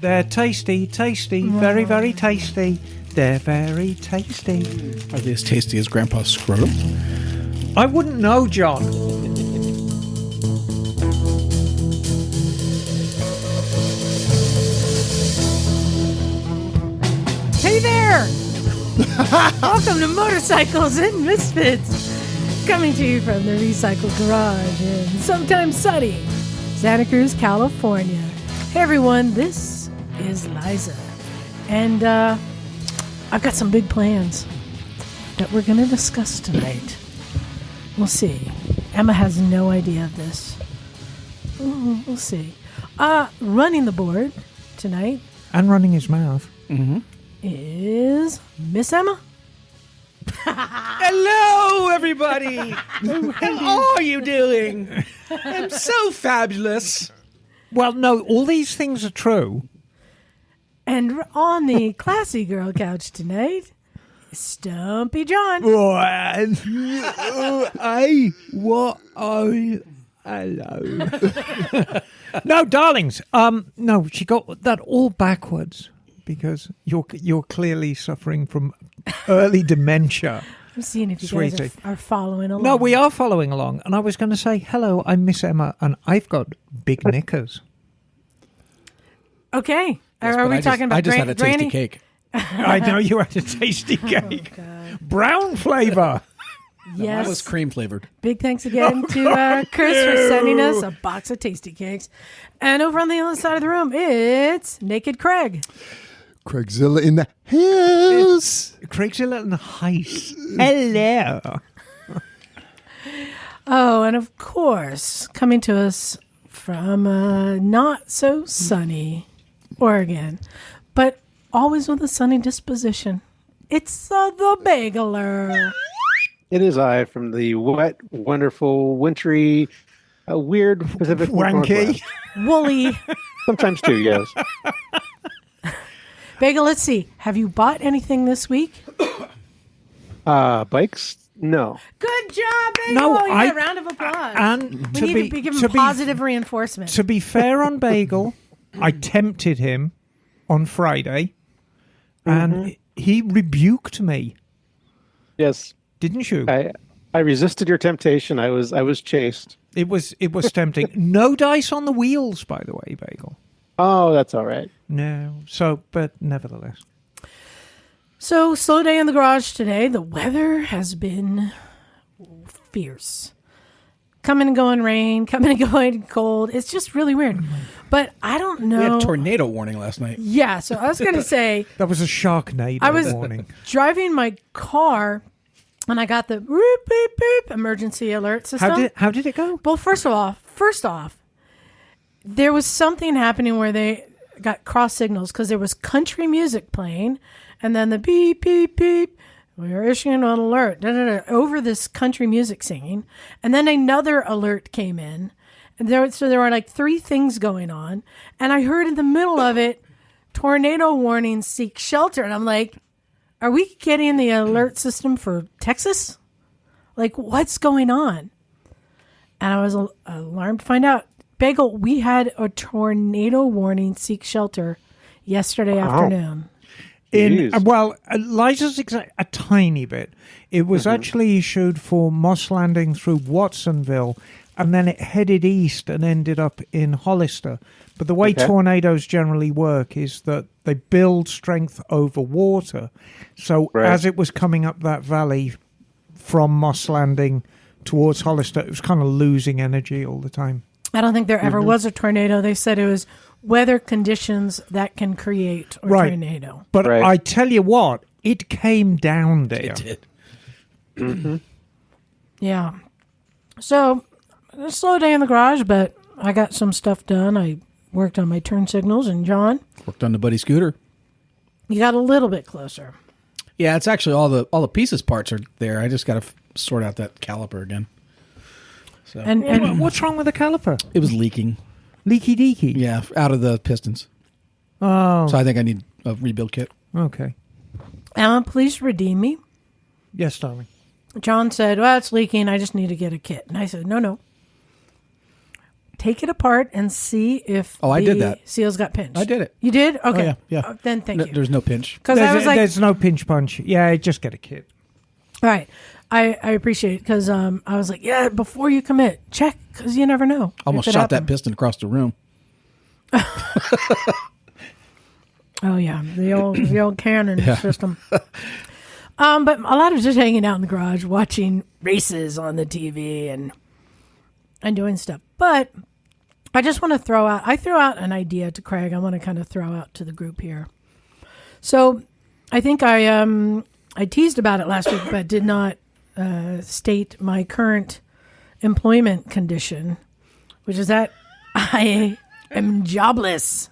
They're tasty, tasty, very, very tasty. They're very tasty. Are they as tasty as Grandpa's scrotum? I wouldn't know, John. Hey there! Welcome to Motorcycles and Misfits, coming to you from the Recycle Garage in sometimes sunny Santa Cruz, California. Hey everyone, this is Liza, and I've got some big plans that we're going to discuss tonight. We'll see. Emma has no idea of this. We'll see. Running the board tonight. And running his mouth. Mm-hmm. Is Miss Emma. Hello, everybody. How are you doing? I'm so fabulous. Well, no, all these things are true. And on the classy girl couch tonight, Stumpy John. Hello. No, darlings. No, she got that all backwards because you're clearly suffering from early dementia. I'm seeing if you Sweetie. guys are following along. No, we are following along. And I was going to say, hello, I'm Miss Emma, and I've got big knickers. Okay. Yes, are we talking about I just had a tasty Granny? cake. I know you had a tasty cake. Brown flavor. Yes. That was cream flavored. Big thanks again to Chris for sending us a box of tasty cakes. And over on the other side of the room, it's Naked Craig. Craigzilla in the house. Craigzilla and the Heist. Hello. Oh, and of course, coming to us from not so sunny Oregon, but always with a sunny disposition. It's the Bageler. It is I from the wet, wonderful, wintry, weird Pacific Wanky. Northwest. Woolly. Sometimes too, yes. Bagel, let's see. Have you bought anything this week? Bikes? No. Good job, Bagel. No, You get a round of applause. And we need to give him positive reinforcement. To be fair on Bagel, I tempted him on Friday, and he rebuked me. Yes. Didn't you? I resisted your temptation. I was chased. It was tempting. No dice on the wheels, by the way, Bagel. Oh, that's all right. No. So, but nevertheless. So, slow day in the garage today. The weather has been fierce. Coming and going rain, coming and going cold. It's just really weird. But I don't know. We had a tornado warning last night. Yeah, so I was going to say. That was a Sharknado warning. Driving my car, and I got the beep, beep, beep emergency alert system. How did it go? Well, first off, there was something happening where they got cross signals because there was country music playing, and then the beep, beep, beep. We are issuing an alert over this country music singing, and then another alert came in, and there were like three things going on, and I heard in the middle of it, tornado warning, seek shelter, and I'm like, are we getting the alert system for Texas? Like, what's going on? And I was alarmed to find out, Bagel, we had a tornado warning, seek shelter yesterday afternoon. Liza's a tiny bit. It was actually issued for Moss Landing through Watsonville, and then it headed east and ended up in Hollister. But the way tornadoes generally work is that they build strength over water. So as it was coming up that valley from Moss Landing towards Hollister, it was kind of losing energy all the time. I don't think there ever was a tornado. They said it was weather conditions that can create a tornado. But I tell you what, it came down there. It did. Yeah. So, a slow day in the garage, but I got some stuff done. I worked on my turn signals, and John, Worked on the buddy scooter. you got a little bit closer. Yeah, it's actually all the pieces parts are there. I just got to sort out that caliper again. So And What's wrong with the caliper? it was leaking. Leaky deaky? Yeah, out of the pistons. Oh, So I think I need a rebuild kit. okay. Emma, please redeem me. Yes, darling. John said, well, it's leaking. I just need to get a kit. And I said, no. take it apart and see if I did that. seals got pinched. I did it. You did? Okay. yeah. Then thank you. There's no pinch. Because I was like, there's no pinch punch. Yeah, just get a kit. all right. I appreciate it because I was like, yeah, before you commit, check because you never know. Almost if it shot that happened. piston across the room. Oh yeah, the old cannon system. But a lot of just hanging out in the garage, watching races on the TV and doing stuff. But I just want to throw out an idea to Craig. I want to kind of throw out to the group here. So I think I teased about it last week, but did not state my current employment condition, which is that I am jobless.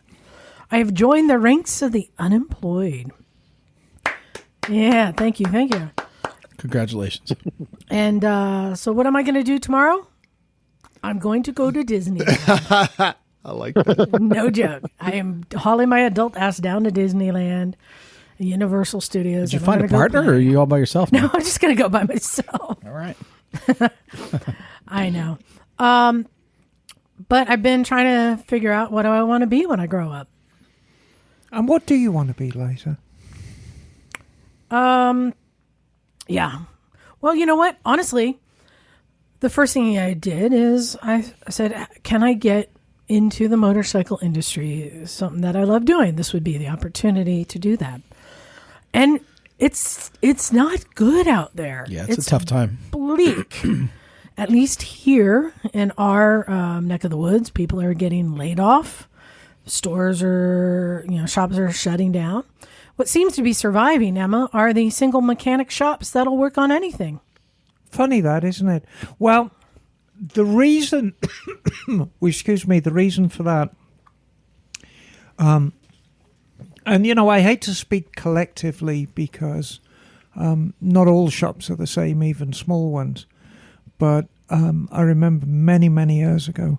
I have joined the ranks of the unemployed. Yeah, thank you. Congratulations. And so what am I going to do tomorrow? I'm going to go to Disney. I like that. No joke. I am hauling my adult ass down to Disneyland, Universal Studios. Did you find a partner or are you all by yourself now? No, I'm just going to go by myself. All right. I know. But I've been trying to figure out what do I want to be when I grow up. And what do you want to be, Liza? Yeah. Well, you know what? Honestly, the first thing I did is I said, can I get into the motorcycle industry? Something that I love doing. This would be the opportunity to do that. And it's not good out there. Yeah, it's a tough time. Bleak. At least here in our neck of the woods, people are getting laid off. Stores are, shops are shutting down. What seems to be surviving, Emma, are the single mechanic shops that'll work on anything. Funny that, isn't it? Well, the reason, the reason for that, and I hate to speak collectively because not all shops are the same, even small ones. But I remember many, many years ago,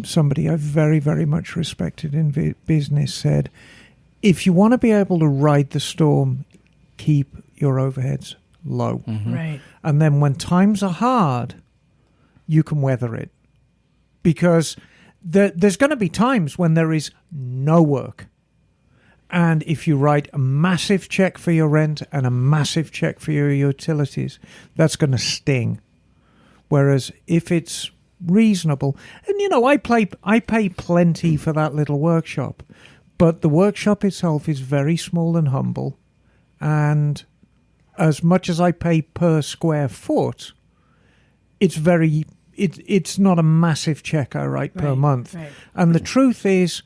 somebody I very, very much respected in business said, if you want to be able to ride the storm, keep your overheads low. Mm-hmm. Right. And then when times are hard, you can weather it. Because there's going to be times when there is no work. And if you write a massive check for your rent and a massive check for your utilities, that's going to sting. Whereas if it's reasonable, and I pay plenty for that little workshop, but the workshop itself is very small and humble, and as much as I pay per square foot, it's not a massive check I write per month. Right. And the truth is,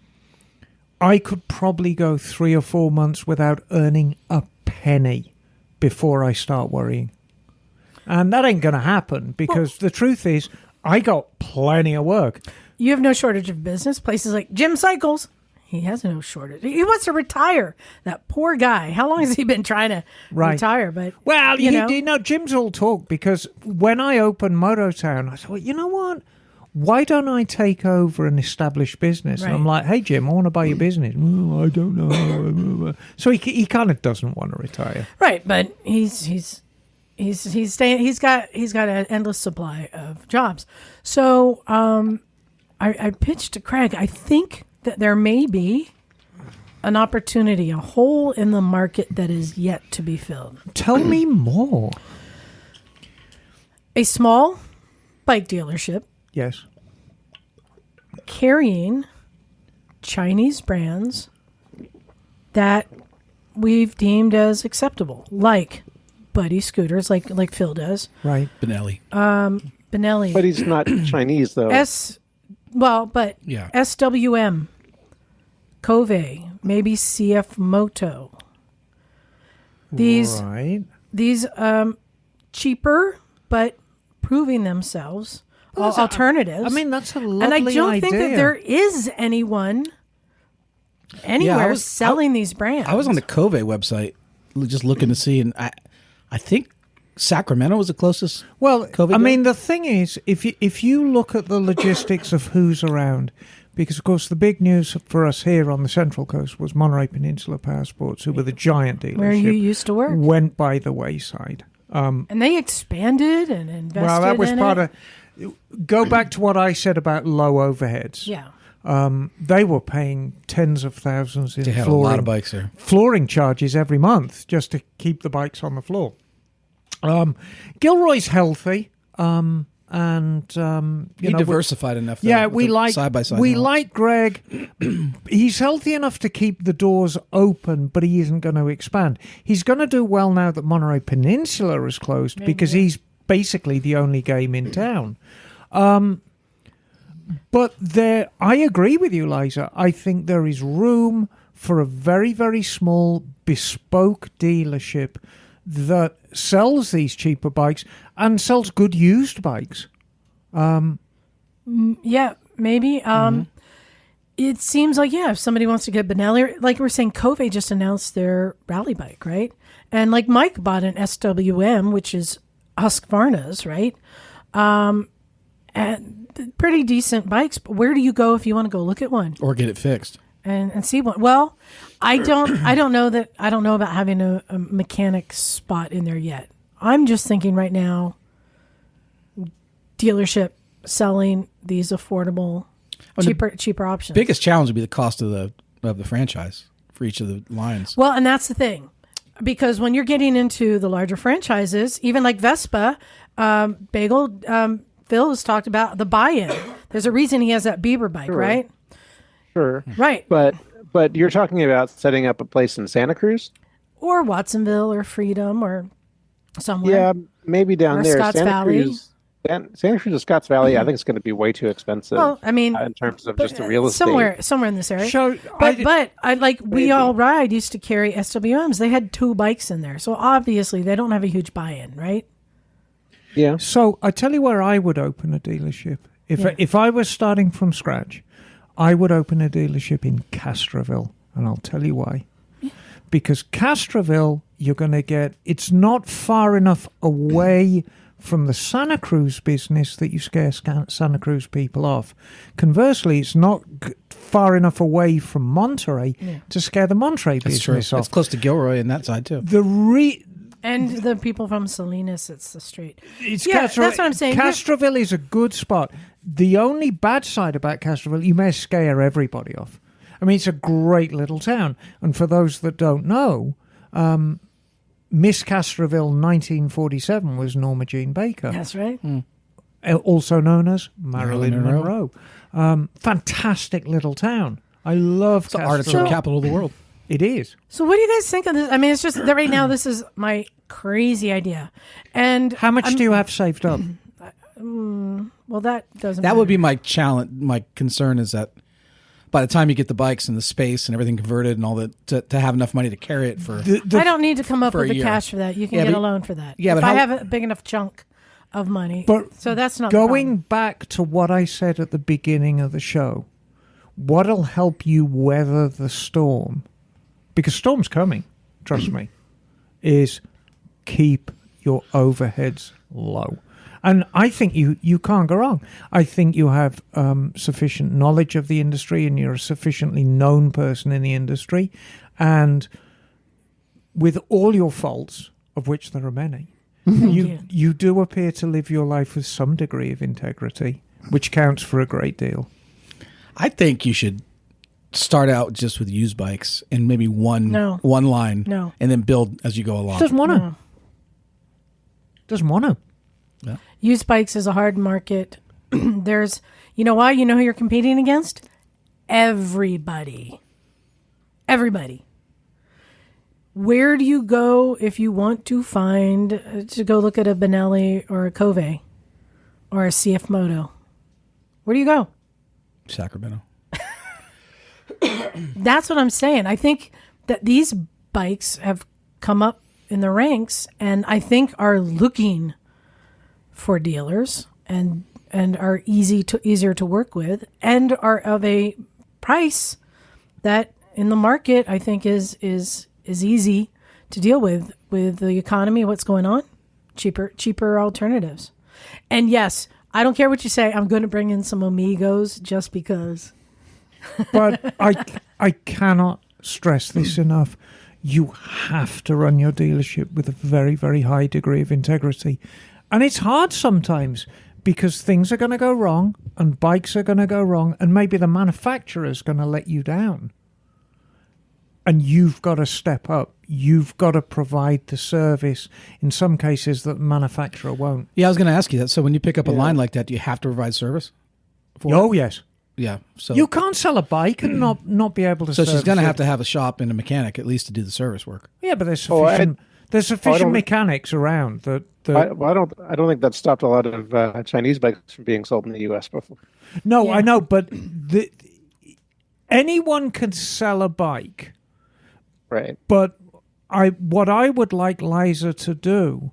I could probably go 3 or 4 months without earning a penny before I start worrying. And that ain't going to happen because the truth is, I got plenty of work. You have no shortage of business. Places like Jim Cycles, he has no shortage. He wants to retire. That poor guy. How long has he been trying to retire? But well, Jim's all talk because when I opened Mototown, I thought, you know what? Why don't I take over an established business? Right. And I'm like, hey, Jim, I want to buy your business. Oh, I don't know. So he kind of doesn't want to retire. Right, but he's staying. He's got an endless supply of jobs. So I pitched to Craig. I think that there may be an opportunity, a hole in the market that is yet to be filled. Tell me more. A small bike dealership. Yes. Carrying Chinese brands that we've deemed as acceptable, like Buddy scooters, like Phil does. Right. Benelli. Benelli. But he's not Chinese, though. SWM, Cove, maybe CF Moto. These cheaper but proving themselves alternatives. I mean, that's a lovely idea. And I don't think that there is anyone anywhere selling these brands. I was on the Cove website just looking to see, and I think Sacramento was the closest. Well, Cove I mean, the thing is, if you look at the logistics of who's around, because, of course, the big news for us here on the Central Coast was Monterey Peninsula Power Sports, who were the giant dealership. Where you used to work. Went by the wayside. And they expanded and invested in well, that was part it. of... go back to what I said about low overheads. Yeah. They were paying tens of thousands in They had flooring, a lot of bikes there. flooring charges every month just to keep the bikes on the floor. Gilroy's healthy, and He diversified enough. Though, yeah, with we the like side-by-side we and all. like Greg. He's healthy enough to keep the doors open, but he isn't going to expand. He's going to do well now that Monterey Peninsula is closed because he's basically the only game in town. But I agree with you, Liza. I think there is room for a very, very small bespoke dealership that sells these cheaper bikes and sells good used bikes. Yeah, maybe. It seems like, if somebody wants to get Benelli, like we're saying, Cove just announced their rally bike, right? And like Mike bought an SWM, which is Husqvarna's, right? And pretty decent bikes. But where do you go if you want to go look at one or get it fixed and see one? Well, I don't know about having a mechanic spot in there yet. I'm just thinking right now, dealership selling these affordable, cheaper options. Biggest challenge would be the cost of the franchise for each of the lines. Well, and that's the thing, because when you're getting into the larger franchises, even like Vespa, Bagel, Phil has talked about the buy-in. There's a reason he has that Bieber bike, right? Sure. Right. But you're talking about setting up a place in Santa Cruz? Or Watsonville or Freedom or somewhere. Yeah, maybe down Or there. Scotts Valley. Santa Cruz or Scotts Valley, I think it's going to be way too expensive. Well, I mean, in terms of just the real estate. Somewhere in this area. So, but I like We All Ride used to carry SWMs. They had 2 bikes in there. So obviously they don't have a huge buy-in, right? Yeah. So I tell you where I would open a dealership. If I was starting from scratch, I would open a dealership in Castroville, and I'll tell you why. Because Castroville, you're going to get, it's not far enough away from the Santa Cruz business that you scare Santa Cruz people off. Conversely, it's not far enough away from Monterey to scare the Monterey business off. It's close to Gilroy and that side too. And the people from Salinas, it's the street. It's that's what I'm saying. Castroville is a good spot. The only bad side about Castroville, you may scare everybody off. I mean, it's a great little town. And for those that don't know, Miss Castroville 1947 was Norma Jean Baker. That's right. Also known as Marilyn Monroe. Fantastic little town. I love It's the artichoke capital of the world. It is. So what do you guys think of this? I mean, it's just that right now this is my crazy idea. And how much do you have saved up? Well, that doesn't That matter. would be my challenge. My concern is that by the time you get the bikes and the space and everything converted and all that, to have enough money to carry it for. I don't need to come up for with a the year. cash for that. You can get a loan for that. Yeah, if but I how- have a big enough chunk of money. But so that's not the going problem. back to what I said at the beginning of the show. What'll help you weather the storm? Because storm's coming, trust me, is keep your overheads low. And I think you can't go wrong. I think you have sufficient knowledge of the industry and you're a sufficiently known person in the industry. And with all your faults, of which there are many, you do appear to live your life with some degree of integrity, which counts for a great deal. I think you should start out just with used bikes and maybe one line, and then build as you go along. Doesn't want to. Doesn't want to. Yeah. Used bikes is a hard market. There's, you know why? You know who you're competing against? Everybody. Where do you go if you want to to go look at a Benelli or a Cove or a CF Moto? Where do you go? Sacramento. That's what I'm saying. I think that these bikes have come up in the ranks and I think are looking for dealers and are easier to work with and are of a price that in the market I think is easy to deal with the economy, what's going on, cheaper alternatives. And yes, I don't care what you say, I'm going to bring in some Amigos just because. But I cannot stress this enough. You have to run your dealership with a very, very high degree of integrity. And it's hard sometimes because things are going to go wrong and bikes are going to go wrong and maybe the manufacturer's going to let you down. And you've got to step up. You've got to provide the service in some cases that the manufacturer won't. Yeah, I was going to ask you that. So when you pick up a line like that, do you have to provide service? Oh, yes. Yeah. So you can't sell a bike and not be able to So she's going to it. have a shop and a mechanic at least to do the service work. Yeah, but there's sufficient mechanics around that. I don't think that stopped a lot of Chinese bikes from being sold in the U.S. before. No, Yeah. I know, but anyone can sell a bike. Right. But what I would like Liza to do,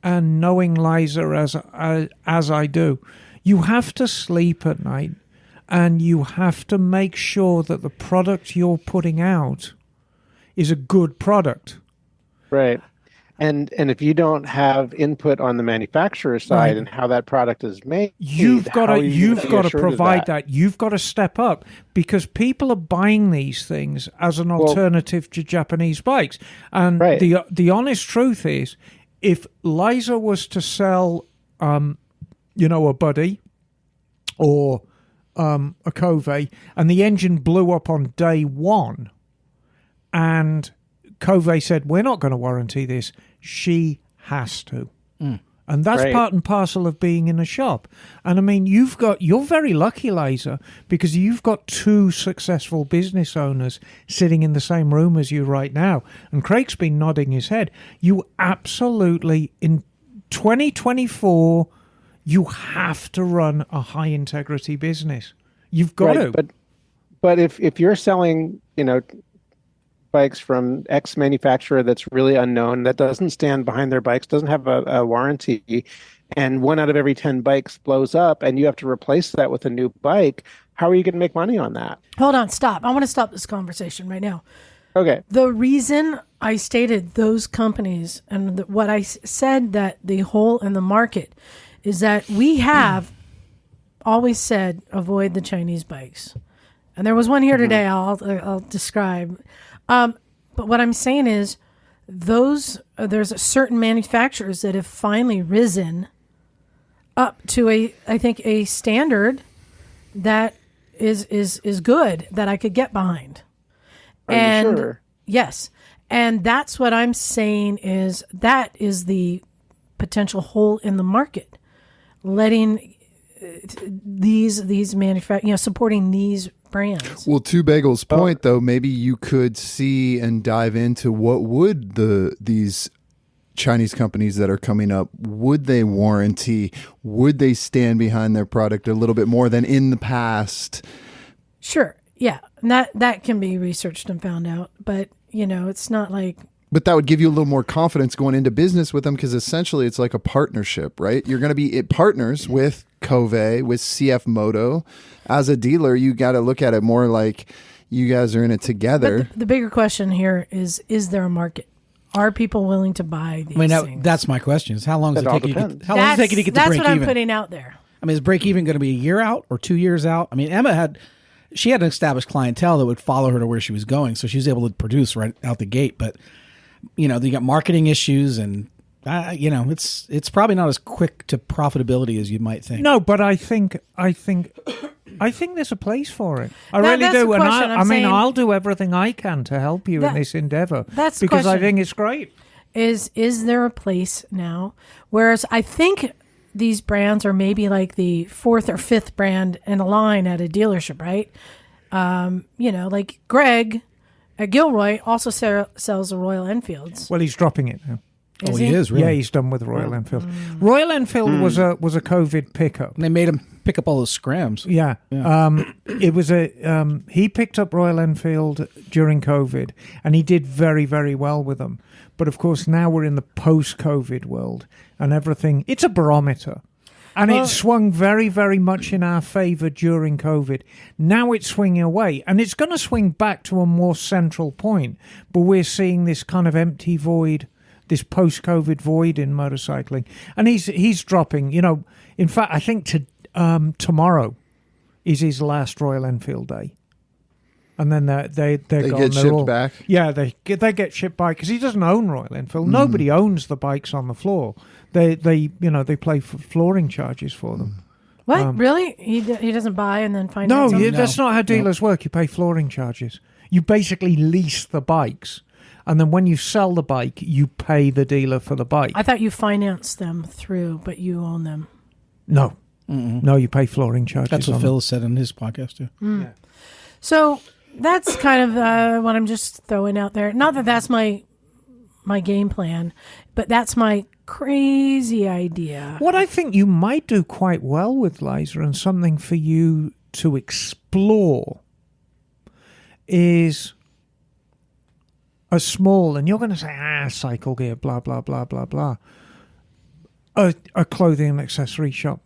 and knowing Liza as I do, you have to sleep at night, and you have to make sure that the product you're putting out is a good product. Right. And if you don't have input on the manufacturer side and how that product is made, you've got to provide that. You've got to step up because people are buying these things as an alternative to Japanese bikes. And the honest truth is, if Liza was to sell, a Buddy or a Cove, and the engine blew up on day one, and Cove said, "We're not going to warranty this," she has to. And that's part and parcel of being in a shop. And I mean, you're very lucky, Liza, because you've got two successful business owners sitting in the same room as you right now. And Craig's been nodding his head. You absolutely, in 2024, you have to run a high integrity business. You've got to. But if you're selling, bikes from X manufacturer that's really unknown, that doesn't stand behind their bikes, doesn't have a warranty, and 1 out of every 10 bikes blows up and you have to replace that with a new bike, how are you going to make money on that? Hold on, stop. I want to stop this conversation right now. Okay. The reason I stated those companies and what I said that the hole in the market is that we have always said avoid the Chinese bikes. And there was one here today I'll describe. But what I'm saying is there's a certain manufacturers that have finally risen up to a standard that is good that I could get behind. Are you sure? Yes. And that's what I'm saying is that is the potential hole in the market, letting these manufacturers, supporting these brands. Well, to Bagel's point, though, maybe you could see and dive into what would these Chinese companies that are coming up, would they warranty? Would they stand behind their product a little bit more than in the past? Sure. Yeah. And that can be researched and found out. But, it's not like... But that would give you a little more confidence going into business with them because essentially it's like a partnership, right? You're going to be partners with Cove, with CF Moto. As a dealer, you got to look at it more like you guys are in it together. But the bigger question here is there a market? Are people willing to buy these things? That's my question. Is how long does it take you to get to break even? That's what I'm putting out there. I mean, is break even going to be a year out or 2 years out? I mean, Emma had an established clientele that would follow her to where she was going, so she was able to produce right out the gate. But you got marketing issues, and it's probably not as quick to profitability as you might think. No, but I think there's a place for it. I really do, and I'll do everything I can to help you in this endeavor. That's the because question. I think it's great. Is there a place now? Whereas I think these brands are maybe like the 4th or 5th brand in a line at a dealership, right? Like Greg at Gilroy also sells the Royal Enfields. Well, he's dropping it now. He is, really? Yeah, he's done with Royal Enfield. Royal Enfield was a COVID pickup. And they made him pick up all those scrams. Yeah. It was he picked up Royal Enfield during COVID, and he did very, very well with them. But of course, now we're in the post-COVID world, and everything. It's a barometer. And it swung very, very much in our favor during COVID. Now it's swinging away, and it's going to swing back to a more central point. But we're seeing this kind of empty void, this post-COVID void in motorcycling. And he's dropping, in fact, I think tomorrow is his last Royal Enfield day. and then they're They gone. get They're shipped all- back? Yeah, they get shipped back because he doesn't own Royal Enfield. Nobody owns the bikes on the floor. They pay for flooring charges for them. What? Really? He doesn't buy and then find No, out something? that's not how dealers work. You pay flooring charges. You basically lease the bikes, and then when you sell the bike, you pay the dealer for the bike. I thought you financed them through, but you own them. No. No, you pay flooring charges. That's what on Phil said in his podcast too. Yeah. So that's kind of what I'm just throwing out there. Not that that's my game plan, but that's my crazy idea. What I think you might do quite well with, Liza, and something for you to explore is a small, and you're going to say, cycle gear, blah, blah, blah, blah, blah, a clothing and accessory shop.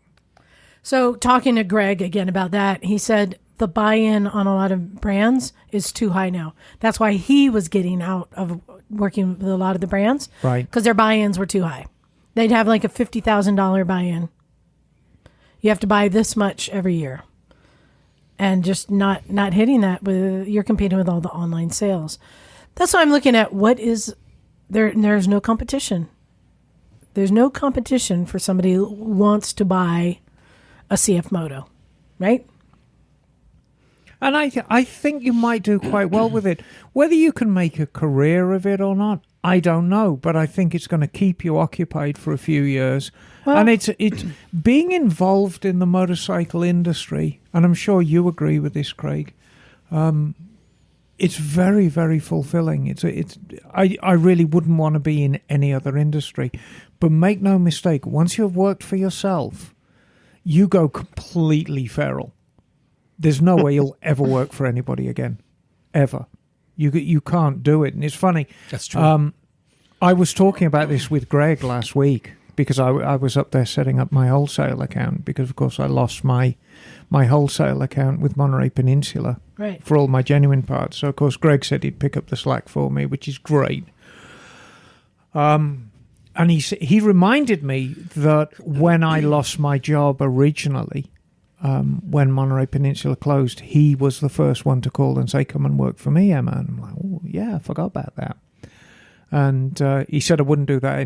So talking to Greg again about that, he said the buy-in on a lot of brands is too high now. That's why he was getting out of working with a lot of the brands. Right. Because their buy-ins were too high. They'd have like a $50,000 buy-in. You have to buy this much every year. And just not hitting that you're competing with all the online sales. That's why I'm looking at what is there. There's no competition. There's no competition for somebody who wants to buy a CF Moto, right? And I think you might do quite well with it. Whether you can make a career of it or not, I don't know. But I think it's going to keep you occupied for a few years. Well, and it's being involved in the motorcycle industry, and I'm sure you agree with this, Craig. It's very, very fulfilling. I really wouldn't want to be in any other industry. But make no mistake, once you've worked for yourself, you go completely feral. There's no way you'll ever work for anybody again, ever. You can't do it. And it's funny. That's true. I was talking about this with Greg last week because I was up there setting up my wholesale account because, of course, I lost my wholesale account with Monterey Peninsula for all my genuine parts. So, of course, Greg said he'd pick up the slack for me, which is great. And he reminded me that when I lost my job originally, when Monterey Peninsula closed, he was the first one to call and say, "Come and work for me, Emma." And I'm like, "Oh, yeah, I forgot about that." And he said I wouldn't do that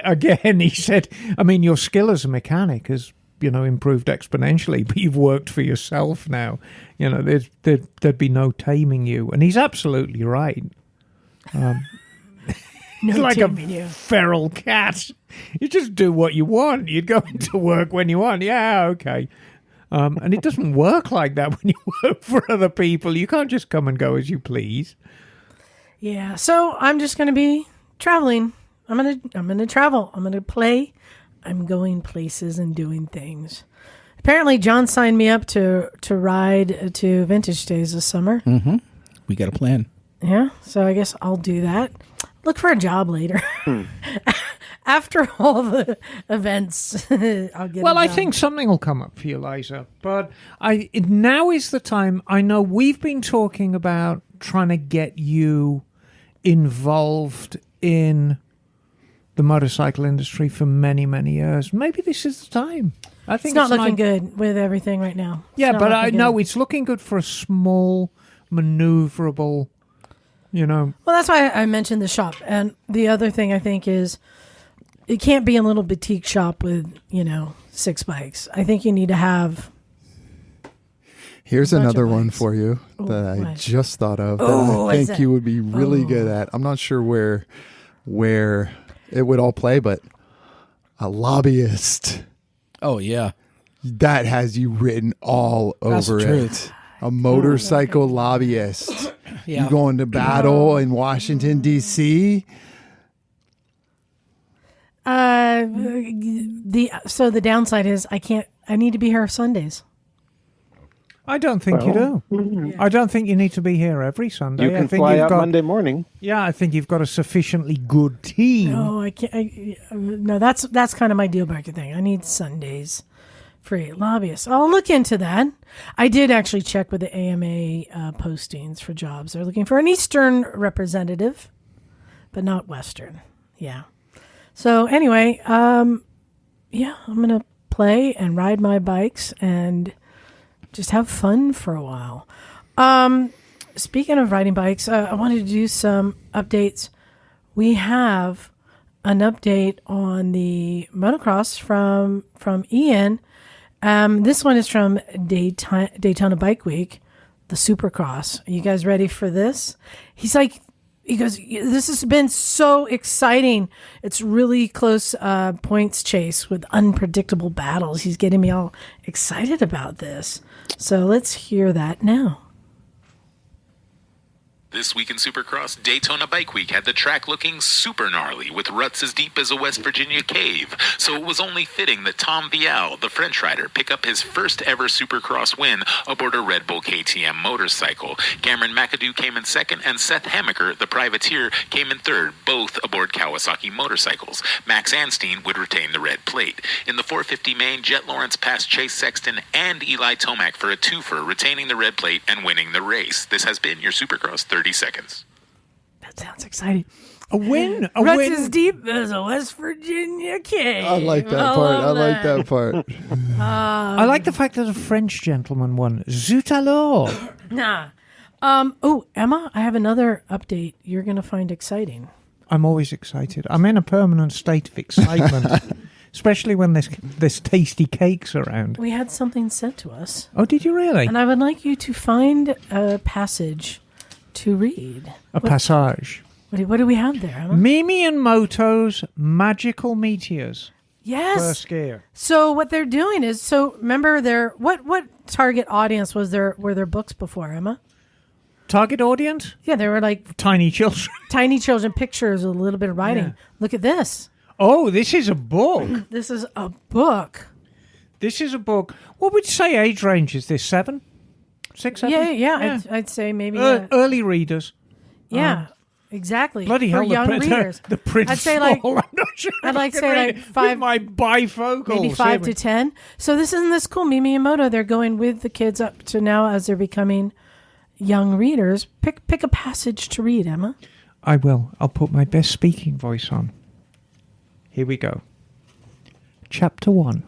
again. He said, "I mean, your skill as a mechanic has, improved exponentially, but you've worked for yourself now. There'd be no taming you." And he's absolutely right. No like a taming you. feral cat. You just do what you want. You'd go into work when you want. Yeah, okay. And it doesn't work like that when you work for other people. You can't just come and go as you please. Yeah, so I'm just going to be traveling. I'm going to travel. I'm going to play. I'm going places and doing things. Apparently, John signed me up to ride to Vintage Days this summer. Mm-hmm. We got a plan. Yeah, so I guess I'll do that. Look for a job later. After all the events, I'll get. Well, I think something will come up for you, Liza. But now is the time. I know we've been talking about trying to get you involved in the motorcycle industry for many, many years. Maybe this is the time. I think it's not looking good with everything right now. Yeah, but I know it's looking good for a small, maneuverable. Well, that's why I mentioned the shop. And the other thing I think is it can't be a little boutique shop with, 6 bikes. I think you need to have. Here's bunch of another one bikes. for you that I what? just thought of that Oh, I what's think that? you would be really good at. I'm not sure where it would all play, but a lobbyist. Oh, yeah. That has you written all That's over the truth. it. A motorcycle lobbyist. Yeah. You going to battle in Washington, D.C.? So the downside is I need to be here Sundays. I don't think you do. I don't think you need to be here every Sunday. You can I think fly you've out got, Monday morning. Yeah, I think you've got a sufficiently good team. No, I can't. No, that's kind of my deal breaker thing. I need Sundays free lobbyists. I'll look into that. I did actually check with the AMA postings for jobs. They're looking for an Eastern representative, but not Western. Yeah. So anyway, I'm gonna play and ride my bikes and just have fun for a while. speaking of riding bikes, I wanted to do some updates. We have an update on the motocross from Ian. This one is from Daytona Bike Week, the Supercross. Are you guys ready for this? He goes, this has been so exciting. It's really close points chase with unpredictable battles. He's getting me all excited about this. So let's hear that now. This week in Supercross, Daytona Bike Week had the track looking super gnarly with ruts as deep as a West Virginia cave, so it was only fitting that Tom Vial, the French rider, pick up his first ever Supercross win aboard a Red Bull KTM motorcycle. Cameron McAdoo came in second, and Seth Hammaker, the privateer, came in third, both aboard Kawasaki motorcycles. Max Anstein would retain the red plate. In the 450 main, Jet Lawrence passed Chase Sexton and Eli Tomac for a twofer, retaining the red plate and winning the race. This has been your Supercross 30 seconds. That sounds exciting. A win. Ruts as deep as a West Virginia cave. I like that part. I like that part. I like the fact that a French gentleman won. Zut alors. Nah. Emma, I have another update you're going to find exciting. I'm always excited. I'm in a permanent state of excitement, especially when there's tasty cakes around. We had something sent to us. Oh, did you really? And I would like you to find a passage to read. Passage. What do we have there, Emma? Mimi and Moto's Magical Meteors. Yes. First gear. So what they're doing is, remember what target audience were their books before, Emma? Target audience? Yeah, they were like tiny children. Tiny children, pictures, a little bit of writing. Yeah. Look at this. Oh, this is a book. This is a book. This is a book. What would you say age range is this? 7? 6, 7? Yeah. I'd say maybe early readers. Yeah, exactly. Bloody for hell, young readers. The print's I'd say small. I'm not sure I'd like I say can like read 5, with my bifocals. maybe 5 to 10. So isn't this cool? Mimi and Moto, they're going with the kids up to now as they're becoming young readers. Pick a passage to read, Emma. I will. I'll put my best speaking voice on. Here we go. Chapter 1.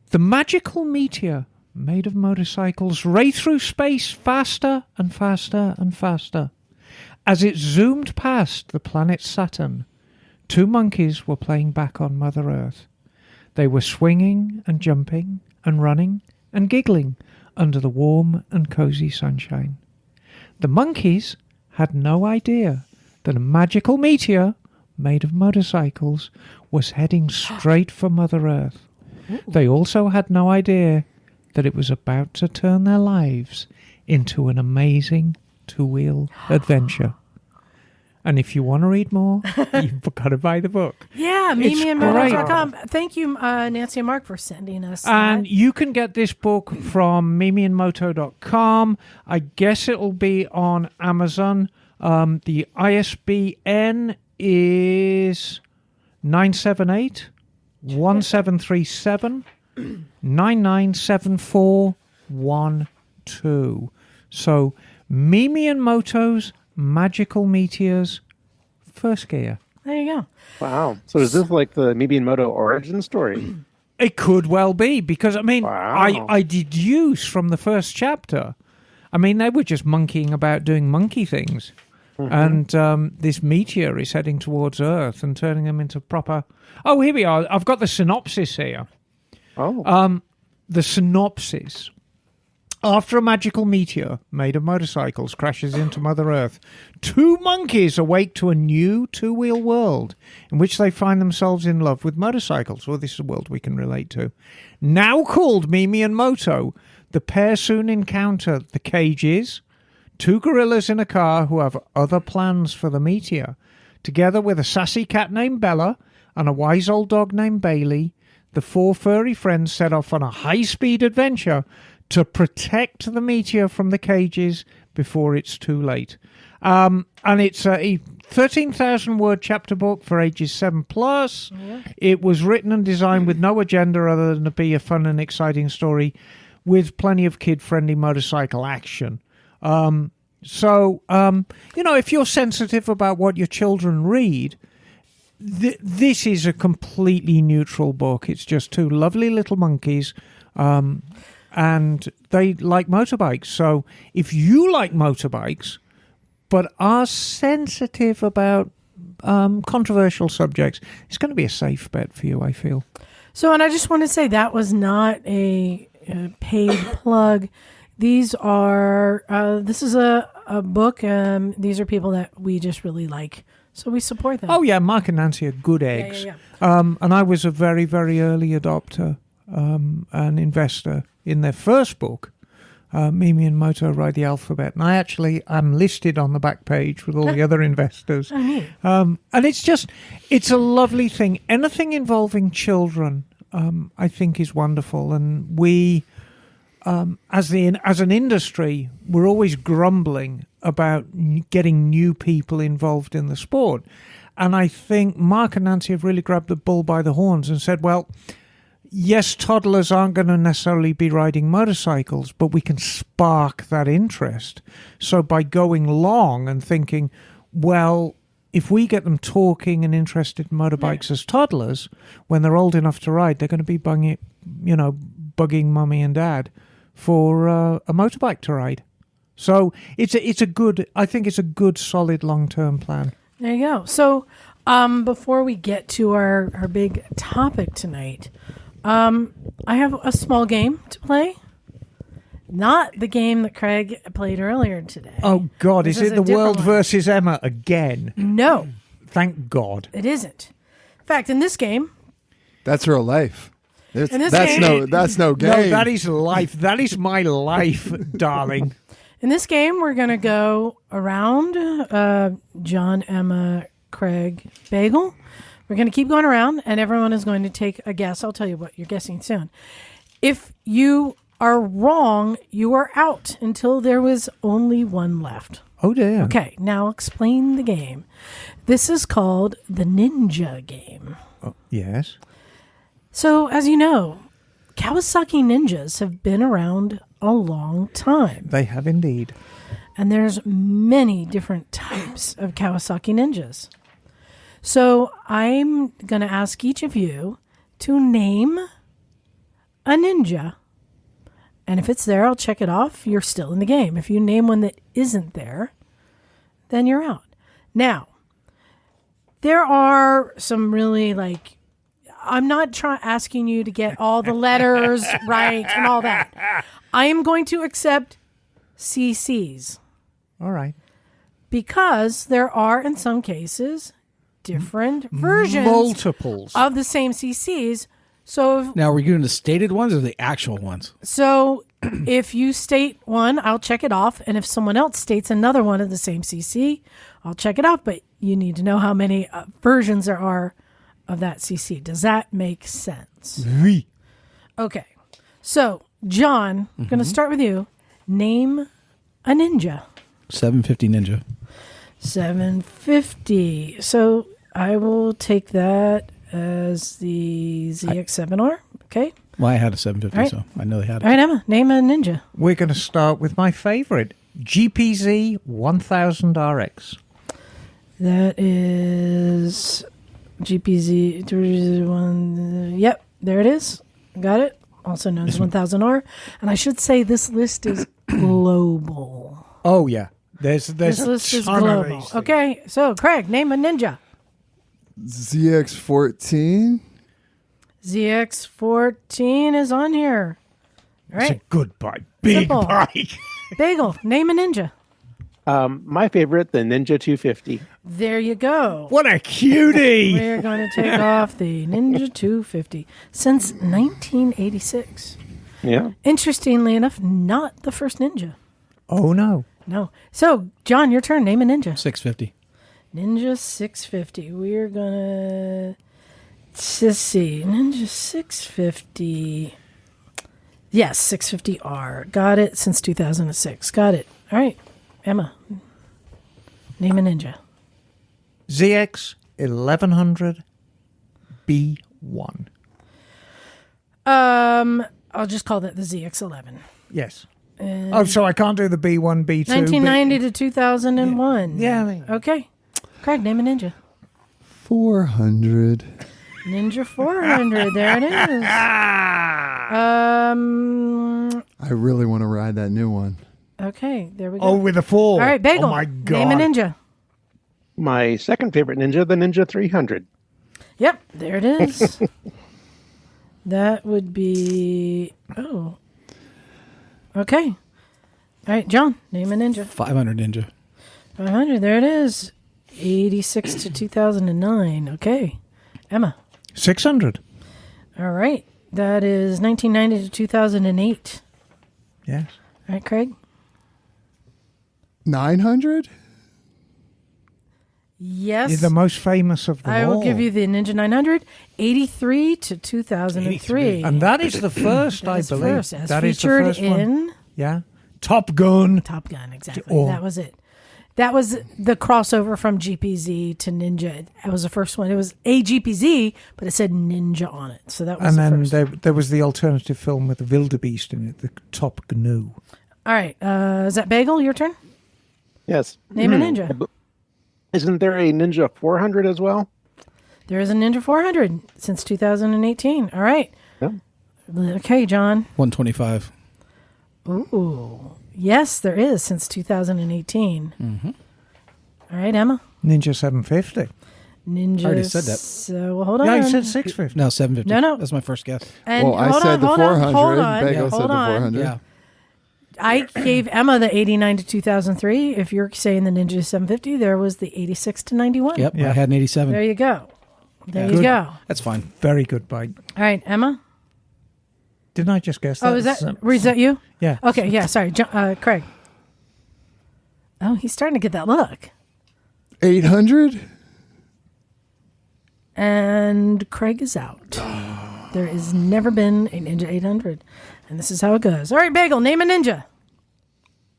The magical meteor made of motorcycles raced through space faster and faster and faster. As it zoomed past the planet Saturn, 2 monkeys were playing back on Mother Earth. They were swinging and jumping and running and giggling under the warm and cozy sunshine. The monkeys had no idea that a magical meteor made of motorcycles was heading straight for Mother Earth. They also had no idea that it was about to turn their lives into an amazing 2-wheel adventure. And if you want to read more, you've got to buy the book. Yeah, mimiandmoto.com. Thank you, Nancy and Mark, for sending us And that. you can get this book from mimiandmoto.com. I guess it'll be on Amazon. The ISBN is 978-1737. 997412. So Mimi and Moto's Magical Meteors first gear. There you go. Wow. So is this like the Mimi and Moto origin story? It could well be, because I mean, Wow. I deduce from the first chapter, I mean, they were just monkeying about doing monkey things. And this meteor is heading towards Earth and turning them into proper... Oh, here we are. I've got the synopsis here. Oh. The synopsis. After a magical meteor made of motorcycles crashes into Mother Earth, 2 monkeys awake to a new 2-wheel world in which they find themselves in love with motorcycles. Well, this is a world we can relate to. Now called Mimi and Moto, the pair soon encounter the Cages, 2 gorillas in a car who have other plans for the meteor. Together with a sassy cat named Bella and a wise old dog named Bailey, the 4 furry friends set off on a high-speed adventure to protect the meteor from the Cages before it's too late. And it's a 13,000-word chapter book for ages 7+. Yeah. It was written and designed with no agenda other than to be a fun and exciting story with plenty of kid-friendly motorcycle action. So, if you're sensitive about what your children read, this is a completely neutral book. It's just 2 lovely little monkeys and they like motorbikes. So if you like motorbikes but are sensitive about controversial subjects, it's going to be a safe bet for you, I feel. So, and I just want to say that was not a paid plug. These are, this is a book. These are people that we just really like. So we support them. Oh, yeah. Mark and Nancy are good eggs. Yeah. And I was a very, very early adopter, an investor in their first book, Mimi and Moto Ride the Alphabet. And I actually am listed on the back page with all the other investors. Oh, neat. And it's a lovely thing. Anything involving children, I think, is wonderful. And we, as an industry, we're always grumbling about getting new people involved in the sport. And I think Mark and Nancy have really grabbed the bull by the horns and said, well, yes, toddlers aren't going to necessarily be riding motorcycles, but we can spark that interest. So by going long and thinking, well, if we get them talking and interested in motorbikes as toddlers, when they're old enough to ride, they're going to be bugging mummy and dad for a motorbike to ride. So I think it's a good, solid, long-term plan. There you go. So before we get to our big topic tonight, I have a small game to play. Not the game that Craig played earlier today. Oh, God. Is it the world one. versus Emma again? No. Thank God. It isn't. In fact, in this game... That's real life. That's no game. No, that is life. That is my life, darling. In this game, we're going to go around John, Emma, Craig, Bagel. We're going to keep going around, and everyone is going to take a guess. I'll tell you what you're guessing soon. If you are wrong, you are out until there was only one left. Oh, dear. Okay, now explain the game. This is called the Ninja game. Oh, yes. So, as you know, Kawasaki Ninjas have been around a long time. They have indeed. And there's many different types of Kawasaki Ninjas. So I'm going to ask each of you to name a ninja. And if it's there, I'll check it off. You're still in the game. If you name one that isn't there, then you're out. Now, there are some really I'm not asking you to get all the letters right and all that. I am going to accept CCs. All right. Because there are, in some cases, different versions multiples of the same CCs. So Now, are we doing the stated ones or the actual ones? So if you state one, I'll check it off. And if someone else states another one of the same CC, I'll check it off. But you need to know how many versions there are of that CC. Does that make sense? Oui. Okay. So, John, I'm going to start with you. Name a ninja. 750 Ninja. 750. So I will take that as the ZX7R. Okay. Well, I had a 750, All right. so I know they had it. All right, Emma, name a ninja. We're going to start with my favorite, GPZ 1000 RX. That is GPZ1. Yep, there it is. Got it. Also known as 1000R. And I should say this list is global. Oh, yeah. There's This a list is ton of global. these things. Okay, so Craig, name a ninja. ZX14. ZX14 is on here. All It's right. a good bike. Big Simple. bike. Bagel, name a ninja. My favorite, the Ninja 250. There you go. What a cutie. We're going to take off the Ninja 250 since 1986. Yeah. Interestingly enough, not the first ninja. Oh, no. No. So, John, your turn. Name a ninja. 650. Ninja 650. We're going to see. Ninja 650. Yes, 650R. Got it since 2006. Got it. All right. Emma, name a ninja. ZX 1100 B1. I'll just call that the ZX11. Yes. So I can't do the B1, B2. 1990 to 2001. Yeah. Okay. Craig, name a ninja. 400. Ninja 400. There it is. I really want to ride that new one. Okay, there we go. Oh, with a 4. All right, Bagel. Oh, my God. Name a ninja. My second favorite ninja, the Ninja 300. Yep, there it is. That would be... Oh. Okay. All right, John, name a ninja. 500 Ninja. 500, there it is. 86 to 2009. Okay. Emma. 600. All right. That is 1990 to 2008. Yes. All right, Craig. 900? Yes. You're the most famous of them I all. will give you the Ninja 900. 83 to 2003. And that is the first, I That's believe. first, as That is the featured first one. in Yeah. Top Gun. Top Gun, exactly. Oh. That was it. That was the crossover from GPZ to Ninja. That was the first one. It was a GPZ, but it said Ninja on it. So that was And the then first. there was the alternative film with the wildebeest in it, the Top Gnu. All right. Is that Bagel? Your turn? Yes. Name a ninja. Isn't there a Ninja 400 as well? There is a Ninja 400 since 2018. All right. Yeah. Okay, John. 125. Ooh. Yes, there is since 2018. Mm-hmm. All right, Emma. Ninja 750. Ninja. I already said that. So, well, hold on. Yeah, you said 650. No, 750. No. That's my first guess. And Well, I hold said on, the hold on, 400. hold on, Bagel said hold the on. 400. Yeah. I gave Emma the 89 to 2003. If you're saying the Ninja 750, there was the 86 to 91. Yep, Yeah. I had an 87. There you go. There you Good. go. That's fine. Very good bite. All right, Emma. Didn't I just guess that? Oh, is that you? Yeah. Okay, yeah, sorry. Craig. Oh, he's starting to get that look. 800? And Craig is out. There has never been a Ninja 800. And this is how it goes. All right, Bagel, name a ninja.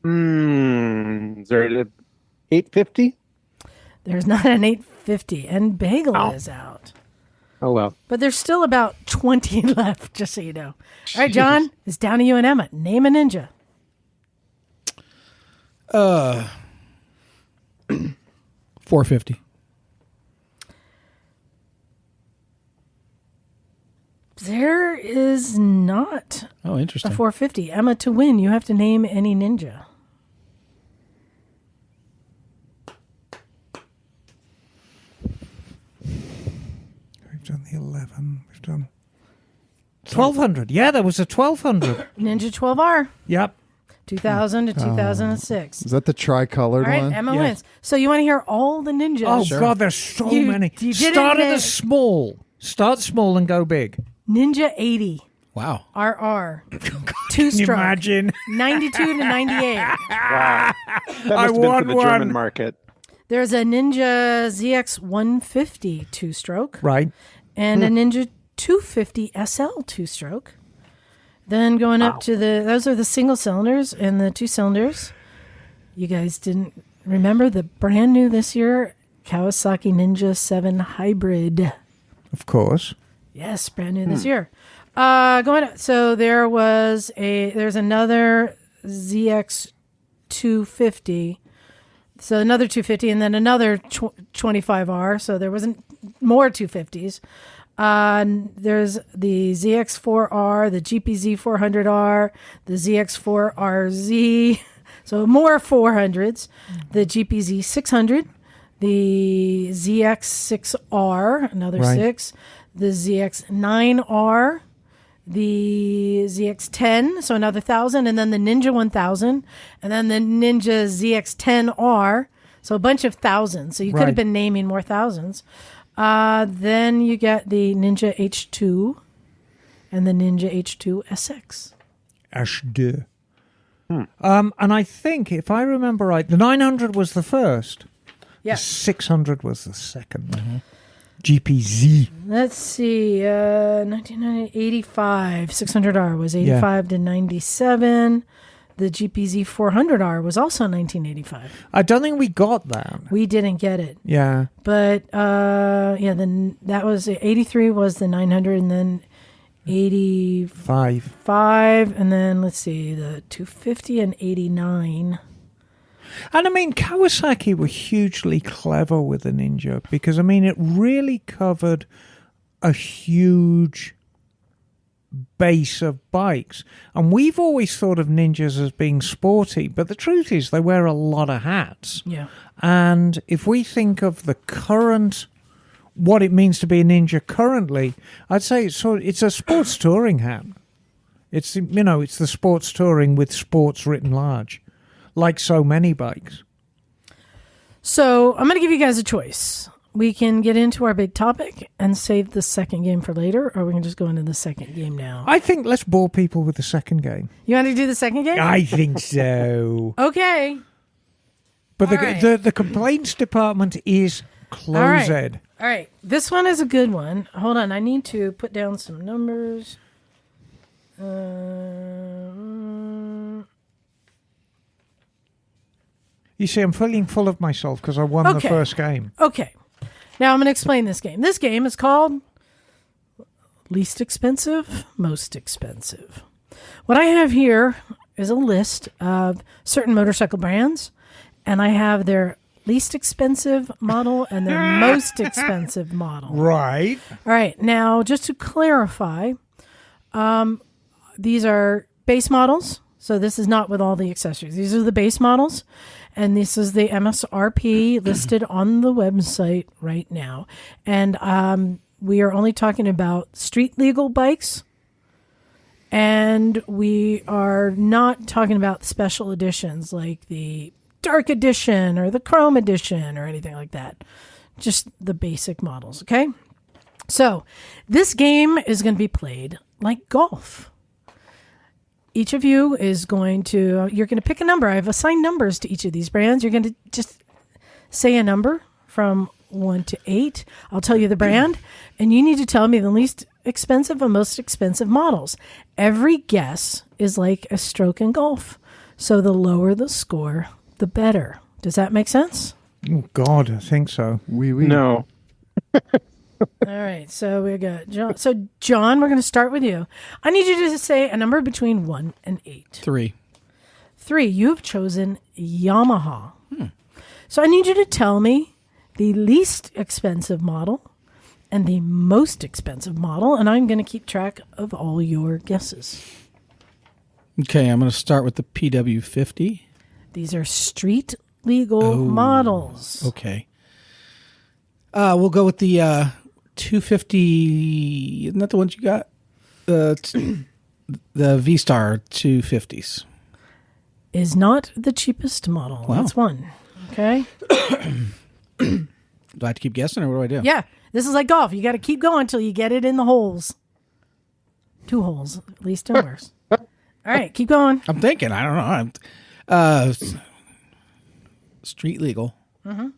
Is there an 850? There's not an 850. And Bagel is out. Oh, well. But there's still about 20 left, just so you know. All right, John, it's down to you and Emma. Name a ninja. 450. There is not Oh, a interesting. 450. Emma, to win, you have to name any ninja. We've done the 11. We've done 1200. Yeah, there was a 1200. Ninja 12R, Yep. 2000 to 2006. Is that the tricolored All right, one? Emma Yes. wins. So you want to hear all the ninjas? Oh, Sure. God, there's so You- many. you didn't Start at know- the small. Start small and go big. Ninja 80 Wow. RR. Can you Two-stroke. imagine? 92 to 98. That must I have been won for the German one. market. There's a Ninja ZX 150 two-stroke Right. and a Ninja 250 SL two-stroke. Then going up to those are the single cylinders and the two cylinders. You guys didn't remember the brand new this year Kawasaki Ninja 7 Hybrid. Of course. Yes, brand new this year. Going up, so there's another ZX 250. So another 250 and then another 25R. So there wasn't more 250s. There's the ZX4R, the GPZ 400R, the ZX4RZ. So more 400s. The GPZ 600, the ZX6R, another Right. 6, the ZX9R, the ZX10, so another 1,000, and then the Ninja 1000, and then the Ninja ZX10R, so a bunch of thousands. So you could Right. have been naming more thousands. Then you get the Ninja H2 and the Ninja H2 SX. H2. And I think, if I remember right, the 900 was the first. Yeah. The 600 was the second. GPZ. Let's see. 1985 600R was 85 to 97. The GPZ 400R was also 1985. I don't think we got that. We didn't get it. Yeah. But then that was 83 was the 900 and then 85 5. and then let's see the 250 and 89. And I mean, Kawasaki were hugely clever with the Ninja because, I mean, it really covered a huge base of bikes. And we've always thought of ninjas as being sporty, but the truth is they wear a lot of hats. Yeah. And if we think of the current, what it means to be a ninja currently, I'd say it's a sports touring hat. It's, it's the sports touring with sports written large, like so many bikes. So I'm going to give you guys a choice. We can get into our big topic and save the second game for later, or we can just go into the second game now. I think let's bore people with the second game. You want to do the second game? I think so. Okay. But All right. the complaints department is closed. All right. This one is a good one. Hold on. I need to put down some numbers. You see, I'm feeling full of myself because I won the first game. Okay. Now I'm going to explain this game. This game is called Least Expensive, Most Expensive. What I have here is a list of certain motorcycle brands, and I have their least expensive model and their most expensive model. Right. All right. Now, just to clarify, these are base models. So this is not with all the accessories. These are the base models. And this is the MSRP listed on the website right now. And we are only talking about street legal bikes. And we are not talking about special editions like the Dark Edition or the Chrome Edition or anything like that. Just the basic models, okay? So this game is going to be played like golf. Each of you is you're going to pick a number. I've assigned numbers to each of these brands. You're going to just say a number from 1 to 8. I'll tell you the brand, and you need to tell me the least expensive and most expensive models. Every guess is like a stroke in golf. So the lower the score, the better. Does that make sense? Oh, God, I think so. No. All right, so we got John. So, John, we're going to start with you. I need you to say a number between 1 and 8. 3. 3. You've chosen Yamaha. So I need you to tell me the least expensive model and the most expensive model, and I'm going to keep track of all your guesses. Okay, I'm going to start with the PW50. These are street legal models. Okay. We'll go with the 250. Isn't that the ones you got? The V-Star 250s. Is not the cheapest model. Wow. That's one. Okay. Do I have to keep guessing, or what do I do? Yeah, this is like golf. You got to keep going until you get it in the holes. 2 holes, at least, and worse. All right, keep going. I'm thinking. I don't know. Street legal. Mm-hmm.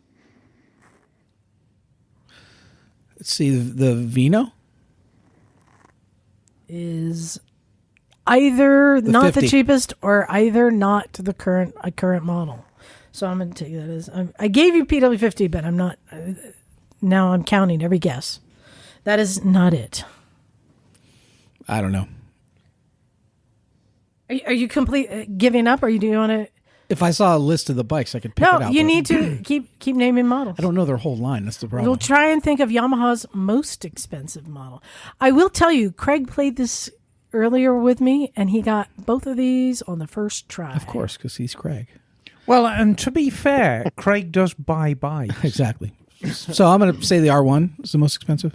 Let's see. The Vino is either the not 50. the cheapest or either not the current model. So I'm going to take that as I gave you PW50, but I'm not. Now I'm counting every guess. That is not it. I don't know. Are you giving up, or do you want to? If I saw a list of the bikes, I could pick it out. No, you need to keep naming models. I don't know their whole line. That's the problem. We'll try and think of Yamaha's most expensive model. I will tell you, Craig played this earlier with me, and he got both of these on the first try. Of course, because he's Craig. Well, and to be fair, Craig does buy bikes. Exactly. So I'm going to say the R1 is the most expensive.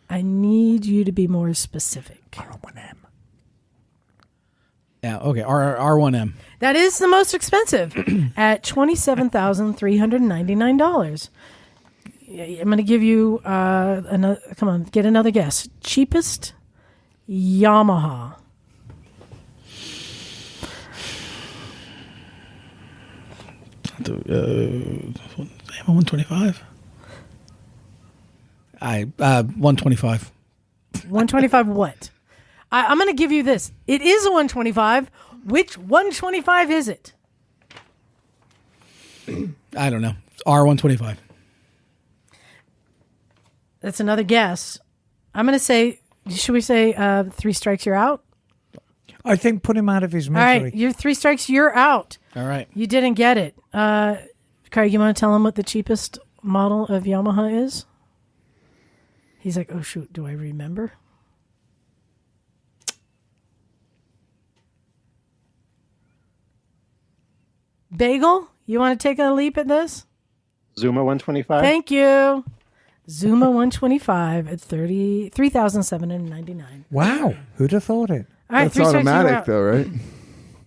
I need you to be more specific. R1M. Yeah, okay. R1M. That is the most expensive at $27,399. I'm going to give you another. Come on, get another guess. Cheapest Yamaha. The 125. 125. 125 what? I'm going to give you this. It is a 125. Which 125 is it? I don't know. R125. That's another guess. I'm going to say, should we say 3 strikes, you're out? I think put him out of his All misery. right, you're 3 strikes, you're out. All right. You didn't get it. Craig, you want to tell him what the cheapest model of Yamaha is? He's like, oh, shoot, do I remember? Bagel, you want to take a leap at this? Zuma 125. Thank you. Zuma 125 at $33,799. Wow. Who'd have thought it? All right, That's 3 strikes, you're automatic, out. though, right?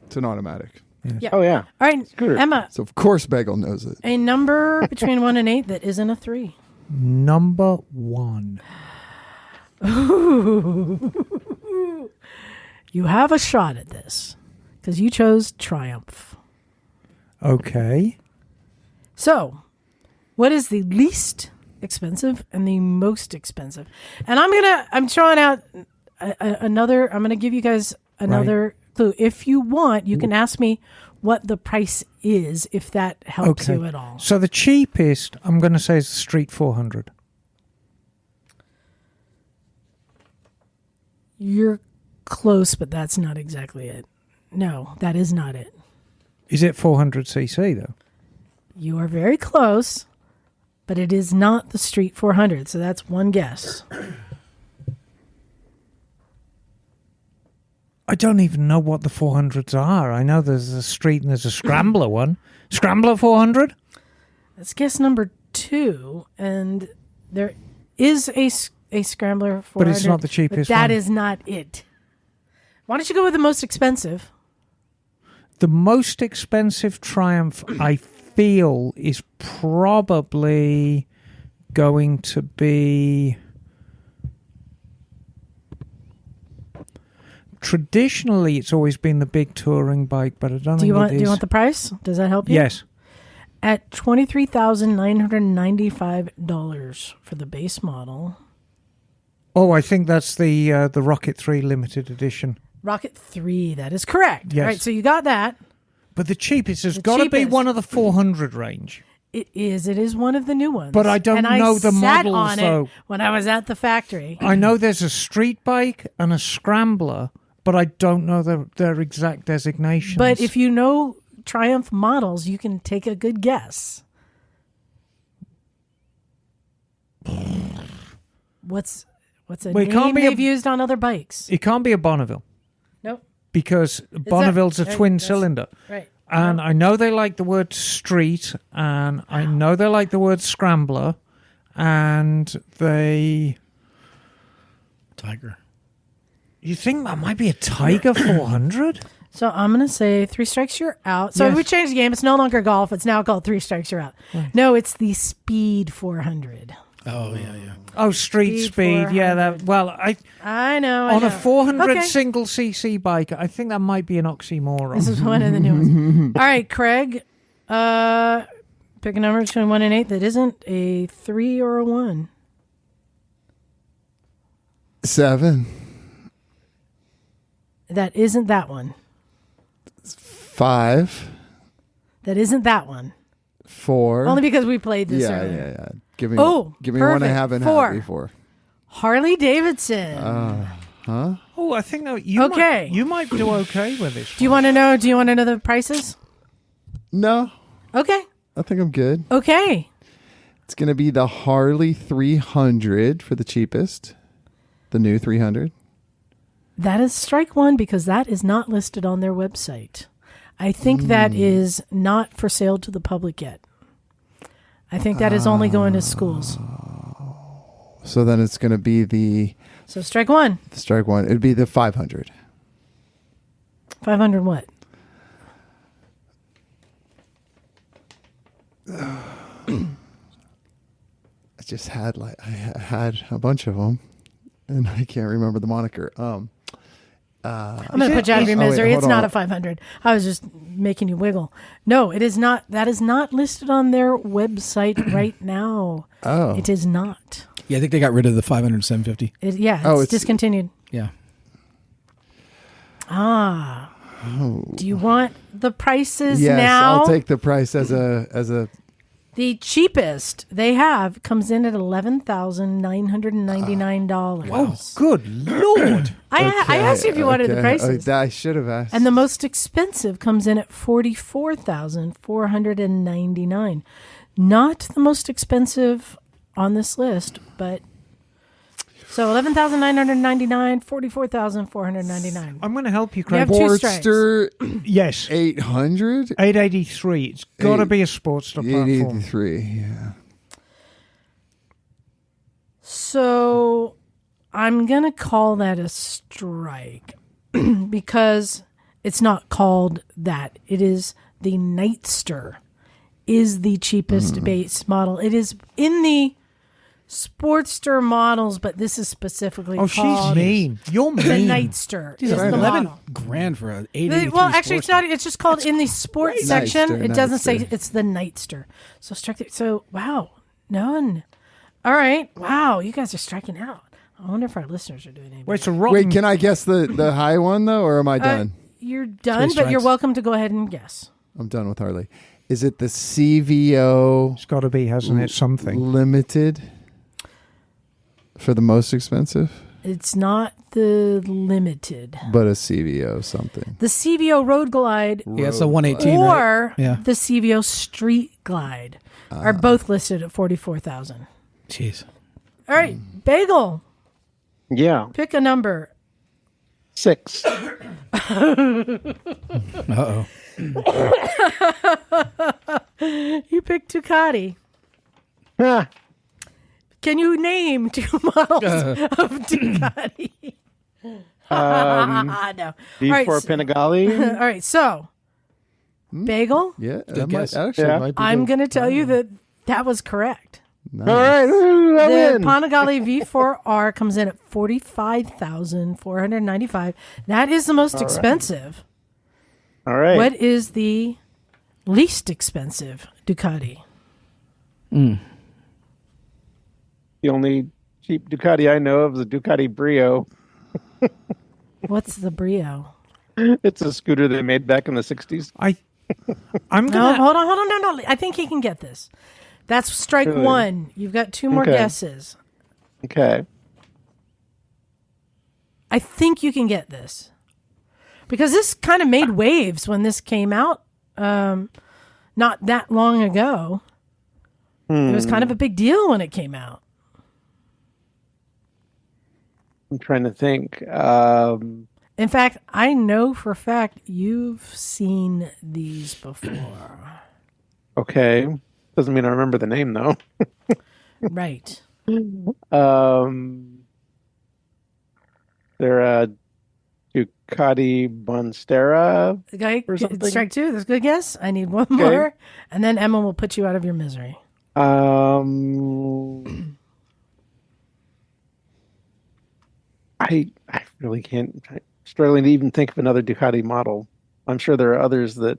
It's an automatic. Yeah. Oh, yeah. All right, Scooter. Emma, So, of course, Bagel knows it. a number between 1 and 8 that isn't a 3. Number 1. You have a shot at this because you chose Triumph. Okay. So, what is the least expensive and the most expensive? And I'm throwing out another, I'm going to give you guys another clue. If you want, you can ask me what the price is if that helps you at all. So the cheapest, I'm going to say, is the Street 400. You're close, but that's not exactly it. No, that is not it. Is it 400cc, though? You are very close, but it is not the Street 400. So that's one guess. I don't even know what the 400s are. I know there's a Street and there's a Scrambler one. Scrambler 400? That's guess number 2, and there is a Scrambler 400. But it's not the cheapest but that one. is not it. Why don't you go with the most expensive? The most expensive Triumph, I feel, is probably going to be... Traditionally, it's always been the big touring bike, but I don't think it is. Do you want the price? Does that help you? Yes. At $23,995 for the base model. Oh, I think that's the Rocket 3 limited edition. Rocket 3, that is correct. Yes. All right, so you got that. But the cheapest has The got to be cheapest. one of the 400 range. It is one of the new ones. But I don't and know the sat models, on though. it when I was at the factory. I know there's a street bike and a Scrambler, but I don't know their exact designations. But if you know Triumph models, you can take a good guess. What's a Well, it can't name be they've used on other bikes? It can't be a Bonneville Nope. because Bonneville's a right, twin that's- cylinder. Right. And I know they like the word street, and I know they like the word Scrambler, and they... Tiger. You think that might be a Tiger 400? So I'm going to say 3 strikes, you're out. So Yes. we changed the game. It's no longer golf. It's now called 3 strikes, you're out. No, it's the Speed 400. Oh, yeah. Oh, street speed. Yeah, that. Well, I know. on I a know. 400 Okay. single cc bike, I think that might be an oxymoron. This is one of the new ones. All right, Craig. Pick a number between 1 and 8 that isn't a 3 or a 1. 7, That isn't that one. 5, That isn't that one. 4. Only because we played this yeah, earlier. yeah. Give me, Oh, give me one I perfect. haven't 4. had before. Harley Davidson. Huh? Oh, I think that you Okay. you might do okay with this. Do you want to know? Do you want to know the prices? No, Okay. I think I'm good. Okay. It's going to be the Harley 300 for the cheapest. The new 300. That is strike one because that is not listed on their website. I think that is not for sale to the public yet. I think that is only going to schools. So then it's going to be the So strike one. strike one. It'd be the 500. 500 what? I just had I had a bunch of them, and I can't remember the moniker. I'm going to put you out of your Oh, wait, misery. hold It's not on. a 500. I was just making you wiggle. No, it is not. That is not listed on their website right now. Oh. It is not. Yeah, I think they got rid of the 500 750. It's it's- discontinued. Yeah. Do you want the prices Yes, now? I'll take the price as a. The cheapest they have comes in at $11,999. Oh, good lord! I asked you if you wanted the prices. I should have asked. And the most expensive comes in at $44,499. Not the most expensive on this list, but So 11,999, 44,499. I'm going to help you, You Craig. have two strikes. Sportster Yes, 800? 883. It's got to be a Sportster platform. 883, yeah. So I'm going to call that a strike because it's not called that. It is the Nightster is the cheapest base model. It is in the Sportster models, but this is specifically Oh, called she's mean. You're mean. the Nightster. Is the 11 model. grand for an 883 Well, actually, it's Sportster. not. It's just called in the sports section. Nightster, It doesn't say Nightster. it's the Nightster. So strike. So wow, none. All right. Wow, you guys are striking out. I wonder if our listeners are doing anything. Well, it's a rotten. Wait, can I guess the high one, though, or am I done? You're done, Three but you're strikes. welcome to go ahead and guess. I'm done with Harley. Is it the CVO It's got to be, hasn't it? Something. Limited for the most expensive? It's not the limited. But a CVO something. The CVO Road Glide Yeah, it's a 118, right? or Yeah. the CVO Street Glide are both listed at 44,000. Jeez. All right, Bagel, Yeah. pick a number. 6. Uh-oh. You picked Ducati. Ah, Can you name two models of Ducati? No. All V4 right, Panigale. all right, so Bagel, Yeah, guess. might be I'm good. going to tell you that was correct. Nice. All right. Ooh, I The win. Panigale V4R comes in at 45,495. That is the most expensive. All right. What is the least expensive Ducati? The only cheap Ducati I know of is the Ducati Brio. What's the Brio? It's a scooter they made back in the 60s. I'm No, gonna. hold on. No. I think he can get this. That's strike Really? one. You've got two more Okay. guesses. Okay. I think you can get this because this kind of made waves when this came out not that long ago. It was kind of a big deal when it came out. I'm trying to think. In fact, I know for a fact you've seen these before. Okay. Doesn't mean I remember the name, though. Right. They're a Ducati Monstera. Okay, Or something. strike two. That's a good guess. I need one more. And then Emma will put you out of your misery. I really can't. I'm struggling to even think of another Ducati model. I'm sure there are others that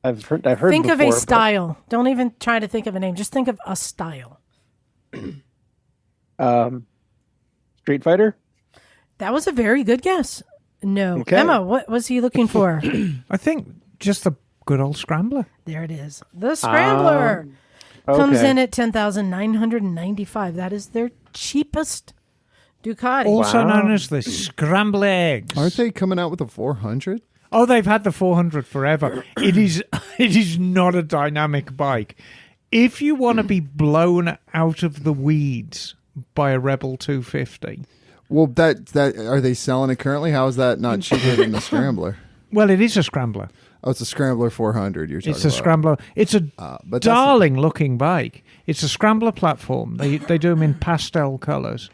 I've heard. Think of before, a but- style. Don't even try to think of a name. Just think of a style. Street Fighter. That was a very good guess. No. Okay. Emma, what was he looking for? I think just the good old scrambler. There it is. The Scrambler comes Okay. in at 10,995. That is their cheapest Ducati. Also Wow. known as the scramble eggs. Aren't they coming out with a 400? Oh, they've had the 400 forever. It is not a dynamic bike. If you want to be blown out of the weeds by a Rebel 250, Well, that are they selling it currently? How is that not cheaper than the Scrambler? well, it is a scrambler. Oh, it's a Scrambler 400 you're talking It's a about. scrambler. It's a but that's- darling looking bike. It's a scrambler platform. They do them in pastel colours,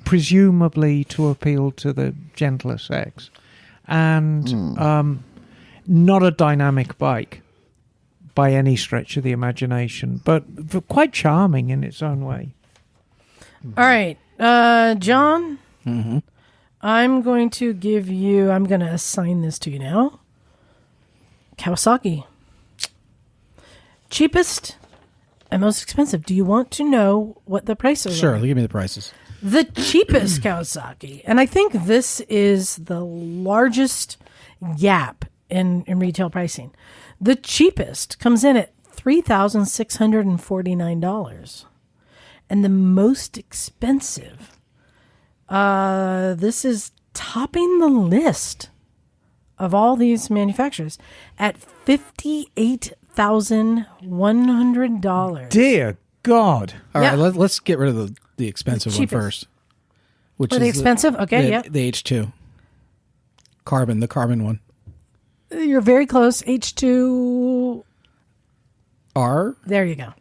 presumably to appeal to the gentler sex, and not a dynamic bike by any stretch of the imagination, but quite charming in its own way. All right. John, I'm going to assign this to you now. Kawasaki. Cheapest and most expensive. Do you want to know what the prices Sure, are? give me the prices. The cheapest Kawasaki, and I think this is the largest gap in retail pricing. The cheapest comes in at $3,649. And the most expensive, this is topping the list of all these manufacturers at $58,100. Dear God. All Yeah. right, let's get rid of the expensive one Cheapest. first. which Are they is expensive? Okay, yeah. the H2. The carbon one. You're very close. H2R. There you go.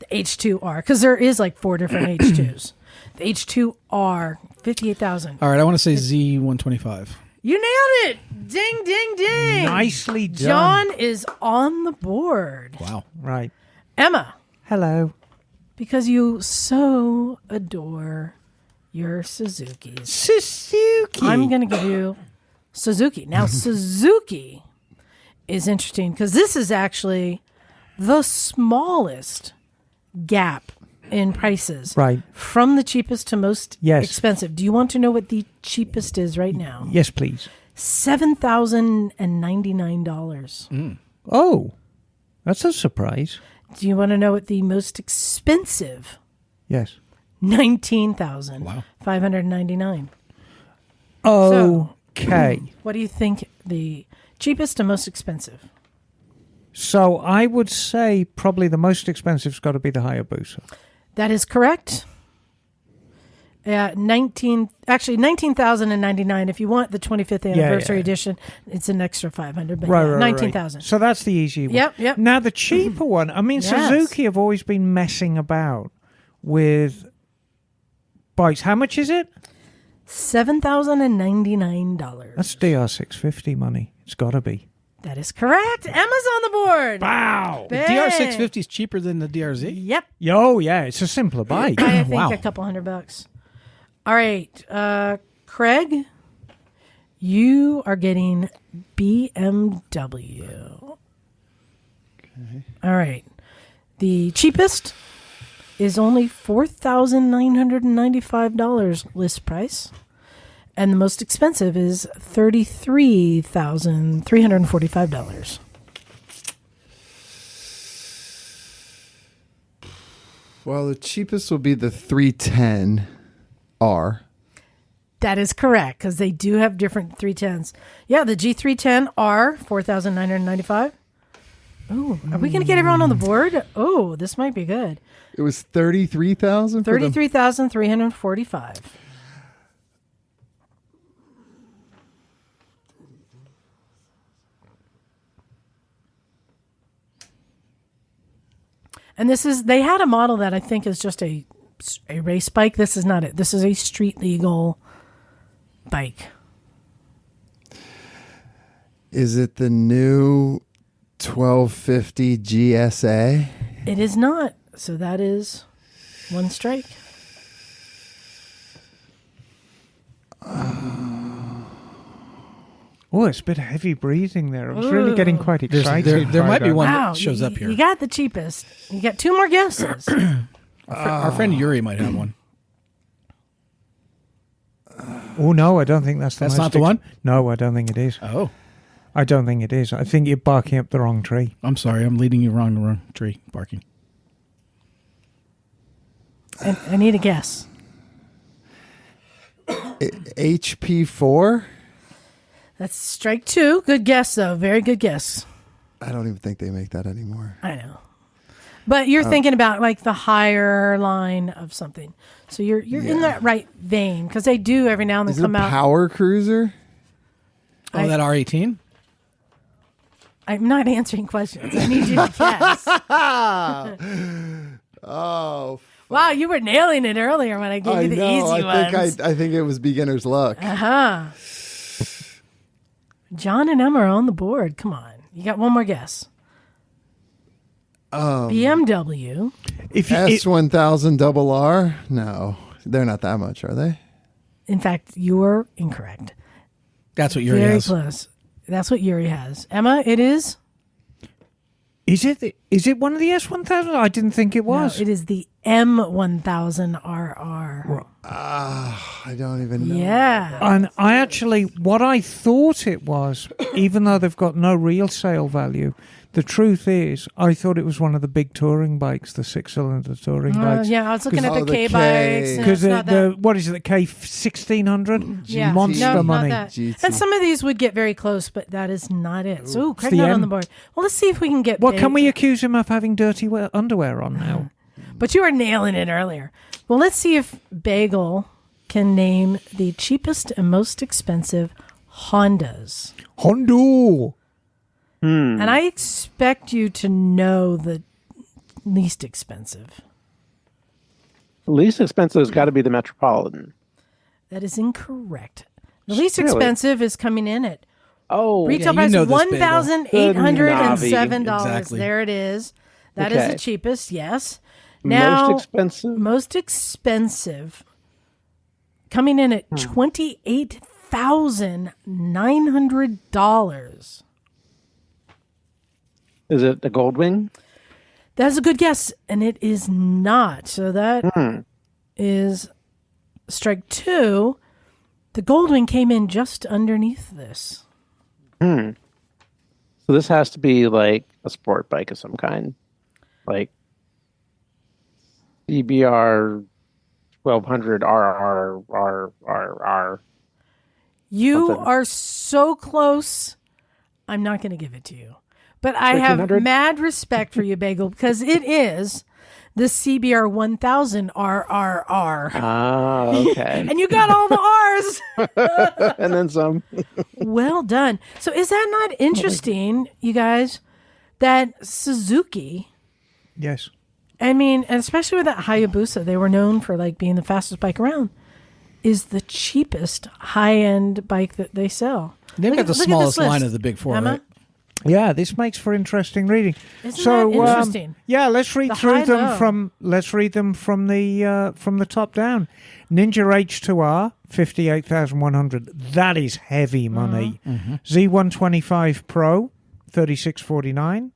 The H2R. Because there is like 4 different H2s. The H2R, 58,000. All right, I want to say Z125. You nailed it. Ding, ding, ding. Nicely done. John is on the board. Wow. Right. Emma, Hello. because you so adore your Suzukis, Suzuki. I'm going to give you Suzuki. Now, Suzuki is interesting because this is actually the smallest gap in prices. Right. From the cheapest to most Yes. expensive. Do you want to know what the cheapest is right now? Yes, please. $7,099. Oh, that's a surprise. Do you want to know what the most expensive? Yes. $19,599. Okay. What do you think the cheapest and most expensive? So I would say probably the most expensive's got to be the Hayabusa. That is correct. 19,099. If you want the 25th anniversary edition, it's an extra 500. But Right, yeah, right, 19,000. Right. So that's the easy one. Yep. Now the cheaper one. I mean, Yes. Suzuki have always been messing about with bikes. How much is it? $7,099. That's DR650 money. It's got to be. That is correct. Emma's on the board. Wow. The Bang. DR650 is cheaper than the DRZ? Yep. Yo, yeah, it's a simpler bike. I think Wow. a couple $100. All right. Craig, you are getting BMW. Okay. All right. The cheapest is only $4,995 list price. And the most expensive is $33,345. Well, the cheapest will be the 310R. That is correct, because they do have different 310s. Yeah, the G310R, $4,995. Oh, are we going to get everyone on the board? Oh, this might be good. It was 33,000. $33,345. And they had a model that I think is just a race bike. This is not it. This is a street legal bike. Is it the new 1250 GSA? It is not. So that is one strike. Oh, it's a bit of heavy breathing there. I was really getting quite There's- excited. there by might be that. one Wow, that shows up here. You got the cheapest. You got 2 more guesses. Our friend Yuri might have one. Oh, no, I don't think that's the That's most not the one? No, I don't think it is. Oh, I don't think it is. I think you're barking up the wrong tree. I'm sorry. I'm leading you wrong. The wrong tree barking. I need a guess. HP4? That's strike 2. Good guess, though. Very good guess. I don't even think they make that anymore. I know. But you're thinking about like the higher line of something. So you're in that right vein, because they do every now and then Is it come a out. power cruiser? Oh, that R18? I'm not answering questions. I need you to guess. Oh, Wow, you were nailing it earlier when I gave I you the know. easy ones. I think it was beginner's luck. John and Emma are on the board. Come on. You got one more guess. BMW. If you, S1000RR? No, they're not that much, are they? In fact, you are incorrect. That's what Yuri Very has. close. That's what Yuri has. Emma, it is? is it one of the S1000? I didn't think it was. No, it is the M1000RR. I don't even know. Yeah. And I actually, what I thought it was, even though they've got no real sale value, the truth is, I thought it was one of the big touring bikes, the 6-cylinder touring bikes. Yeah, I was looking at the the K K. bikes. Because It's not that. what is it, the K1600? Yeah. Monster No, money. Not that. GT. And some of these would get very close, but that is not it. So, Craig the not on M. the board. Well, let's see if we can get What, big. can we accuse him of having dirty underwear on now? But you were nailing it earlier. Well, let's see if Bagel can name the cheapest and most expensive Hondas. Hondo. And I expect you to know the least expensive. The least expensive has got to be the Metropolitan. That is incorrect. The least expensive is coming in at retail price you know this, $1,807. Exactly. There it is. That is the cheapest, yes. Now, most expensive coming in at $28,900. Is it a Goldwing? That's a good guess, and it is not. So that is strike two. The Goldwing came in just underneath this. So this has to be like a sport bike of some kind, like CBR 1200 RR. You are so close. I'm not going to give it to you. But I have mad respect for you, Bagel, because it is the CBR 1000 RRR. Ah, okay. And you got all the R's. And then some. Well done. So is that not interesting, you guys, that Suzuki, Yes. I mean, and especially with that Hayabusa, they were known for like being the fastest bike around, is the cheapest high-end bike that they sell. They've got the smallest line of the big four, Emma? right? Yeah, this makes for interesting reading. Isn't that interesting? Yeah, let's read through them high-low. from the top down. Ninja H2R 58,100. That is heavy money. Z125 Pro 3649.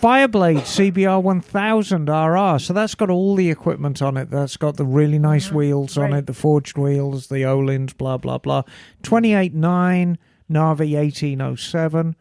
Fireblade CBR 1000 RR. So that's got all the equipment on it. That's got the really nice wheels on it, the forged wheels, the Olins, blah blah blah. 28.9 Navi 1807.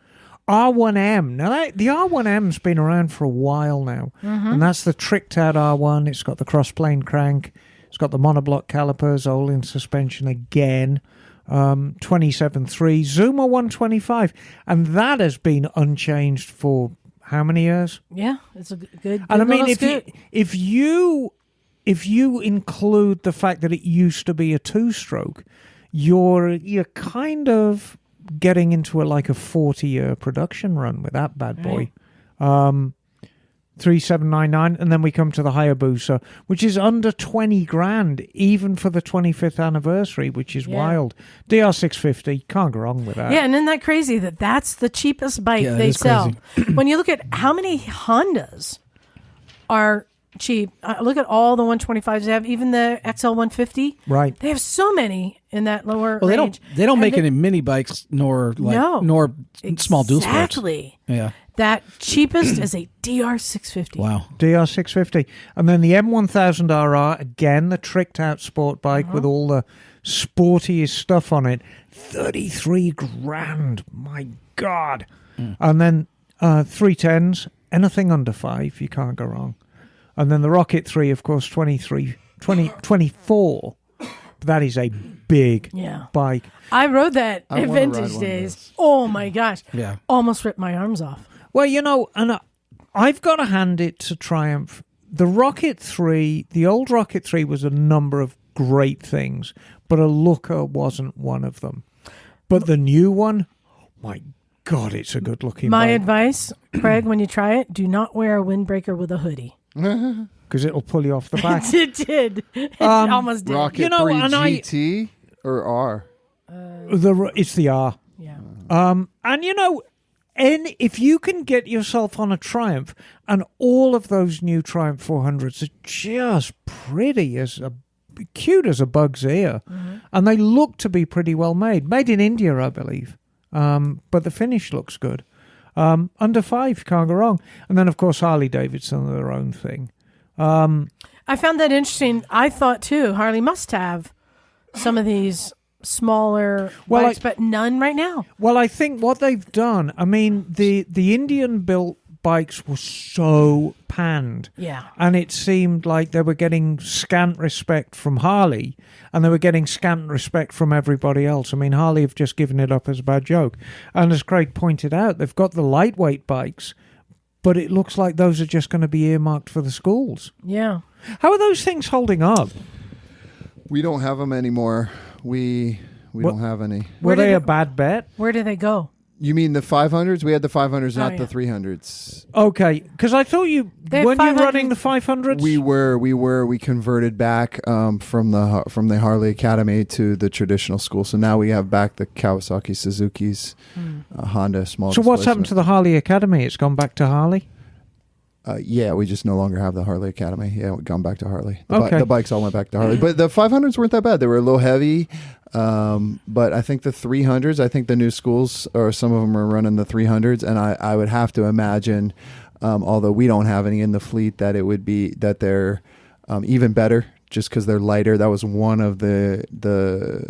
R1M. Now, the R1M's been around for a while now, and that's the tricked out R1. It's got the cross-plane crank. It's got the monoblock calipers, Olin suspension again. 27.3. Zuma 125. And that has been unchanged for how many years? Yeah, it's a good And I mean, little if you include the fact that it used to be a two-stroke, you're kind of getting into a 40-year production run with that bad boy. 3799, and then we come to the Hayabusa, which is under 20 grand, even for the 25th anniversary, which is wild. DR650, can't go wrong with that. Yeah, and isn't that crazy that that's the cheapest bike they sell? When you look at how many Hondas are cheap, look at all the 125s they have, even the XL150. Right. They have so many in that lower range. They don't make any mini bikes nor small dual sports. Exactly. Yeah. That cheapest is a DR650. Wow. DR650. And then the M1000RR, again, the tricked out sport bike with all the sportiest stuff on it. 33 grand. My God. And then 310s, anything under 5, you can't go wrong. And then the Rocket 3, of course, 24. That is a big bike. I rode that in Vintage Days. Oh, my gosh. Yeah. Almost ripped my arms off. Well, and I've got to hand it to Triumph. The Rocket 3, the old Rocket 3 was a number of great things, but a looker wasn't one of them. But the new one, my God, it's a good-looking My bike. advice, Craig, when you try it, do not wear a windbreaker with a hoodie. Because it'll pull you off the back. It did. It almost did. Rocket 3 GT or R? It's the R. Yeah. And if you can get yourself on a Triumph, and all of those new Triumph 400s are just pretty cute as a bug's ear, and they look to be pretty well made in India, I believe. But the finish looks good. Under 5, can't go wrong. And then, of course, Harley Davidson are their own thing. I found that interesting. I thought, too, Harley must have some of these smaller bikes, but none right now. Well, I think what they've done, I mean, the Indian-built bikes were so panned. Yeah. And it seemed like they were getting scant respect from Harley, and they were getting scant respect from everybody else. I mean, Harley have just given it up as a bad joke. And as Craig pointed out, they've got the lightweight bikes, but it looks like those are just going to be earmarked for the schools. Yeah. How are those things holding up? We don't have them anymore. We don't have any. Were they a bad bet? Where do they go? You mean the 500s? We had the 500s, not yeah. the 300s. Okay, because I thought weren't you running the 500s? We were. We converted back from the Harley Academy to the traditional school. So now we have back the Kawasaki, Suzuki's, Honda small. So what's happened to the Harley Academy? It's gone back to Harley? Yeah, we just no longer have the Harley Academy. Yeah, we've gone back to Harley. The bikes all went back to Harley. But the 500s weren't that bad. They were a little heavy. But I think the 300s, I think the new schools, or some of them are running the 300s. And I would have to imagine, although we don't have any in the fleet, that it would be that they're even better just because they're lighter. That was one of the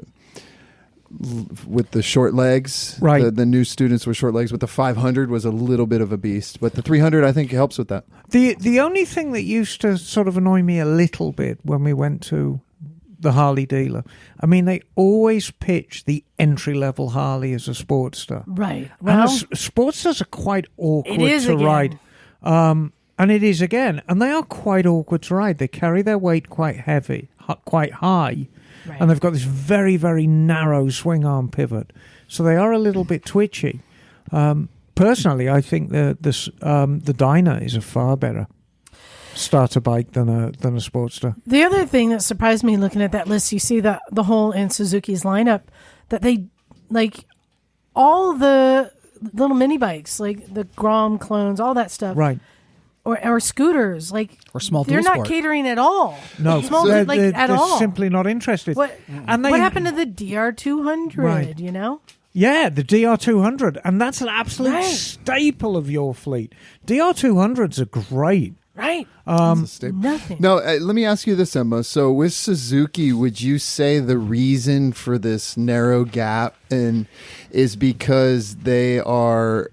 with the short legs, right? The new students with short legs. But the 500 was a little bit of a beast. But the 300, I think, helps with that. The only thing that used to sort of annoy me a little bit when we went to the Harley dealer, I mean, they always pitch the entry-level Harley as a Sportster. Right. Well, and Sportsters are quite awkward to again. ride. And it is again. And they are quite awkward to ride. They carry their weight quite heavy, quite high. Right. And they've got this very, very narrow swing arm pivot. So they are a little bit twitchy. Personally, I think the Dyna is a far better starter bike than a Sportster. The other thing that surprised me looking at that list, you see the whole in Suzuki's lineup, that they, like, all the little mini bikes, like the Grom clones, all that stuff. Right. Or scooters, like, or small. They're not catering at all. No, small, they're at all. Simply not interested. What happened to the DR200? Right. You know. Yeah, the DR200, and that's an absolute staple of your fleet. DR200s are great. Right. Nothing. No, let me ask you this, Emma. So with Suzuki, would you say the reason for this narrow gap is because they are?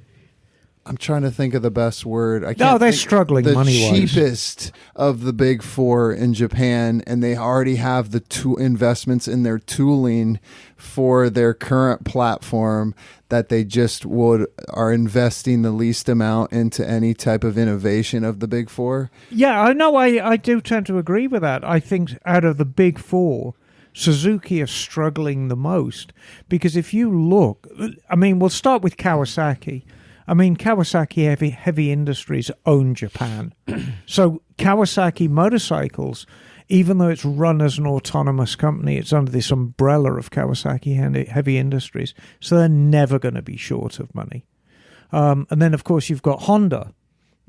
I'm trying to think of the best word. They're struggling money-wise. The cheapest of the big four in Japan, and they already have the investments in their tooling for their current platform that they just are investing the least amount into any type of innovation of the big four. Yeah, I know. I do tend to agree with that. I think out of the big four, Suzuki are struggling the most because if you look, I mean, we'll start with Kawasaki. I mean, Kawasaki Heavy Industries own Japan. So Kawasaki Motorcycles, even though it's run as an autonomous company, it's under this umbrella of Kawasaki Heavy Industries. So they're never going to be short of money. And then, of course, you've got Honda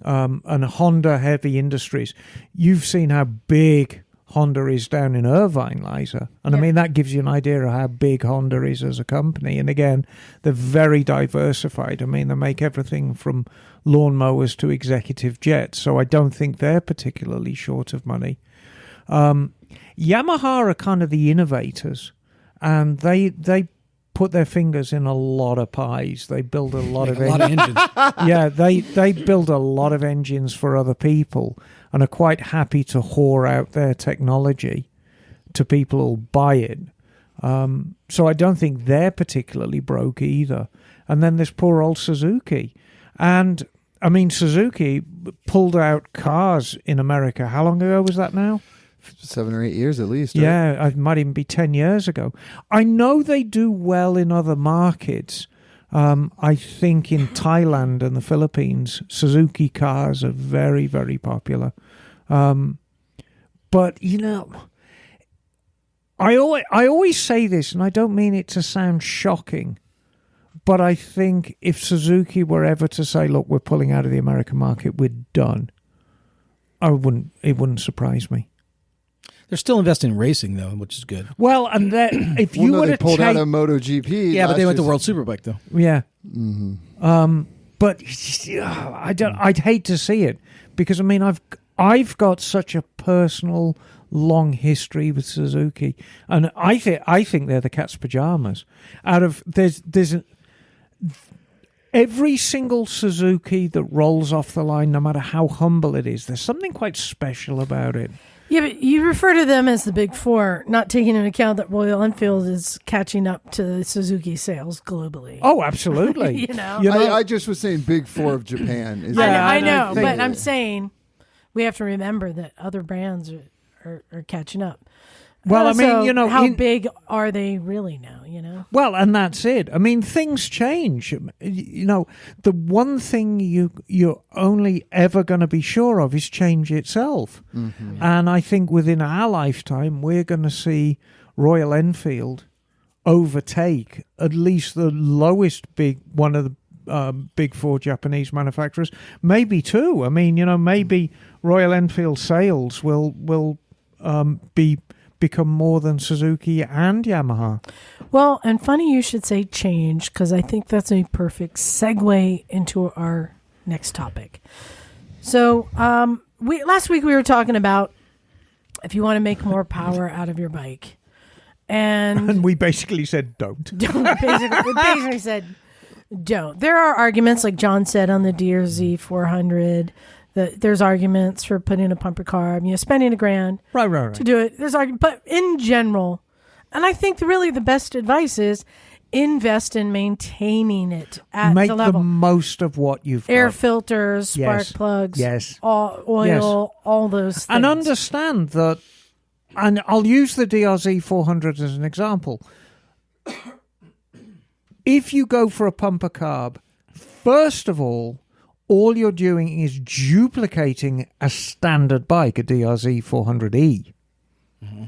and Honda Heavy Industries. You've seen how big Honda is down in Irvine, Liza. And I mean, that gives you an idea of how big Honda is as a company. And again, they're very diversified. I mean, they make everything from lawnmowers to executive jets. So I don't think they're particularly short of money. Yamaha are kind of the innovators. And they put their fingers in a lot of pies. They build a lot of engines. Yeah, they build a lot of engines for other people and are quite happy to whore out their technology to people who'll buy it. So I don't think they're particularly broke either. And then there's poor old Suzuki. And, I mean, Suzuki pulled out cars in America. How long ago was that now? 7 or 8 years at least. Right? Yeah, it might even be 10 years ago. I know they do well in other markets. I think in Thailand and the Philippines, Suzuki cars are very, very popular. But, you know, I always say this, and I don't mean it to sound shocking, but I think if Suzuki were ever to say, look, we're pulling out of the American market, we're done, it wouldn't surprise me. They're still investing in racing, though, which is good. Well, and that if you would have pulled out of MotoGP, yeah, but they went to World Superbike, though. Yeah, mm-hmm. But I'd hate to see it because I mean I've got such a personal long history with Suzuki, and I think they're the cat's pajamas. Every single Suzuki that rolls off the line, no matter how humble it is, there's something quite special about it. Yeah, but you refer to them as the big four, not taking into account that Royal Enfield is catching up to Suzuki sales globally. Oh, absolutely. You know? I just was saying big four of Japan. I know, but I'm saying we have to remember that other brands are catching up. Well, I mean, So how in- big are they really now? Well, and that's it. I mean, things change. The one thing you're only ever going to be sure of is change itself. Mm-hmm. And I think within our lifetime, we're going to see Royal Enfield overtake at least the lowest one of the big four Japanese manufacturers, maybe two. I mean, maybe Royal Enfield sales will become more than Suzuki and Yamaha. Well, and funny you should say change, because I think that's a perfect segue into our next topic. So last week we were talking about if you want to make more power out of your bike. And we basically said don't. We basically said don't. There are arguments, like John said, on the DRZ 400. There's arguments for putting a pumper carb, spending $1,000 right. to do it. There's argument, but in general, and I think really the best advice is invest in maintaining it at Make the level. the most of what you've Air got. filters, spark plugs, oil, Yes. all those things. And understand that, and I'll use the DRZ 400 as an example. If you go for a pumper carb, first of all you're doing is duplicating a standard bike, a DRZ 400E,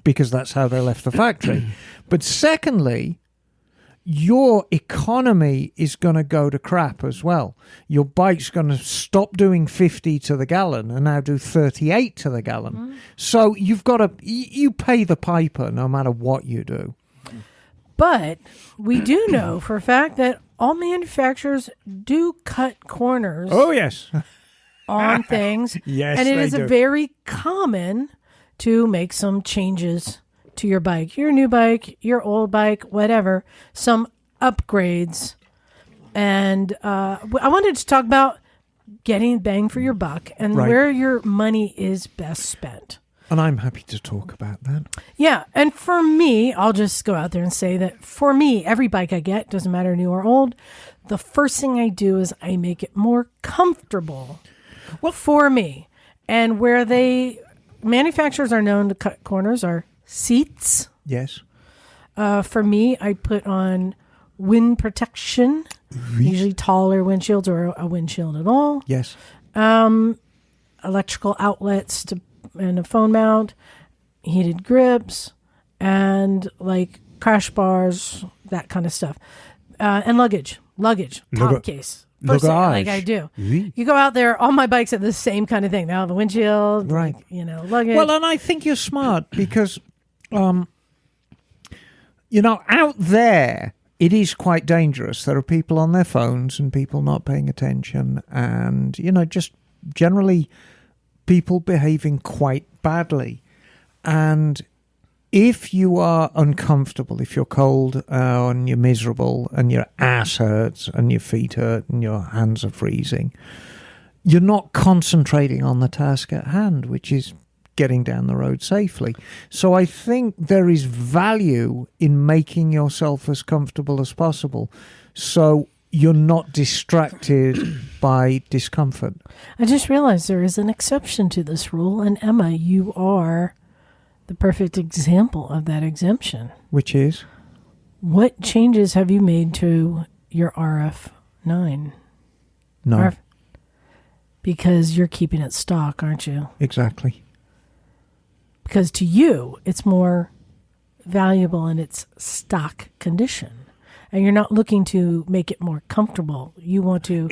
because that's how they left the factory. But secondly, your economy is going to go to crap as well. Your bike's going to stop doing 50 to the gallon and now do 38 to the gallon. So you've got to, you pay the piper no matter what you do. But we do know for a fact that all manufacturers do cut corners. Oh, yes. On things. Yes, and it they is do. very common to make some changes to your bike, your new bike, your old bike, whatever, some upgrades. And I wanted to talk about getting bang for your buck and where your money is best spent. And I'm happy to talk about that. Yeah. And for me, I'll just go out there and say that for me, every bike I get, doesn't matter new or old, the first thing I do is I make it more comfortable for me. And where manufacturers are known to cut corners are seats. Yes. For me, I put on wind protection, usually taller windshields or a windshield at all. Yes. Electrical outlets and a phone mount, heated grips, and like crash bars, that kind of stuff. And luggage, top case. First thing, like I do. You go out there, all my bikes have the same kind of thing. They have a windshield, right? Luggage. Well, and I think you're smart because, out there, it is quite dangerous. There are people on their phones and people not paying attention and, just generally people behaving quite badly. And if you are uncomfortable, if you're cold and you're miserable and your ass hurts and your feet hurt and your hands are freezing, you're not concentrating on the task at hand, which is getting down the road safely. So I think there is value in making yourself as comfortable as possible so you're not distracted by discomfort. I just realized there is an exception to this rule, and Emma, you are the perfect example of that exemption. Which is? What changes have you made to your RF9? No. Because you're keeping it stock, aren't you? Exactly. Because to you, it's more valuable in its stock condition. And you're not looking to make it more comfortable. You want to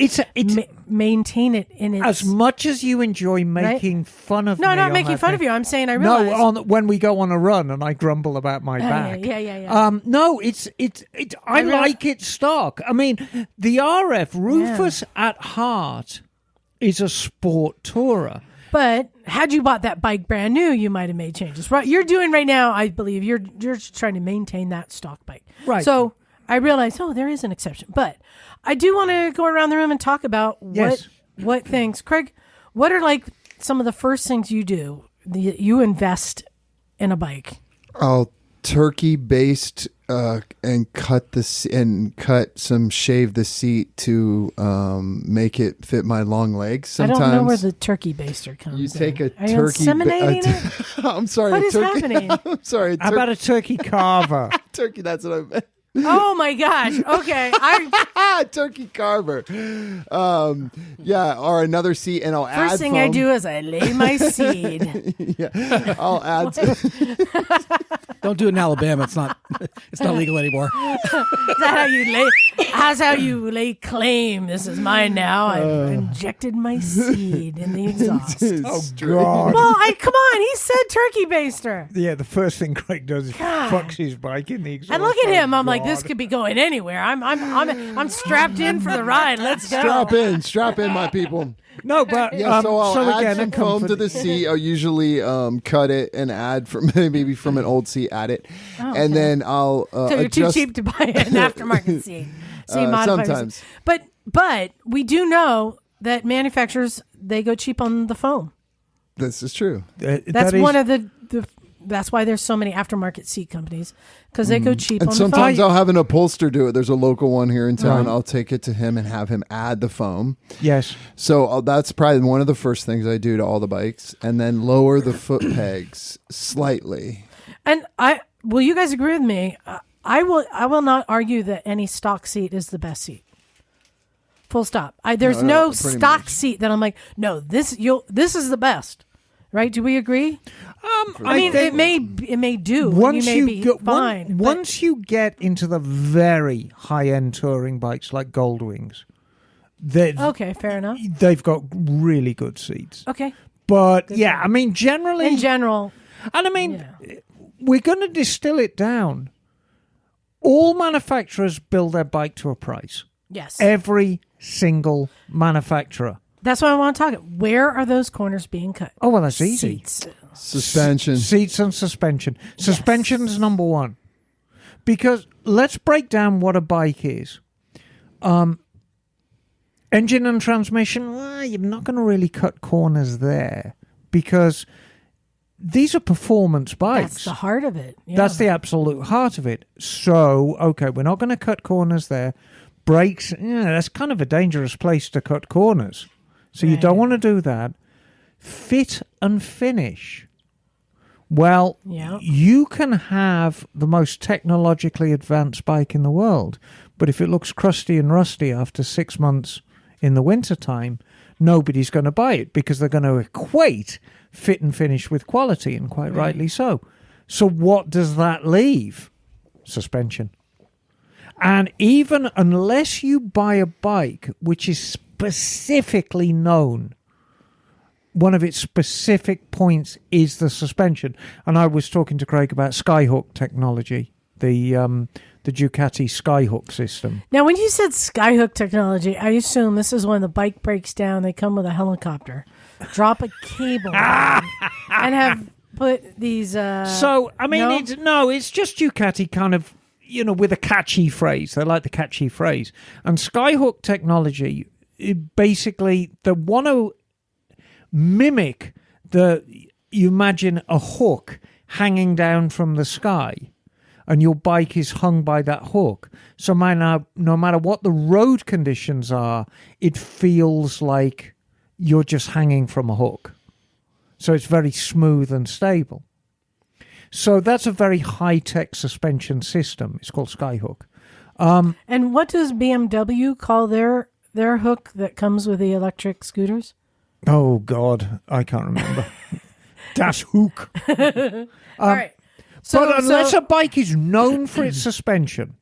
maintain it in its... As much as you enjoy making fun of me... No, not making fun of you. I'm saying I realize... No, when we go on a run and I grumble about my back. Yeah. No, I like it stock. I mean, the RF, Rufus at heart, is a sport tourer. But had you bought that bike brand new, you might have made changes. Right? You're doing right now, I believe, you're just trying to maintain that stock bike. Right. So... I realized, there is an exception. But I do want to go around the room and talk about what things. Craig, what are like some of the first things you do? You invest in a bike. Oh, turkey-based and shave the seat to make it fit my long legs. Sometimes I don't know where the turkey baster comes. You take a Are you turkey. inseminating it? I'm sorry. What a is turkey, happening? I'm sorry. How about a turkey carver? Turkey? That's what I meant. Oh my gosh. Okay. Turkey carver. Yeah, or another seat, and I'll add First thing foam. I do is I lay my seed. Yeah, I'll add. Don't do it in Alabama. It's not legal anymore. That's how you lay claim. This is mine now. I've injected my seed in the exhaust. Oh, God. Well, come on. He said turkey baster. Yeah, the first thing Craig does is fucks his bike in the exhaust. And look at him. I'm like, God. this could be going anywhere. I'm strapped in for the ride. Let's go. Strap in, my people. No, but Yeah, so I'll add again, some and foam to comfort. the seat. I'll usually cut it and add from maybe from an old seat, add it, and then I'll So you're too adjust. cheap to buy an aftermarket seat. So you modify sometimes. But we do know that manufacturers, they go cheap on the foam. This is true. That's one of the that's why there's so many aftermarket seat companies, because they go cheap And on sometimes the foam. I'll have an upholster do it. There's a local one here in town. I'll take it to him and have him add the foam. Yes. So that's probably one of the first things I do to all the bikes, and then lower the foot pegs slightly. And will you guys agree with me? I will not argue that any stock seat is the best seat. Full stop. There's no pretty stock much. seat that I'm like, no, this is the best. Right? Do we agree? I mean, it may do. Once you may be fine. Once you get into the very high-end touring bikes like Goldwings, okay, fair enough. they've got really good seats. Okay. But yeah, I mean, generally, In general, and I mean, we're going to distill it down. All manufacturers build their bike to a price. yes. Every single manufacturer. That's what I want to talk about. Where are those corners being cut? Oh, well, that's easy. Seats. Suspension. Seats and suspension. Suspension's number one. Because let's break down what a bike is. Engine and transmission, you're not going to really cut corners there because these are performance bikes. That's the heart of it. Yeah. That's the absolute heart of it. So, okay, we're not going to cut corners there. Brakes, that's kind of a dangerous place to cut corners. So you don't want to do that. Fit and finish. Well, you can have the most technologically advanced bike in the world, but if it looks crusty and rusty after 6 months in the wintertime, nobody's going to buy it because they're going to equate fit and finish with quality, and quite rightly so. So what does that leave? Suspension. And even unless you buy a bike which is specifically known, one of its specific points is the suspension. And I was talking to Craig about Skyhook technology, the Ducati Skyhook system. Now, when you said Skyhook technology, I assume this is when the bike breaks down, they come with a helicopter, drop a cable down, and have put these... So, I mean, it's just Ducati kind of, with a catchy phrase. They like the catchy phrase. And Skyhook technology, basically, they want to mimic you imagine a hook hanging down from the sky, and your bike is hung by that hook. So no matter what the road conditions are, it feels like you're just hanging from a hook. So it's very smooth and stable. So that's a very high-tech suspension system. It's called Skyhook. And what does BMW call their hook that comes with the electric scooters? Oh, God. I can't remember. Das Hook. All right. But unless a bike is known for its suspension,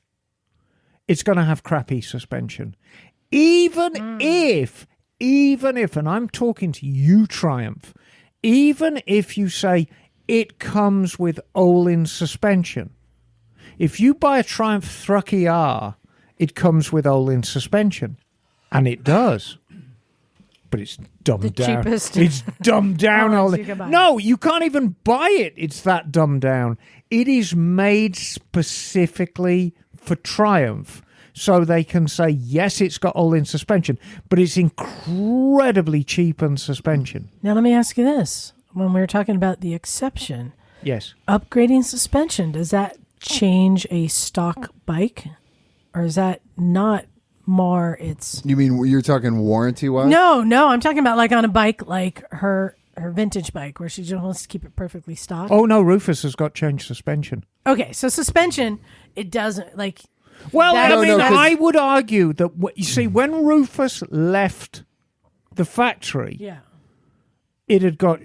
it's going to have crappy suspension. Even if, and I'm talking to you, Triumph, even if you say it comes with Olin suspension, if you buy a Triumph Thrucky R, it comes with Olin suspension, and it does. But it's dumbed down. Cheapest. It's dumbed down. You can buy. No, you can't even buy it. It's that dumbed down. It is made specifically for Triumph, so they can say, yes, it's got Olin suspension, but it's incredibly cheap on suspension. Now, let me ask you this. When we were talking about the exception, Yes. upgrading suspension, does that change a stock bike, or is that not mar its? You mean you're talking warranty wise? No, I'm talking about like on a bike, like her vintage bike, where she just wants to keep it perfectly stock. Oh no, Rufus has got changed suspension. Okay, so suspension, it doesn't like. Well, That- I mean, No, 'cause- I would argue that you see, when Rufus left the factory, Yeah. it had got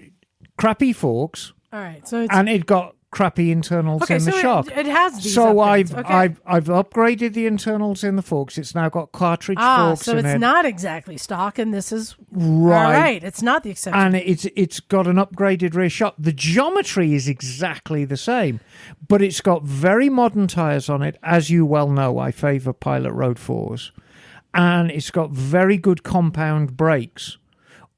crappy forks All right. So it's and it got crappy internals okay. in the So shock. it has these. So upgrades. I've upgraded the internals in the forks. It's now got cartridge forks so in it's it. not exactly stock, and this is Right. All right. It's not the exception. And it's got an upgraded rear shock. The geometry is exactly the same, but it's got very modern tyres on it. As you well know, I favour Pilot Road 4s. And it's got very good compound brakes,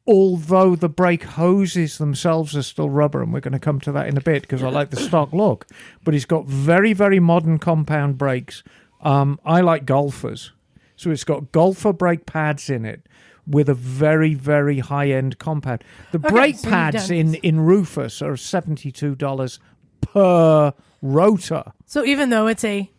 although the brake hoses themselves are still rubber, and we're going to come to that in a bit because I like the stock look. But it's got very, very modern compound brakes. I like Golfers. So it's got Golfer brake pads in it with a very, very high-end compound. The brake so you've pads done in Rufus are $72 per rotor. So even though it's a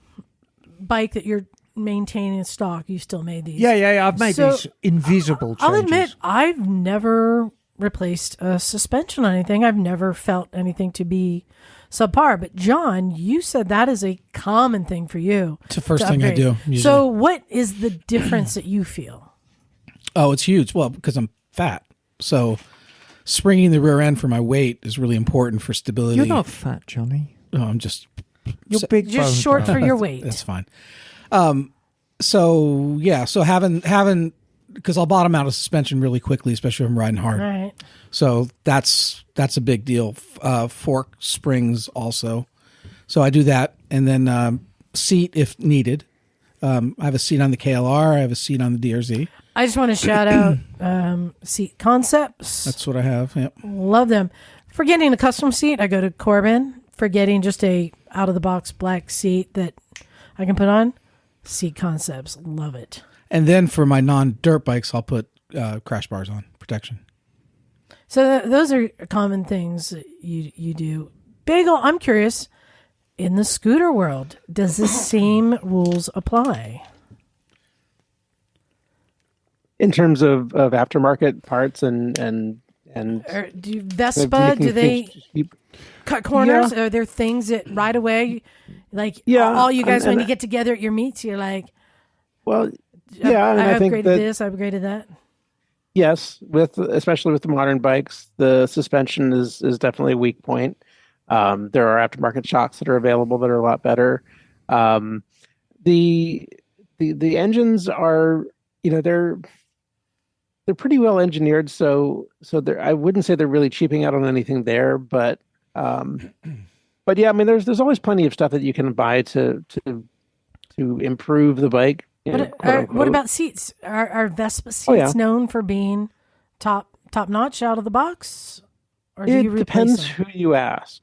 bike that you're maintaining in stock, you still made these. Yeah. I've made So, these invisible changes. I'll admit, I've never replaced a suspension on anything. I've never felt anything to be subpar. But John, you said that is a common thing for you. It's the first to thing I upgrade. do, usually. So what is the difference that you feel? Oh, it's huge. Well, because I'm fat. So springing the rear end for my weight is really important for stability. You're not fat, Johnny. Oh, I'm just You're big Just boned, short bro. for your weight. That's fine. So having because I'll bottom out a suspension really quickly, especially if I'm riding hard. All right. So that's a big deal. Fork springs also. So I do that, and then seat if needed. I have a seat on the KLR. I have a seat on the DRZ. I just want to shout out Seat Concepts. That's what I have. Yep. Love them. For getting a custom seat, I go to Corbin. For getting just a out-of-the-box black seat that I can put on, Seat Concepts. Love it. And then for my non-dirt bikes, I'll put crash bars on protection. So those are common things that you do. Bagel, I'm curious, in the scooter world, does the same rules apply? In terms of aftermarket parts and Or do Vespa, do they cut corners? Yeah. Are there things that right away, like Yeah, all you guys, and when you get together at your meets, you're like, well, yeah, and I I think upgraded that this, I upgraded that. yes, especially with the modern bikes, the suspension is definitely a weak point. There are aftermarket shocks that are available that are a lot better. The engines are, they're pretty well engineered, so I wouldn't say they're really cheaping out on anything there, but yeah, I mean, there's always plenty of stuff that you can buy to improve the bike. What about seats? Are Vespa seats known for being top notch out of the box, or do you It replace depends them? who you ask.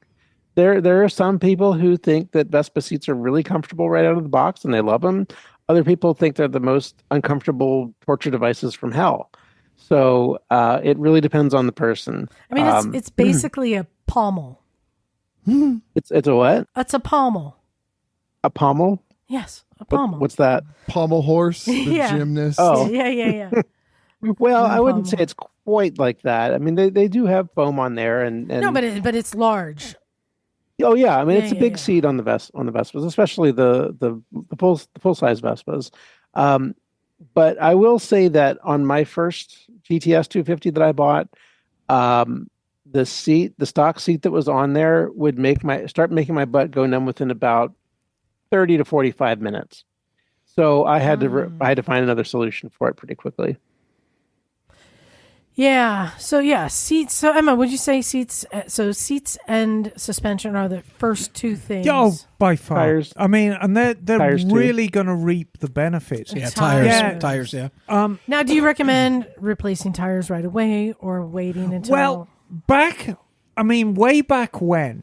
There are some people who think that Vespa seats are really comfortable right out of the box and they love them. Other people think they're the most uncomfortable torture devices from hell. So it really depends on the person. I mean, it's basically a pommel. It's a what? It's a pommel. A pommel? Yes, a pommel. What's that? Pommel horse, the Yeah. gymnast. Oh. Yeah. Well, I wouldn't pommel. say it's quite like that. I mean, they do have foam on there, and No, but it's large. oh yeah, I mean it's a Yeah, big yeah. seat on the Vespas, especially the full size Vespas. But I will say that on my first GTS 250 that I bought, the stock seat that was on there would start making my butt go numb within about 30 to 45 minutes. So I had to find another solution for it pretty quickly. Yeah. So yeah, seats. So Emma, would you say seats? So seats and suspension are the first two things. Oh, by far. Tires. I mean, and they're Tires too. really going to reap the benefits. Yeah, Tires. tires. Yeah. Now, do you recommend replacing tires right away or waiting until? Well, way back when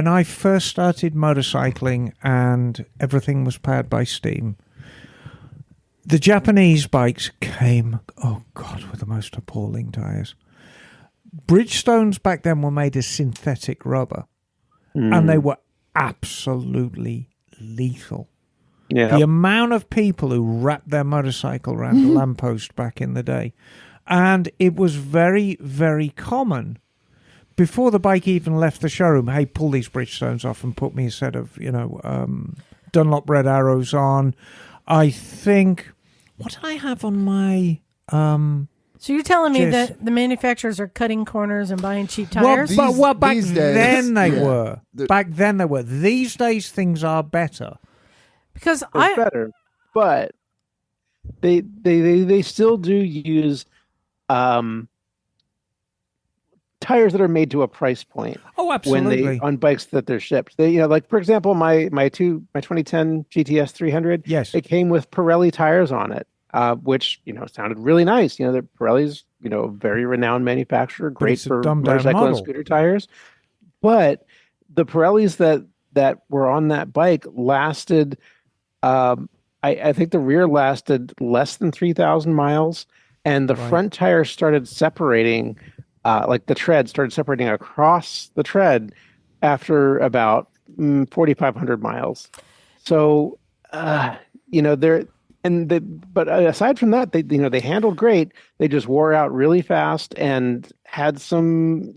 I first started motorcycling and everything was powered by steam, the Japanese bikes came, oh God, with the most appalling tires. Bridgestones back then were made of synthetic rubber, and they were absolutely lethal. Yeah. The amount of people who wrapped their motorcycle around a lamppost back in the day. And it was very, very common. Before the bike even left the showroom, hey, pull these Bridgestones off and put me a set of, Dunlop Red Arrows on. I think, what did I have on my... So you're telling me that the manufacturers are cutting corners and buying cheap tires? Well, back these then days, they were. Back then they were. These days things are better. Because It's better, but they still do use tires that are made to a price point. Oh, absolutely. When on bikes that they're shipped. They, like for example, my 2010 GTS 300. Yes. It came with Pirelli tires on it, which sounded really nice. The Pirelli's a very renowned manufacturer, great for motorcycle and scooter tires. But the Pirellis that were on that bike lasted. I think the rear lasted less than 3,000 miles, and the front tire started separating. Like the tread started separating across the tread after about 4,500 miles. So, but aside from that, they handled great. They just wore out really fast and had some,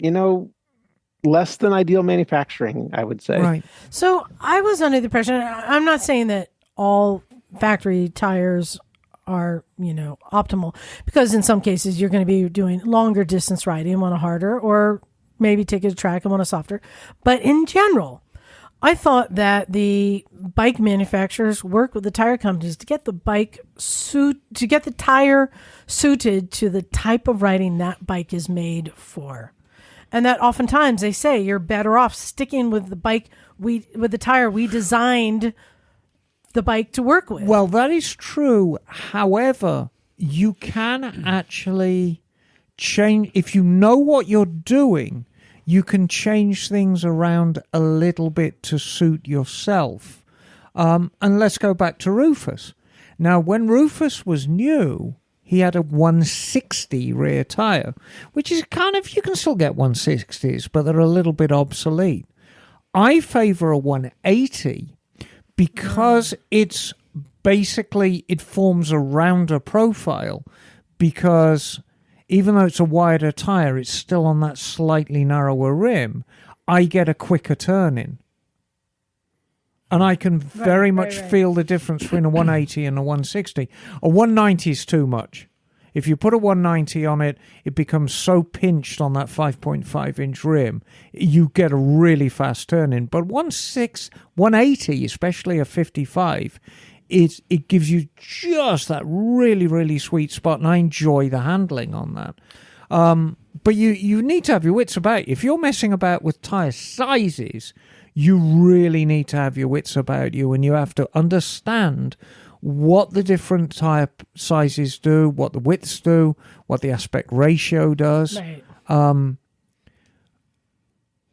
less than ideal manufacturing, I would say. Right. So I was under the impression, I'm not saying that all factory tires are, optimal, because in some cases you're going to be doing longer distance riding and want a harder, or maybe take it to track and want a softer. But in general, I thought that the bike manufacturers work with the tire companies to get the tire suited to the type of riding that bike is made for. And that oftentimes they say you're better off sticking with the tire we designed the bike to work with. Well, that is true. However, you can actually change. If you know what you're doing, you can change things around a little bit to suit yourself. And let's go back to Rufus. Now, when Rufus was new, he had a 160 rear tire, which is you can still get 160s, but they're a little bit obsolete. I favor a 180 because it's basically, it forms a rounder profile, because even though it's a wider tire, it's still on that slightly narrower rim. I get a quicker turn in. And I can very much feel the difference between a 180 and a 160. A 190 is too much. If you put a 190 on it, it becomes so pinched on that 5.5-inch rim, you get a really fast turn in. But 180, especially a 55, it gives you just that really, really sweet spot, and I enjoy the handling on that. But you need to have your wits about you. If you're messing about with tire sizes, you really need to have your wits about you, and you have to understand what the different tire sizes do, what the widths do, what the aspect ratio does. Right.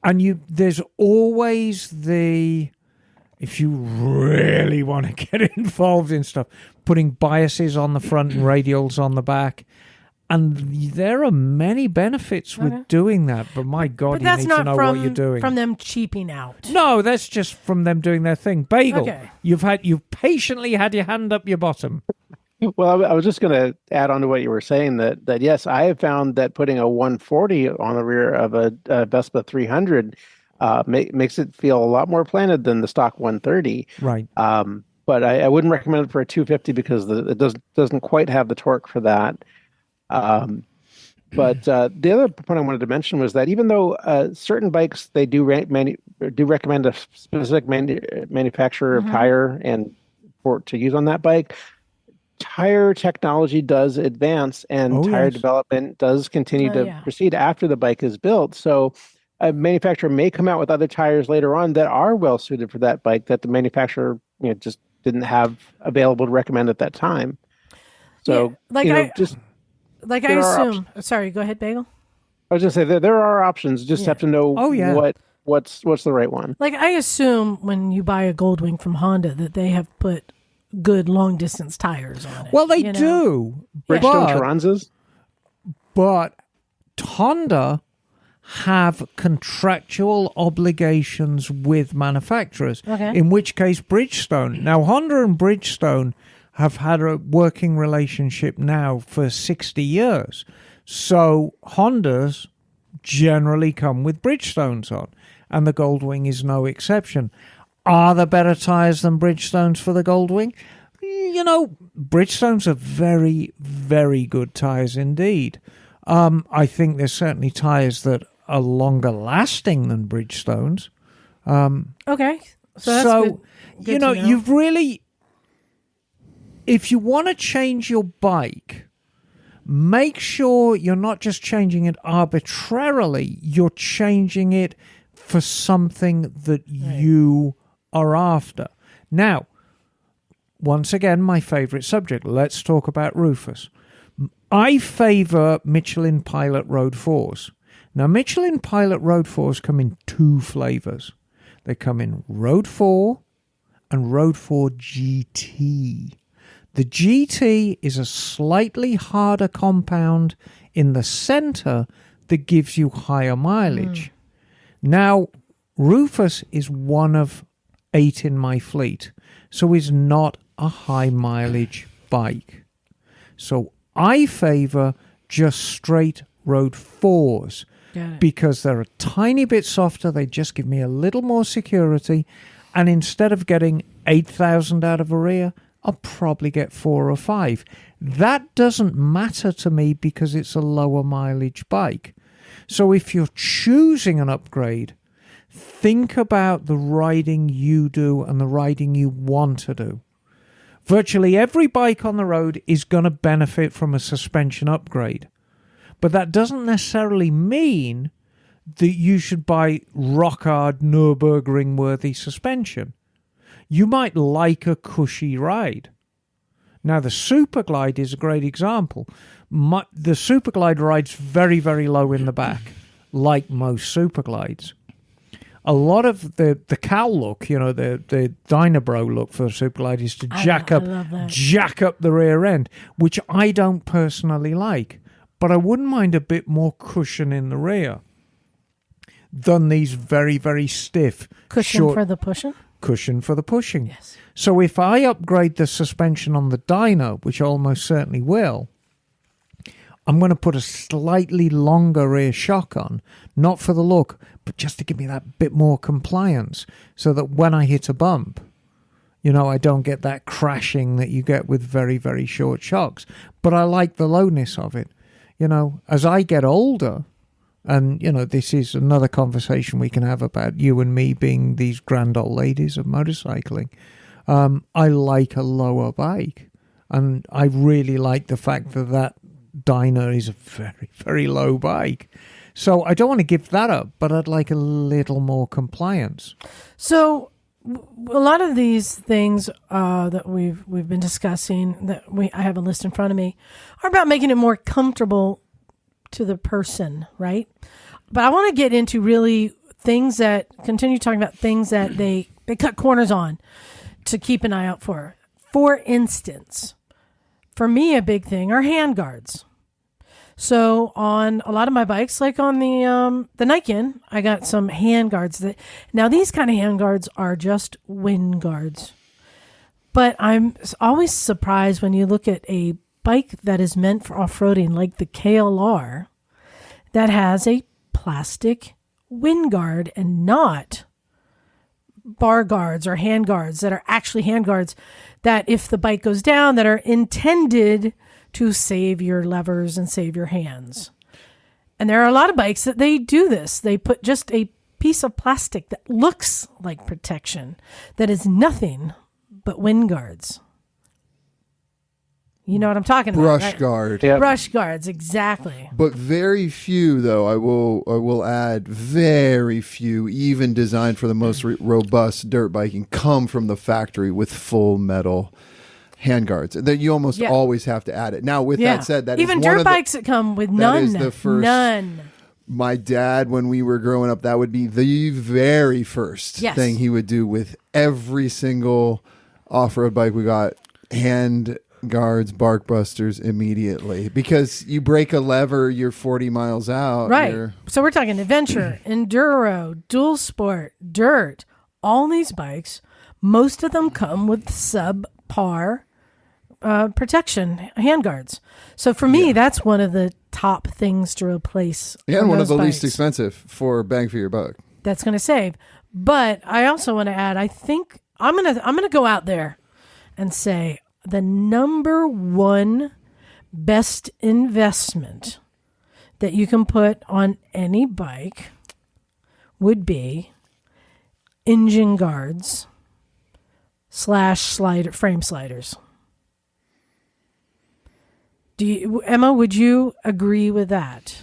And there's always if you really want to get involved in stuff, putting biases on the front and radials on the back. And there are many benefits with doing that, but my God, you need to know what you're doing. From them cheaping out. No, that's just from them doing their thing. Bagel, you've patiently had your hand up your bottom. Well, I was just going to add on to what you were saying that yes, I have found that putting a 140 on the rear of a Vespa 300 makes it feel a lot more planted than the stock 130. Right. But I wouldn't recommend it for a 250 because it doesn't quite have the torque for that. But the other point I wanted to mention was that even though certain bikes, they do recommend a specific manufacturer of tire and to use on that bike, tire technology does advance, and tire development does continue to proceed after the bike is built. So a manufacturer may come out with other tires later on that are well suited for that bike that the manufacturer just didn't have available to recommend at that time. So I assume. Sorry, go ahead, Bagel. I was just say that there are options. Just have to know what's the right one. Like I assume when you buy a Goldwing from Honda that they have put good long distance tires on it. Well, they do. Bridgestone Turanzas. But Honda have contractual obligations with manufacturers, Okay. in which case Bridgestone. Now, Honda and Bridgestone have had a working relationship now for 60 years. So Hondas generally come with Bridgestones on, and the Goldwing is no exception. Are there better tires than Bridgestones for the Goldwing? You know, Bridgestones are very, very good tires indeed. I think there's certainly tires that are longer lasting than Bridgestones. Okay. So that's good. Good you know, to know. you've really, if you want to change your bike, make sure you're not just changing it arbitrarily, you're changing it for something that you are after. Now, once again, my favorite subject. Let's talk about Rufus. I favor Michelin Pilot Road 4s. Now, Michelin Pilot Road 4s come in two flavors. They come in Road 4 and Road 4 GT. The GT is a slightly harder compound in the center that gives you higher mileage. Now, Rufus is one of 8 in my fleet, so is not a high mileage bike. So I favor just straight Road 4s because they're a tiny bit softer. They just give me a little more security, and instead of getting 8,000 out of a rear, I'll probably get 4 or 5. That doesn't matter to me because it's a lower mileage bike. So if you're choosing an upgrade, think about the riding you do and the riding you want to do. Virtually every bike on the road is going to benefit from a suspension upgrade. But that doesn't necessarily mean that you should buy rock-hard Nürburgring-worthy suspension. You might like a cushy ride. Now, the Superglide is a great example. The Superglide rides very, very low in the back, like most Superglides. A lot of the cowl look, you know, the Dynabro look for the Superglide is to jack up the rear end, which I don't personally like. But I wouldn't mind a bit more cushion in the rear than these very, very stiff Cushion for the pushing? Cushion for the pushing. Yes. So if I upgrade the suspension on the dyno, which I almost certainly will, I'm going to put a slightly longer rear shock on, not for the look, but just to give me that bit more compliance so that when I hit a bump, you know, I don't get that crashing that you get with very, very short shocks. But I like the lowness of it. You know, as I get older, and, you know, this is another conversation we can have about you and me being these grand old ladies of motorcycling. I like a lower bike. And I really like the fact that Dyna is a very, very low bike. So I don't want to give that up, but I'd like a little more compliance. So a lot of these things that we've been discussing, that I have a list in front of me, are about making it more comfortable to the person, right? But I want to get into really things that continue talking about things that they cut corners on to keep an eye out for. For instance, for me, a big thing are hand guards. So on a lot of my bikes, like on the Niken, I got some hand guards. Now these kind of hand guards are just wind guards. But I'm always surprised when you look at a bike that is meant for off-roading, like the KLR, that has a plastic wind guard and not bar guards or hand guards that are actually hand guards that if the bike goes down, that are intended to save your levers and save your hands. And there are a lot of bikes that they do this. They put just a piece of plastic that looks like protection that is nothing but wind guards. You know what I'm talking about, Brush right? guard. Yep. Brush guards, exactly. But very few, though, I will add, very few, even designed for the most robust dirt biking, come from the factory with full metal handguards. That you almost always have to add it. Now, with that said, that even is dirt one of bikes that come with none. is the first. None. My dad, when we were growing up, that would be the very first thing he would do with every single off-road bike we got. Hand guards, bark busters immediately, because you break a lever, you're 40 miles out. Right. So we're talking adventure, enduro, dual sport, dirt. All these bikes, most of them come with subpar protection handguards. So for me, that's one of the top things to replace. And one of the bikes. least expensive for bang for your buck. That's going to save. But I also want to add, I think I'm gonna go out there and say the number one best investment that you can put on any bike would be engine guards / frame sliders. Emma, would you agree with that?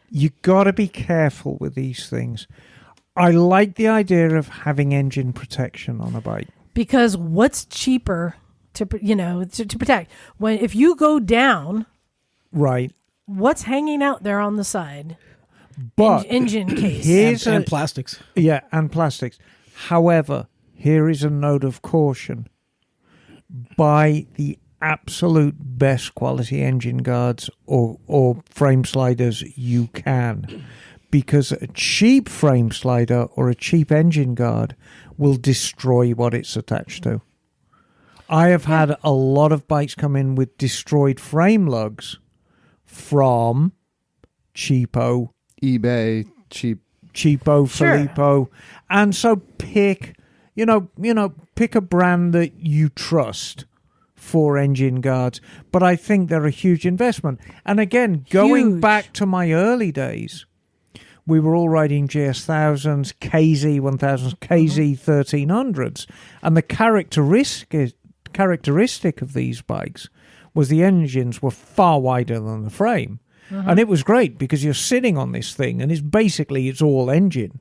You got to be careful with these things. I like the idea of having engine protection on a bike. Because what's cheaper to protect? If you go down, right? What's hanging out there on the side? But engine case and plastics. Yeah, and plastics. However, here is a note of caution. Buy the absolute best quality engine guards or frame sliders you can, because a cheap frame slider or a cheap engine guard will destroy what it's attached to. I have had a lot of bikes come in with destroyed frame lugs from cheapo eBay, cheapo Filippo, and so pick a brand that you trust for engine guards. But I think they're a huge investment. And again, going back to my early days, we were all riding GS1000s, KZ1000s, KZ1300s, and the characteristic of these bikes was the engines were far wider than the frame. And it was great because you're sitting on this thing and it's all engine.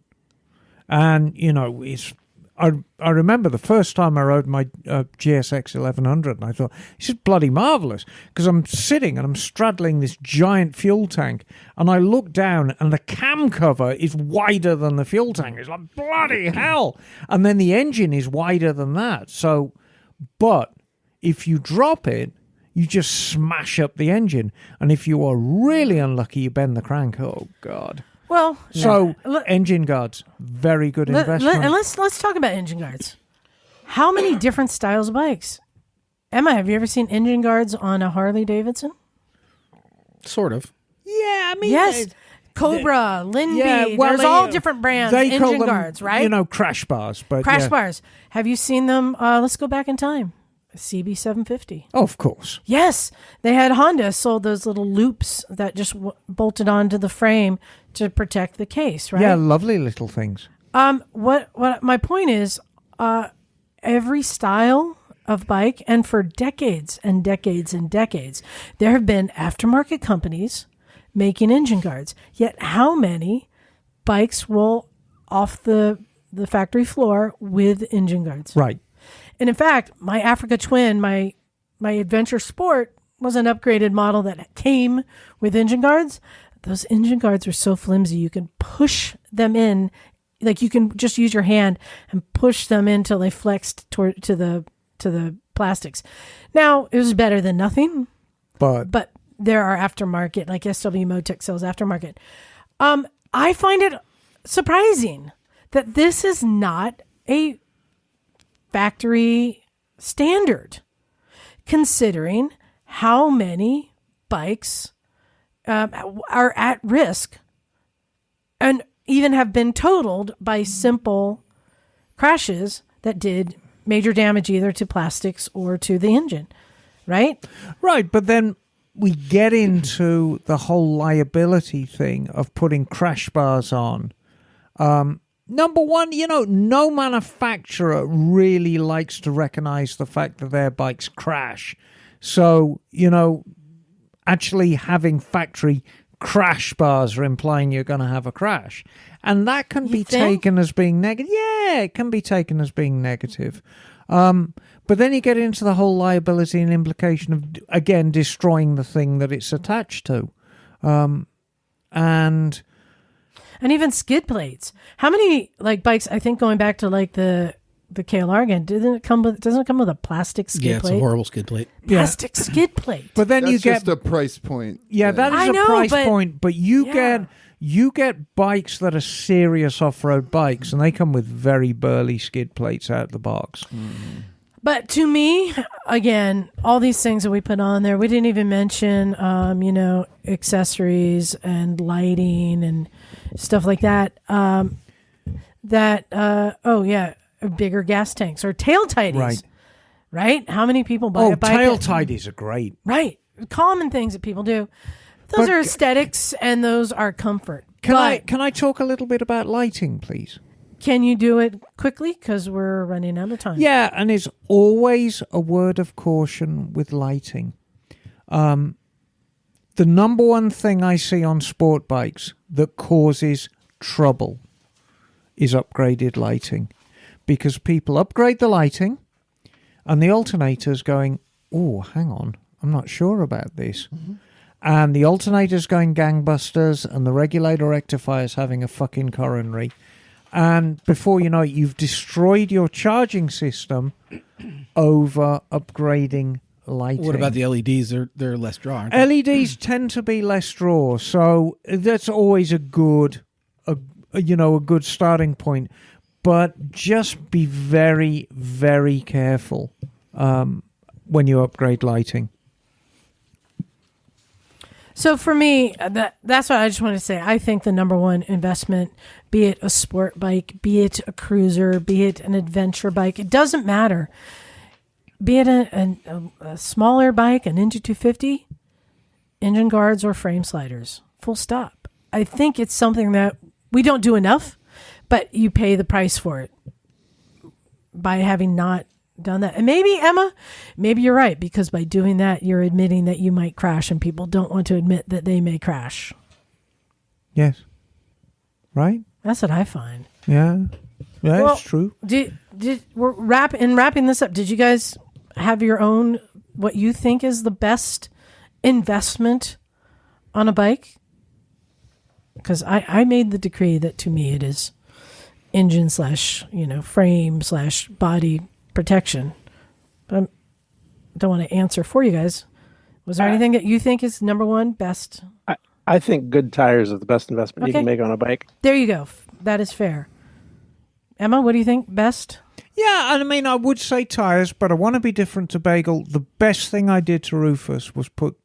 And, I remember the first time I rode my GSX 1100 and I thought, this is bloody marvellous, because I'm sitting and I'm straddling this giant fuel tank and I look down and the cam cover is wider than the fuel tank. It's like, bloody hell. And then the engine is wider than that. So, but if you drop it, you just smash up the engine. And if you are really unlucky, you bend the crank. Oh, God. Well, so engine guards, very good investment. And let's talk about engine guards. How many different styles of bikes? Emma, have you ever seen engine guards on a Harley Davidson? Sort of. Yeah, I mean, yes. Cobra, Lindy, there's all different brands. They engine call them, guards, right? Crash bars. But crash bars. Have you seen them? Let's go back in time. CB750. Oh, of course. Yes. They had Honda sold those little loops that just bolted onto the frame to protect the case, right? Yeah, lovely little things. What my point is, every style of bike, and for decades and decades and decades, there have been aftermarket companies making engine guards. Yet how many bikes roll off the factory floor with engine guards? Right. And in fact, my Africa Twin, my Adventure Sport, was an upgraded model that came with engine guards. Those engine guards are so flimsy, you can push them in. Like, you can just use your hand and push them in till they flexed to the plastics. Now, it was better than nothing. But there are aftermarket, like SW Motec sells aftermarket. I find it surprising that this is not a factory standard, considering how many bikes are at risk and even have been totaled by simple crashes that did major damage either to plastics or to the engine, right? Right, but then we get into the whole liability thing of putting crash bars on. Number one, no manufacturer really likes to recognize the fact that their bikes crash. So, actually having factory crash bars are implying you're going to have a crash. And that can be taken as being negative. Yeah, it can be taken as being negative. But then you get into the whole liability and implication of, again, destroying the thing that it's attached to. And even skid plates. How many bikes, I think going back to the the KLR again. Doesn't it come with a plastic skid Yeah, it's plate? a horrible skid plate. Plastic skid plate. But then That's you get just a price point. yeah, thing. that is I a know, price but- point. But you Yeah. get bikes that are serious off-road bikes, and they come with very burly skid plates out of the box. But to me, again, all these things that we put on there, we didn't even mention, accessories and lighting and stuff like that. Bigger gas tanks or tail tidies. Right? How many people buy a bike? Tail tidies are great. Right. Common things that people do. Those are aesthetics and those are comfort. Can I talk a little bit about lighting, please? Can you do it quickly? Because we're running out of time. Yeah, and it's always a word of caution with lighting. The number one thing I see on sport bikes that causes trouble is upgraded lighting. Because people upgrade the lighting and the alternator's going, oh, hang on, I'm not sure about this. Mm-hmm. And the alternator's going gangbusters and the regulator rectifier's having a fucking coronary. And before you know it, you've destroyed your charging system over upgrading lighting. What about the LEDs? They're less draw, aren't they? LEDs tend to be less draw, so that's always a good starting point. But just be very, very careful when you upgrade lighting. So for me, that's what I just want to say. I think the number one investment, be it a sport bike, be it a cruiser, be it an adventure bike, it doesn't matter. Be it a smaller bike, a Ninja 250, engine guards or frame sliders. Full stop. I think it's something that we don't do enough, but you pay the price for it by having not done that. And maybe, Emma, maybe you're right, because by doing that, you're admitting that you might crash and people don't want to admit that they may crash. Yes. Right? That's what I find. Yeah. Yeah, Well, it's true. Wrapping this up, did you guys have your own, what you think is the best investment on a bike? Because I made the decree that to me it is engine / frame / body protection. But I don't want to answer for you guys. Was there anything that you think is number one best? I think good tires is the best investment you Okay. can make on a bike. There you go. That is fair. Emma, what do you think best? Yeah, I mean, I would say tires, but I want to be different to Bagel. The best thing I did to Rufus was put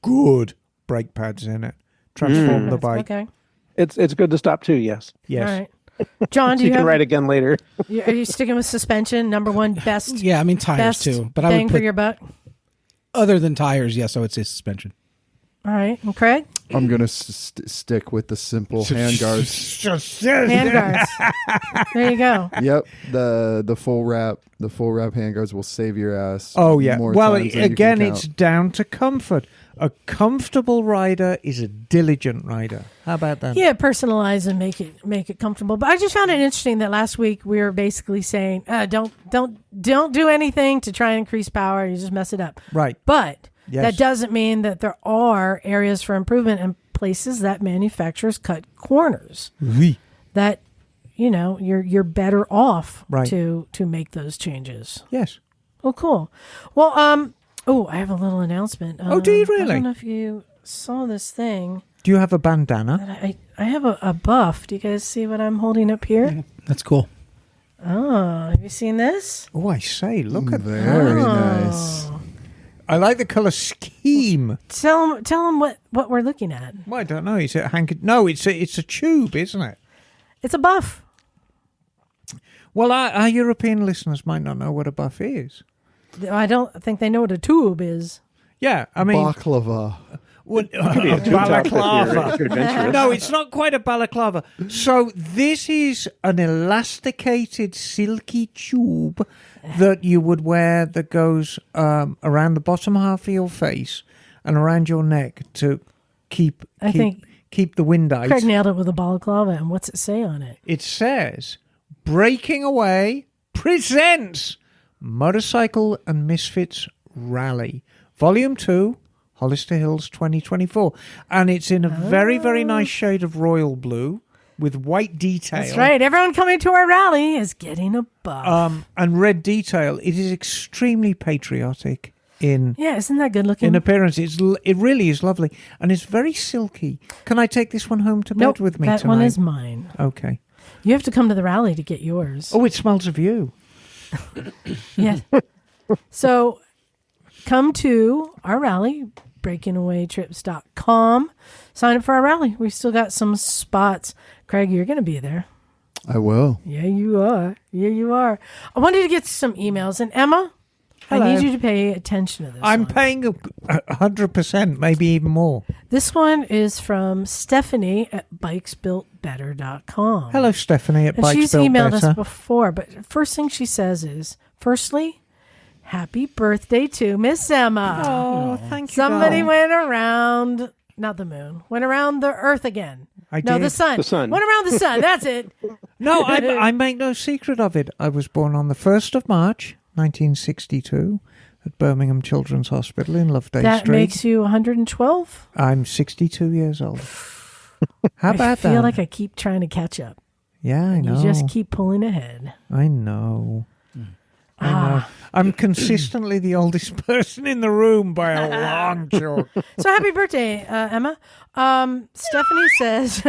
good brake pads in it. Transform the bike. Okay. It's good to stop too, yes. Yes. All right. John, do You you can have, ride again later. are you sticking with suspension? Number one best? Yeah, I mean tires best too. But I bang would for put, your buck. other than tires, yes, I would say suspension. All right. And Craig? I'm going to stick with the simple handguards. Handguards. There you go. Yep, the full wrap handguards will save your ass. Oh, yeah. more Well, times than you again, can it's count. down to comfort. A comfortable rider is a diligent rider. How about that? Yeah, personalize and make it comfortable. But I just found it interesting that last week we were basically saying, don't do anything to try and increase power. You just mess it up. Right. But Yes. that doesn't mean that there are areas for improvement and places that manufacturers cut corners. Oui. That you're better off Right. to make those changes. Yes. Oh, cool. Well, I have a little announcement. Oh, do you I really? don't know if you saw this thing. Do you have a bandana? I have a buff. Do you guys see what I'm holding up here? That's cool. Oh, have you seen this? Oh, I say, look at that. Very nice. I like the color scheme. Tell them what we're looking at. Well, I don't know. Is it a hanky? No, it's a tube, isn't it? It's a buff. Well, our European listeners might not know what a buff is. I don't think they know what a tube is. Yeah, I mean, Baklava. balaclava. If you're adventurous. No, it's not quite a balaclava. So this is an elasticated, silky tube that you would wear that goes around the bottom half of your face and around your neck to keep the wind out. Craig nailed it with a balaclava. And what's it say on it? It says, Breaking Away presents Motorcycle and Misfits Rally, Volume 2, Hollister Hills 2024. And it's in a very, very nice shade of royal blue. with white detail. That's right. Everyone coming to our rally is getting a buff. And red detail. It is extremely patriotic in isn't that good looking? in appearance. It really is lovely, and it's very silky. Can I take this one home to bed with me that tonight? one is mine. Okay. You have to come to the rally to get yours. Oh, it smells of you. Yes. So come to our rally, breakingawaytrips.com. Sign up for our rally. We've still got some spots. Craig, you're going to be there. I will. Yeah, you are. Yeah, you are. I wanted to get some emails. And Emma, Hello. I need you to pay attention to this I'm one. paying 100%, maybe even more. This one is from Stephanie at bikesbuiltbetter.com. Hello, Stephanie at And Bikes she's Built emailed Better. us before, but first thing she says is, firstly, happy birthday to Miss Emma. Oh, thank you. Somebody darling. went around, not the moon, went around the earth again. I No, did. the sun. The sun. Went around the sun. That's it. No, I make no secret of it. I was born on the 1st of March, 1962, at Birmingham Children's Hospital in Loveday That Street. makes you 112. I'm 62 years old. How I about feel that? like I keep trying to catch up. Yeah, I know. You just keep pulling ahead. I know. I know. I'm consistently the oldest person in the room by a long chalk. So happy birthday, Emma. Stephanie says,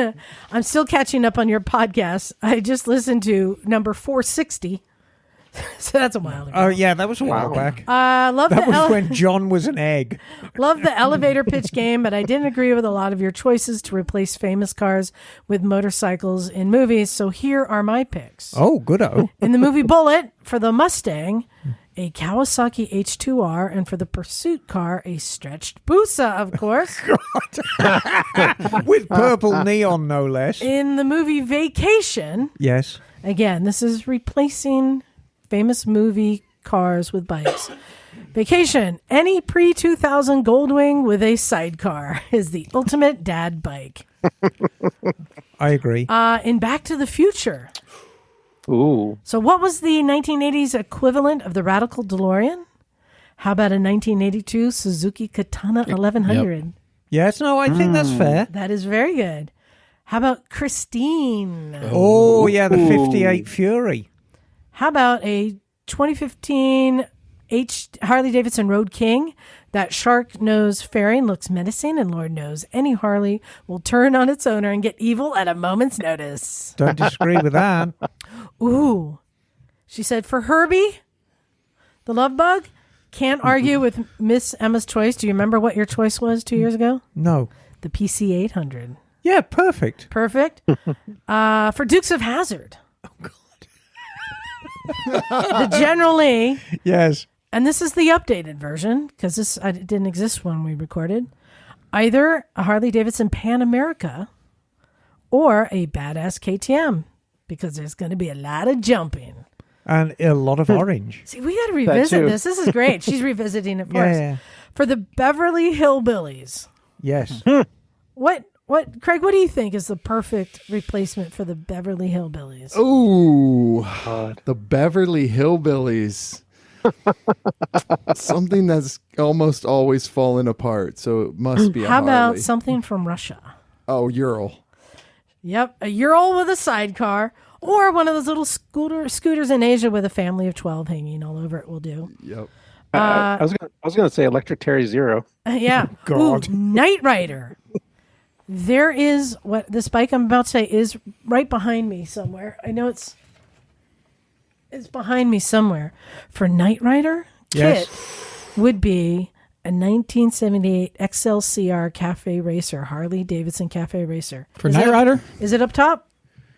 I'm still catching up on your podcast. I just listened to number 460. So that's a while ago. Oh, yeah, that was a while back. Love That the was when John was an egg. Love the elevator pitch game, but I didn't agree with a lot of your choices to replace famous cars with motorcycles in movies. So here are my picks. Oh, good-o. In the movie Bullet, for the Mustang, a Kawasaki H2R, and for the pursuit car, a stretched Busa, of course. With purple neon, no less. In the movie Vacation, Yes. again, this is replacing famous movie cars with bikes. Vacation, any pre-2000 Goldwing with a sidecar is the ultimate dad bike. I agree. In Back to the Future. Ooh. So what was the 1980s equivalent of the Radical DeLorean? How about a 1982 Suzuki Katana 1100? Yes, no, I think that's fair. That is very good. How about Christine? Oh, yeah, the 58 Fury. How about a 2015 Harley Davidson Road King? That shark nose fairing looks menacing, and Lord knows any Harley will turn on its owner and get evil at a moment's notice. Don't disagree with that. Ooh. She said, for Herbie, the love bug, can't argue with Miss Emma's choice. Do you remember what your choice was 2 years ago? No. The PC 800. Yeah, perfect. Perfect. For Dukes of Hazzard. The General Lee, Yes. and this is the updated version because this didn't exist when we recorded. Either a Harley Davidson Pan America or a badass KTM because there's going to be a lot of jumping. And a lot of orange. See, we got to revisit too. this. This is great. She's revisiting it for us. Yeah. For the Beverly Hillbillies. Yes. What, Craig, what do you think is the perfect replacement for the Beverly Hillbillies? Ooh, the Beverly Hillbillies. Something that's almost always fallen apart, so it must be a How about Harley. something from Russia? Oh, Ural. Yep, a Ural with a sidecar, or one of those little scooters in Asia with a family of 12 hanging all over it will do. Yep. I was going to say Electric Terry Zero. Yeah. God. Ooh, Knight Rider. There is what this bike I'm about to say is right behind me somewhere. I know it's behind me somewhere. For Knight Rider, Yes. kit would be a 1978 XLCR Cafe Racer, Harley Davidson Cafe Racer. For Is Knight it- Rider? Is it up top?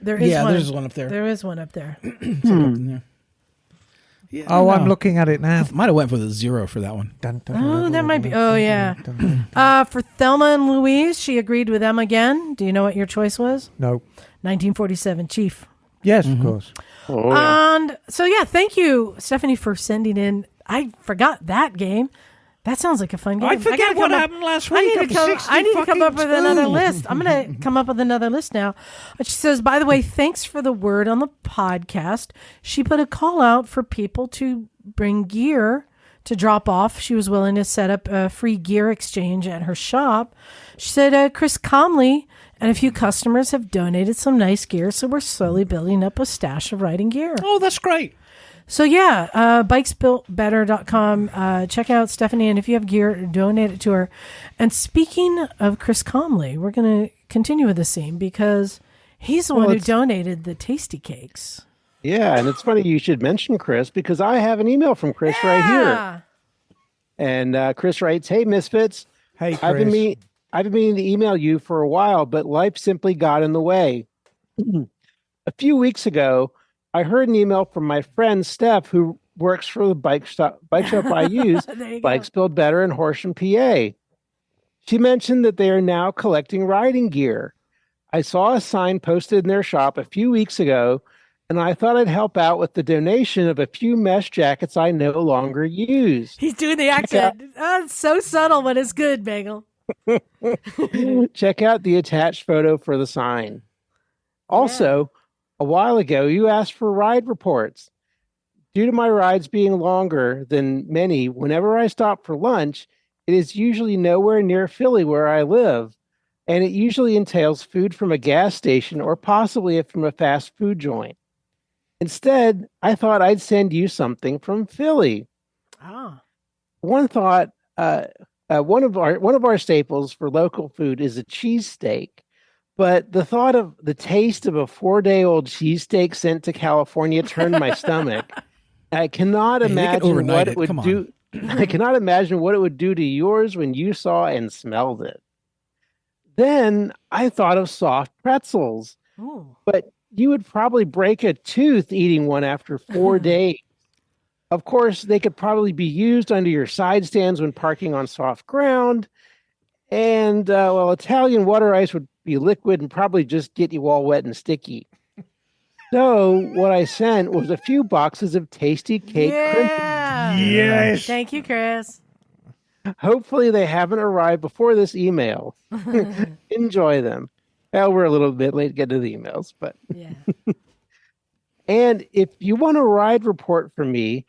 There is Yeah, one. there's one up there. There is one up there. Yeah, Oh, no. I'm looking at it now. Might have went for the 0 for that one. Dun, dun, Oh, dun, that dun, might be. dun, Oh, dun, yeah. dun, dun, dun. For Thelma and Louise, she agreed with them again. Do you know what your choice was? No. 1947 Chief. Yes, of course. Oh, yeah. And so, yeah, thank you, Stephanie, for sending in. I forgot that game. That sounds like a fun game. I forget gotta what come up- happened last I week. need to come, I need to come up with another 62. list. I'm going to come up with another list now. And she says, by the way, thanks for the word on the podcast. She put a call out for people to bring gear to drop off. She was willing to set up a free gear exchange at her shop. She said Chris Comley and a few customers have donated some nice gear, so we're slowly building up a stash of riding gear. Oh, that's great. So yeah, bikesbuiltbetter.com. Check out Stephanie, and if you have gear, donate it to her. And speaking of Chris Comley, we're going to continue with the scene because he's the one who donated the tasty cakes. Yeah, and it's funny you should mention Chris because I have an email from Chris right here. And Chris writes, "Hey, Misfits. Hey, Chris. I've been meaning to email you for a while, but life simply got in the way. A few weeks ago, I heard an email from my friend Steph, who works for the bike shop I use, Bikes Build Better in Horsham, PA. She mentioned that they are now collecting riding gear. I saw a sign posted in their shop a few weeks ago, and I thought I'd help out with the donation of a few mesh jackets I no longer use." He's doing the accent. Oh, it's so subtle, but it's good, Bagel. Check out the attached photo for the sign. Also, a while ago, you asked for ride reports. Due to my rides being longer than many, whenever I stop for lunch, it is usually nowhere near Philly where I live, and it usually entails food from a gas station or possibly from a fast food joint. Instead, I thought I'd send you something from Philly. One thought, one of our staples for local food is a cheesesteak. But the thought of the taste of a 4-day-old cheesesteak sent to California turned my stomach. I cannot imagine what it would do. I cannot imagine what it would do to yours when you saw and smelled it. Then I thought of soft pretzels. But you would probably break a tooth eating one after 4 days. Of course, they could probably be used under your side stands when parking on soft ground. And, Italian water ice would be liquid and probably just get you all wet and sticky. So what I sent was a few boxes of tasty cake. Yes. Thank you, Chris. Hopefully they haven't arrived before this email. Enjoy them. Well, we're a little bit late getting to the emails, but yeah. And if you want a ride report from me,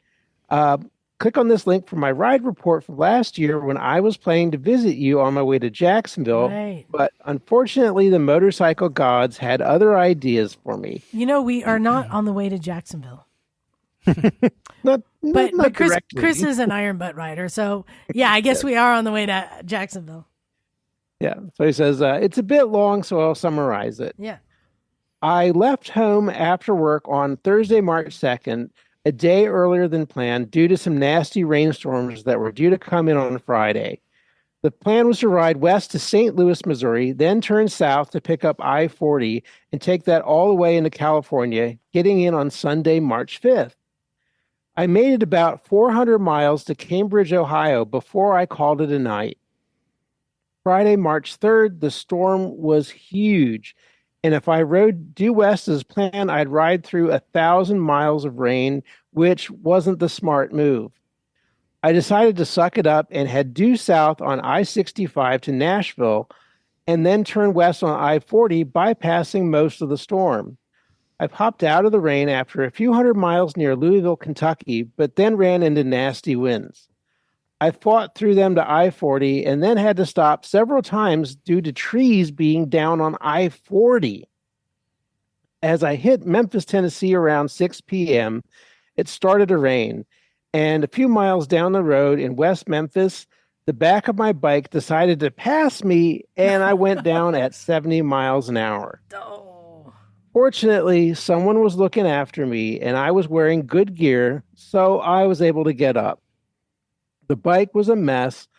click on this link for my ride report from last year when I was planning to visit you on my way to Jacksonville. Right. But unfortunately, the motorcycle gods had other ideas for me. You know, we are not on the way to Jacksonville. But Chris is an iron butt rider. So, yeah, I guess we are on the way to Jacksonville. Yeah. So he says, it's a bit long, so I'll summarize it. Yeah. I left home after work on Thursday, March 2nd, a day earlier than planned due to some nasty rainstorms that were due to come in on Friday. The plan was to ride west to St. Louis, Missouri, then turn south to pick up I-40 and take that all the way into California, getting in on Sunday, March 5th. I made it about 400 miles to Cambridge, Ohio before I called it a night. Friday, March 3rd, the storm was huge. And if I rode due west as planned, I'd ride through 1,000 miles of rain, which wasn't the smart move. I decided to suck it up and head due south on I-65 to Nashville and then turn west on I-40, bypassing most of the storm. I popped out of the rain after a few hundred miles near Louisville, Kentucky, but then ran into nasty winds. I fought through them to I-40 and then had to stop several times due to trees being down on I-40. As I hit Memphis, Tennessee around 6 p.m., it started to rain. And a few miles down the road in West Memphis, the back of my bike decided to pass me, and I went down at 70 miles an hour. Oh. Fortunately, someone was looking after me, and I was wearing good gear, so I was able to get up. The bike was a mess,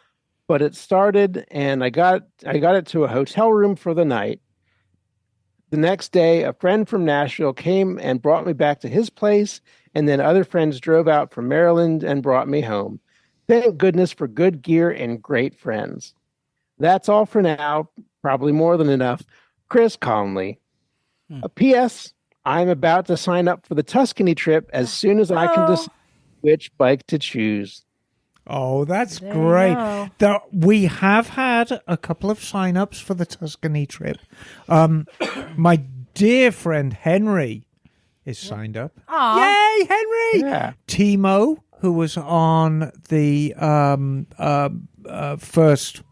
but it started, and I got it to a hotel room for the night. The next day, a friend from Nashville came and brought me back to his place, and then other friends drove out from Maryland and brought me home. Thank goodness for good gear and great friends. That's all for now, probably more than enough. Chris Conley. A P.S. I'm about to sign up for the Tuscany trip as soon as I can decide which bike to choose. Oh, that's There great. We have had a couple of sign-ups for the Tuscany trip. My dear friend Henry is signed up. Aw. Yay, Henry! Yeah. Timo, who was on the first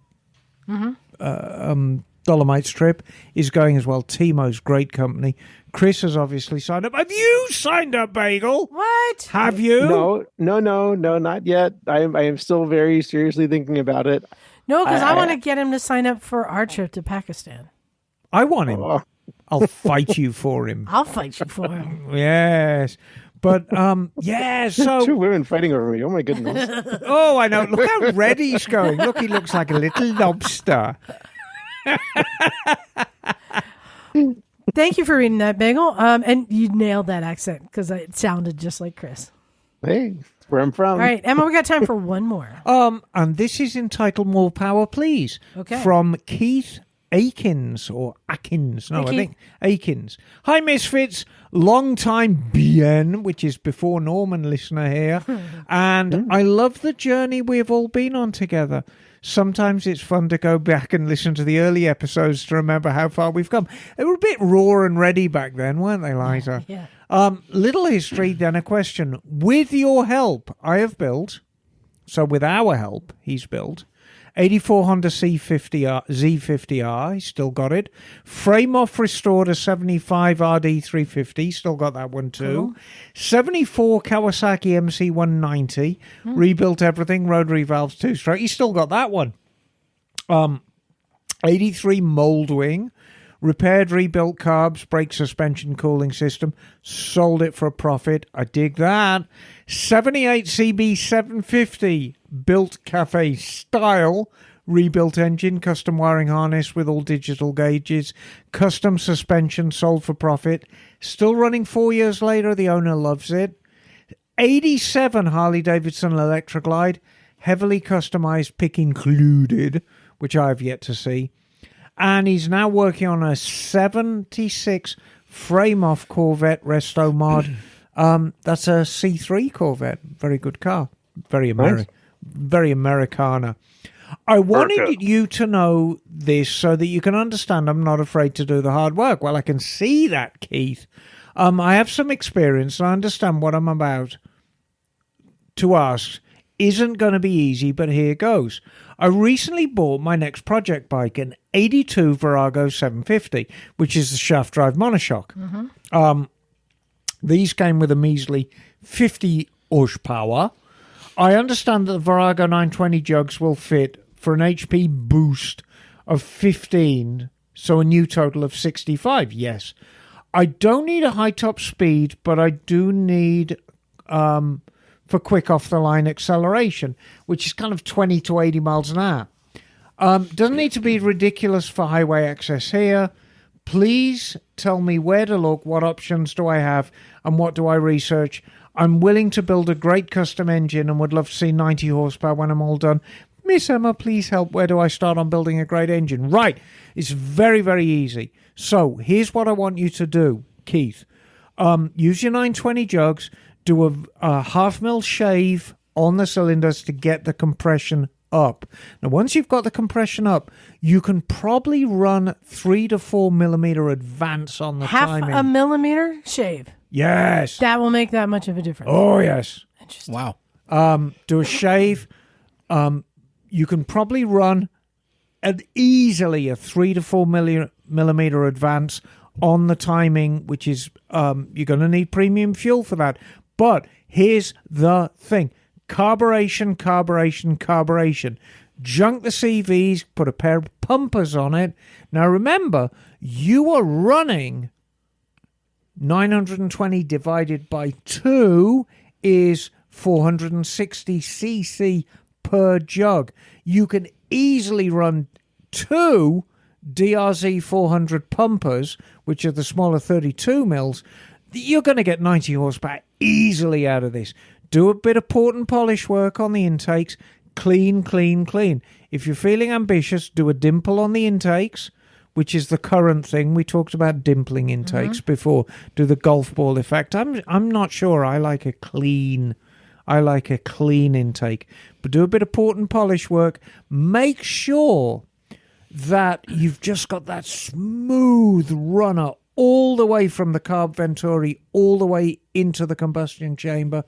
Dolomite strip, is going as well. Timo's great company. Chris has obviously signed up. Have you signed up, Bagel? What? Have you? No, not yet. I am still very seriously thinking about it. No, because I want to get him to sign up for our trip to Pakistan. I want him. I'll fight you for him. I'll fight you for him. Yes. But, so... Two women fighting over me. Oh, my goodness. Oh, I know. Look how red he's going. Look, he looks like a little lobster. Thank you for reading that, Bagel. And you nailed that accent because it sounded just like Chris. Hey, that's where I'm from. All right, Emma, we got time for one more. And this is entitled More Power, Please. Okay. From Keith Akins, or Akins. No, Hey, I think Akins. Hi, Misfits. Long time bien, which is before Norman listener here. And I love the journey we've all been on together. Sometimes it's fun to go back and listen to the early episodes to remember how far we've come. They were a bit raw and ready back then, weren't they, Liza? Yeah. Little history, then a question. With your help, I have built, so with our help, he's built, 84 Honda Z50R, he's still got it. Frame off restored a 75 RD350, still got that one too. Cool. 74 Kawasaki MC190, rebuilt everything, rotary valves, two-stroke, he's still got that one. 83 Moldwing, repaired, rebuilt carbs, brake suspension, cooling system, sold it for a profit. I dig that. 78 CB750, built cafe style, rebuilt engine, custom wiring harness with all digital gauges, custom suspension, sold for profit. Still running 4 years later. The owner loves it. 87 Harley-Davidson Electroglide, heavily customized, pick included, which I have yet to see. And he's now working on a 76 frame-off Corvette Resto mod. That's a C3 Corvette. Very good car. Very Americana. I wanted you to know this so that you can understand I'm not afraid to do the hard work. Well, I can see that, Keith. I have some experience and I understand what I'm about to ask. Isn't going to be easy, but here goes. I recently bought my next project bike, an 82 Virago 750, which is the shaft drive monoshock. These came with a measly 50 horsepower. I understand that the Virago 920 jugs will fit for an HP boost of 15, so a new total of 65. Yes. I don't need a high top speed, but I do need... for quick off-the-line acceleration, which is kind of 20 to 80 miles an hour. Doesn't need to be ridiculous for highway access here. Please tell me where to look, what options do I have, and what do I research. I'm willing to build a great custom engine and would love to see 90 horsepower when I'm all done. Miss Emma, please help. Where do I start on building a great engine? Right. It's very, very easy. So here's what I want you to do, Keith. Use your 920 jugs. Do a half-mil shave on the cylinders to get the compression up. Now, once you've got the compression up, you can probably run 3 to 4 millimeter advance on the timing. Half a millimeter shave. Yes. That will make that much of a difference. Oh, yes. Interesting. Wow. Do a shave. You can probably run easily a 3 to 4 millimeter advance on the timing, which is you're going to need premium fuel for that. But here's the thing. Carburation. Junk the CVs, put a pair of pumpers on it. Now remember, you are running 920 divided by 2 is 460 cc per jug. You can easily run 2 DRZ 400 pumpers, which are the smaller 32 mils. You're going to get 90 horsepower easily out of this. Do a bit of port and polish work on the intakes. Clean. If you're feeling ambitious, do a dimple on the intakes, which is the current thing. We talked about dimpling intakes before. Do the golf ball effect. I'm not sure. I like a clean intake. But do a bit of port and polish work. Make sure that you've just got that smooth runner all the way from the carb venturi all the way into the combustion chamber.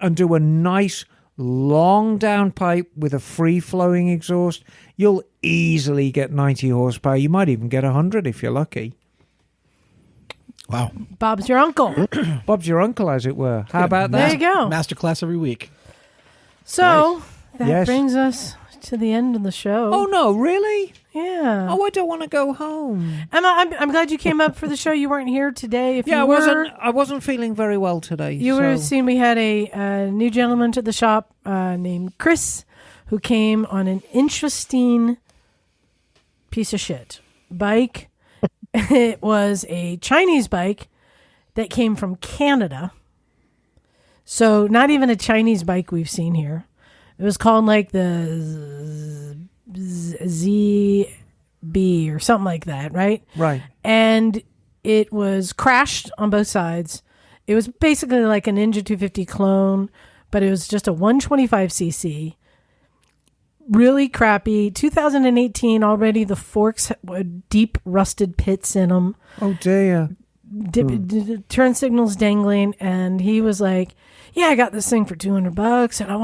and do a nice long downpipe with a free-flowing exhaust, you'll easily get 90 horsepower. You might even get 100 if you're lucky. Wow. Bob's your uncle. Bob's your uncle, as it were. How about There that? you go. Masterclass every week. So that Yes. brings us to the end of the show. Oh, no, really? Yeah. Oh, I don't want to go home. Emma, I'm glad you came up for the show. You weren't here today. If Yeah, you I wasn't feeling very well today. You would have seen we had a new gentleman to the shop named Chris, who came on an interesting piece of shit bike. It was a Chinese bike that came from Canada. So not even a Chinese bike we've seen here. It was called like the ZB or something like that, right? Right. And it was crashed on both sides. It was basically like a Ninja 250 clone, but it was just a 125cc. Really crappy. 2018 already. The forks had deep rusted pits in them. Oh, dear. Turn signals dangling, and he was like, "Yeah, I got this thing for $200, and I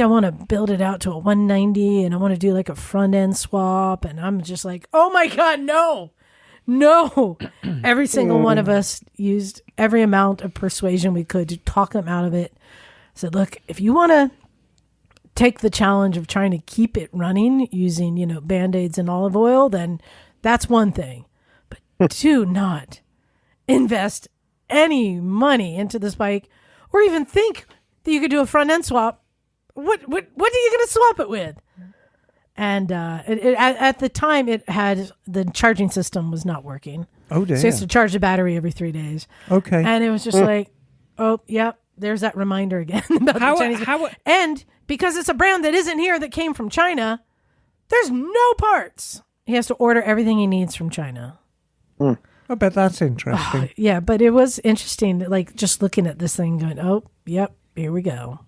want to build it out to a 190, and I want to do like a front end swap." And I'm just like, "Oh my God, no!" Every single one of us used every amount of persuasion we could to talk them out of it. Said, "Look, if you want to take the challenge of trying to keep it running using, Band-Aids and olive oil, then that's one thing. But do not invest any money into this bike or even think that you could do a front end swap. What are you going to swap it with?" And at the time, it had the charging system was not working. Oh, dear. So you have to charge the battery every 3 days. Okay. And it was just like, oh, yep, there's that reminder again about the Chinese. And because it's a brand that isn't here that came from China, there's no parts. He has to order everything he needs from China. I bet that's interesting. Yeah, but it was interesting, like just looking at this thing going, oh, yep, here we go.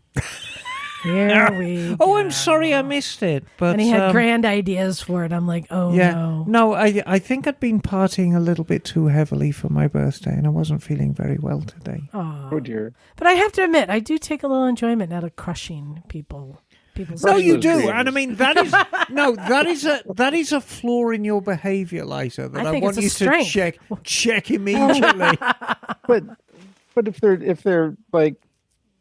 Here we Oh, go. I'm sorry I missed it. But And he had grand ideas for it. I'm like, oh, yeah. no. No, I think I'd been partying a little bit too heavily for my birthday, and I wasn't feeling very well today. Oh dear. But I have to admit, I do take a little enjoyment out of crushing people's No, you those do, dreams. and I mean that is a flaw in your behaviour, Liza. That I I think want it's you a to strength. check immediately. But if they're like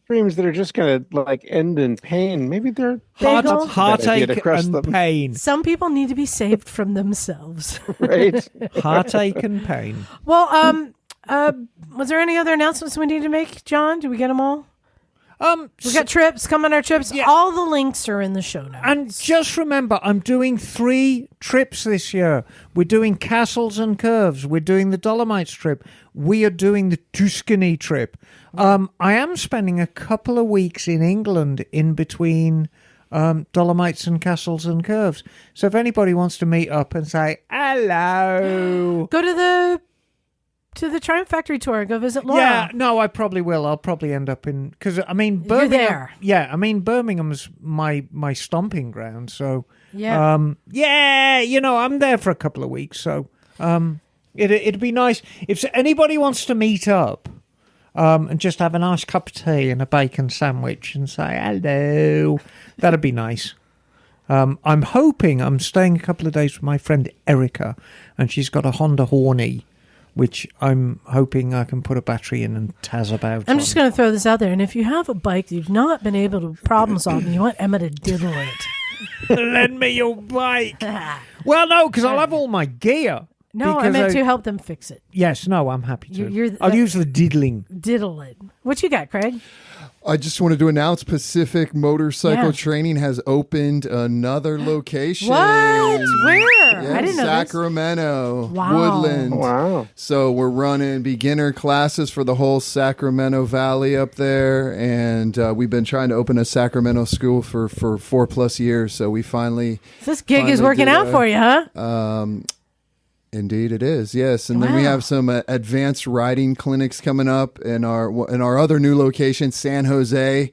dreams that are just gonna like end in pain, maybe they're Bagel? Heartache crush and them. pain. Some people need to be saved from themselves. right. Heartache and pain. Well, was there any other announcements we need to make, John? Did we get them all? We got trips, come on our trips. Yeah. All the links are in the show notes. And just remember, I'm doing 3 trips this year. We're doing Castles and Curves. We're doing the Dolomites trip. We are doing the Tuscany trip. I am spending a couple of weeks in England in between Dolomites and Castles and Curves. So if anybody wants to meet up and say, hello. Go to the Triumph Factory tour. Go visit Laura. Yeah, no, I probably will. I'll probably end up in... Because, I mean, You're Birmingham... there. Yeah, I mean, Birmingham's my stomping ground, so... Yeah. I'm there for a couple of weeks, so it'd be nice if anybody wants to meet up and just have a nice cup of tea and a bacon sandwich and say hello. That'd be nice. I'm hoping I'm staying a couple of days with my friend Erica, and she's got a Honda Horny, which I'm hoping I can put a battery in and tazz about. I'm just going to throw this out there. And if you have a bike that you've not been able to problem solve and you want Emma to diddle it. Lend me your bike. Well, no, because I'll have all my gear. No, I because meant to help them fix it. Yes, no, I'm happy to. You're I'll use the diddling. Diddle it. What you got, Craig? I just wanted to announce Pacific Motorcycle Yeah. Training has opened another location. What? Where? Yeah, I didn't know this. Sacramento, Wow. Woodland. Wow. So we're running beginner classes for the whole Sacramento Valley up there, and we've been trying to open a Sacramento school for 4+ years. So we finally, This gig is Finally working did, out for you, huh? indeed it is, yes. And then we Wow. have some advanced riding clinics coming up in our other new location, San Jose.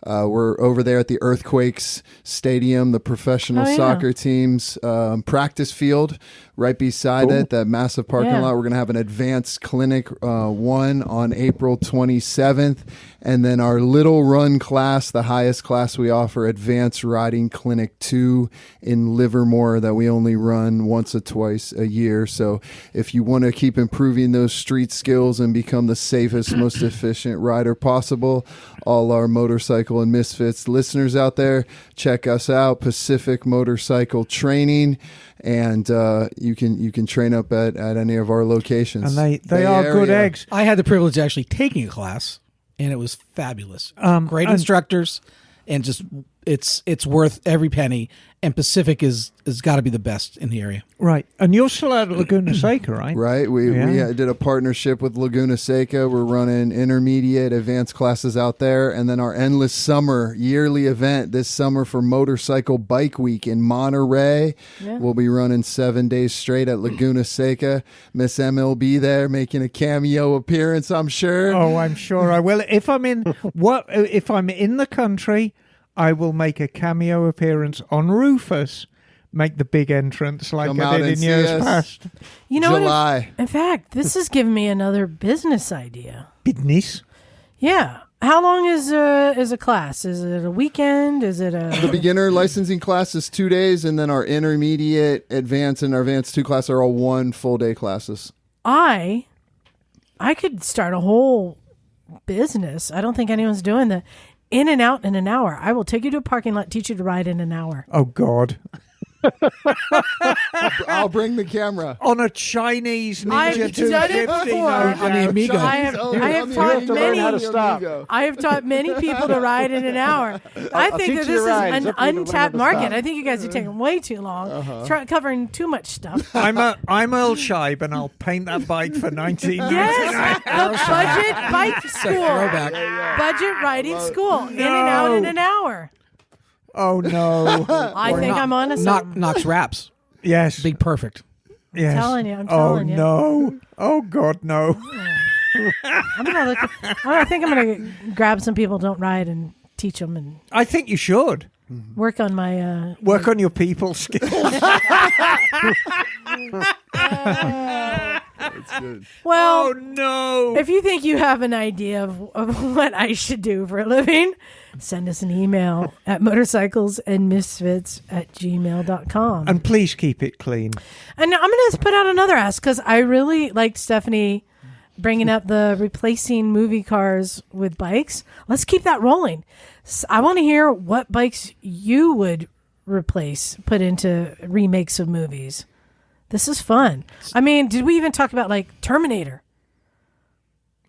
We're over there at the Earthquakes Stadium, the professional Oh, yeah. soccer team's practice field. right beside it, that massive parking Yeah. lot. We're going to have an advanced clinic one on April 27th. And then our little run class, the highest class we offer, Advanced Riding Clinic 2 in Livermore, that we only run once or twice a year. So if you want to keep improving those street skills and become the safest, most efficient rider possible, all our Motorcycle and Misfits listeners out there, check us out, Pacific Motorcycle Training. And you can train up at any of our locations. And they are good eggs. I had the privilege of actually taking a class, and it was fabulous. Great instructors, and just it's worth every penny. And Pacific is got to be the best in the area. Right. And you're still out at Laguna Seca, right? Right. We did a partnership with Laguna Seca. We're running intermediate, advanced classes out there. And then our Endless Summer yearly event this summer for Motorcycle Bike Week in Monterey. Yeah. We'll be running 7 days straight at Laguna Seca. Miss M will be there making a cameo appearance, I'm sure. Oh, I'm sure I will. If I'm in the country, I will make a cameo appearance on Rufus. Make the big entrance like Come I did in years past. You know July. what? In fact, this has given me another business idea. Business? Yeah. How long is a class? Is it a weekend? Is it a... The beginner licensing class is 2 days, and then our intermediate, advanced, and our advanced 2 classes are all 1 full day classes. I could start a whole business. I don't think anyone's doing that. In and out in an hour. I will take you to a parking lot, teach you to ride in an hour. Oh, God. I'll bring the camera. On a Chinese Ninja I've 250. done it before. On the Amigo. I have taught learn how to many. stop. I have taught many people to ride in an hour. I think teach that you this to ride. is It's an up to you to learn how untapped to market. stop. I think you guys are taking way too long, covering too much stuff. I'm Earl Scheib, and I'll paint that bike for 1999. Yes, the budget bike school, Throwback. budget riding school, in and out in an hour. Oh, no. I think I'm on to something. Knox Wraps. Yes. Big perfect. Yes. I'm telling you. No. Oh, God, no. I'm gonna look. I think I'm gonna grab some people who don't ride and teach them and I think you should. work on my. Work on your people skills. That's good. Well, Oh, no. if you think you have an idea of what I should do for a living, send us an email at motorcyclesandmisfits@gmail.com. And please keep it clean. And I'm going to put out another ask because I really liked Stephanie bringing up the replacing movie cars with bikes. Let's keep that rolling. I want to hear what bikes you would replace, put into remakes of movies. This is fun. I mean, did we even talk about like Terminator?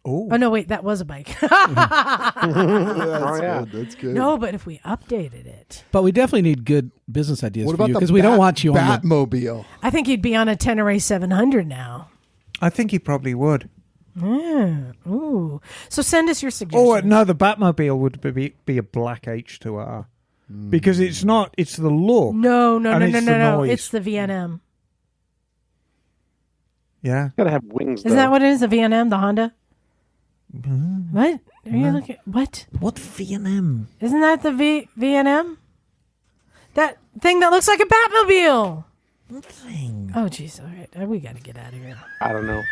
Oh no, wait, that was a bike. That's good. No, but if we updated it, But we definitely need good business ideas What for about you the because we don't want you on the... Batmobile? I think you'd be on a Tenere 700 now. I think he probably would. Yeah. Ooh. So send us your suggestions. Oh, no, the Batmobile would be a black H2R. Because it's not, it's the look. No. And it's the noise. It's the VNM. Yeah. Gotta have wings. Isn't that what it is? The VNM, the Honda? What? Are you looking? What? What V&M? Isn't that the VNM? That thing that looks like a Batmobile. Thing. Oh, jeez. All right. We got to get out of here. I don't know.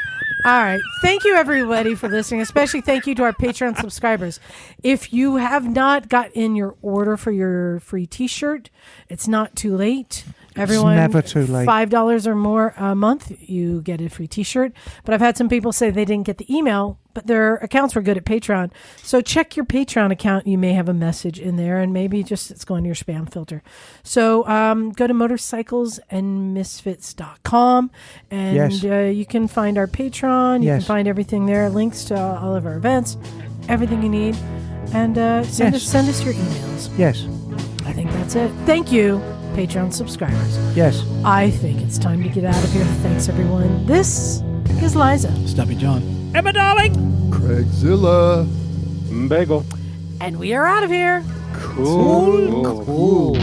All right. Thank you, everybody, for listening. Especially thank you to our Patreon subscribers. If you have not got in your order for your free T-shirt, it's not too late. Everyone, never too late. $5 or more a month, you get a free T-shirt. But I've had some people say they didn't get the email, but their accounts were good at Patreon. So check your Patreon account. You may have a message in there, and maybe just it's going to your spam filter. So go to motorcyclesandmisfits.com, and Yes. you can find our Patreon. You Yes. can find everything there, links to all of our events, everything you need. And send Yes. us your emails. Yes. I think that's it. Thank you, Patreon subscribers. Yes. I think it's time to get out of here. Thanks, everyone. This is Liza. Stumpy John. Emma, darling. Craigzilla. Bagel. And we are out of here. Cool.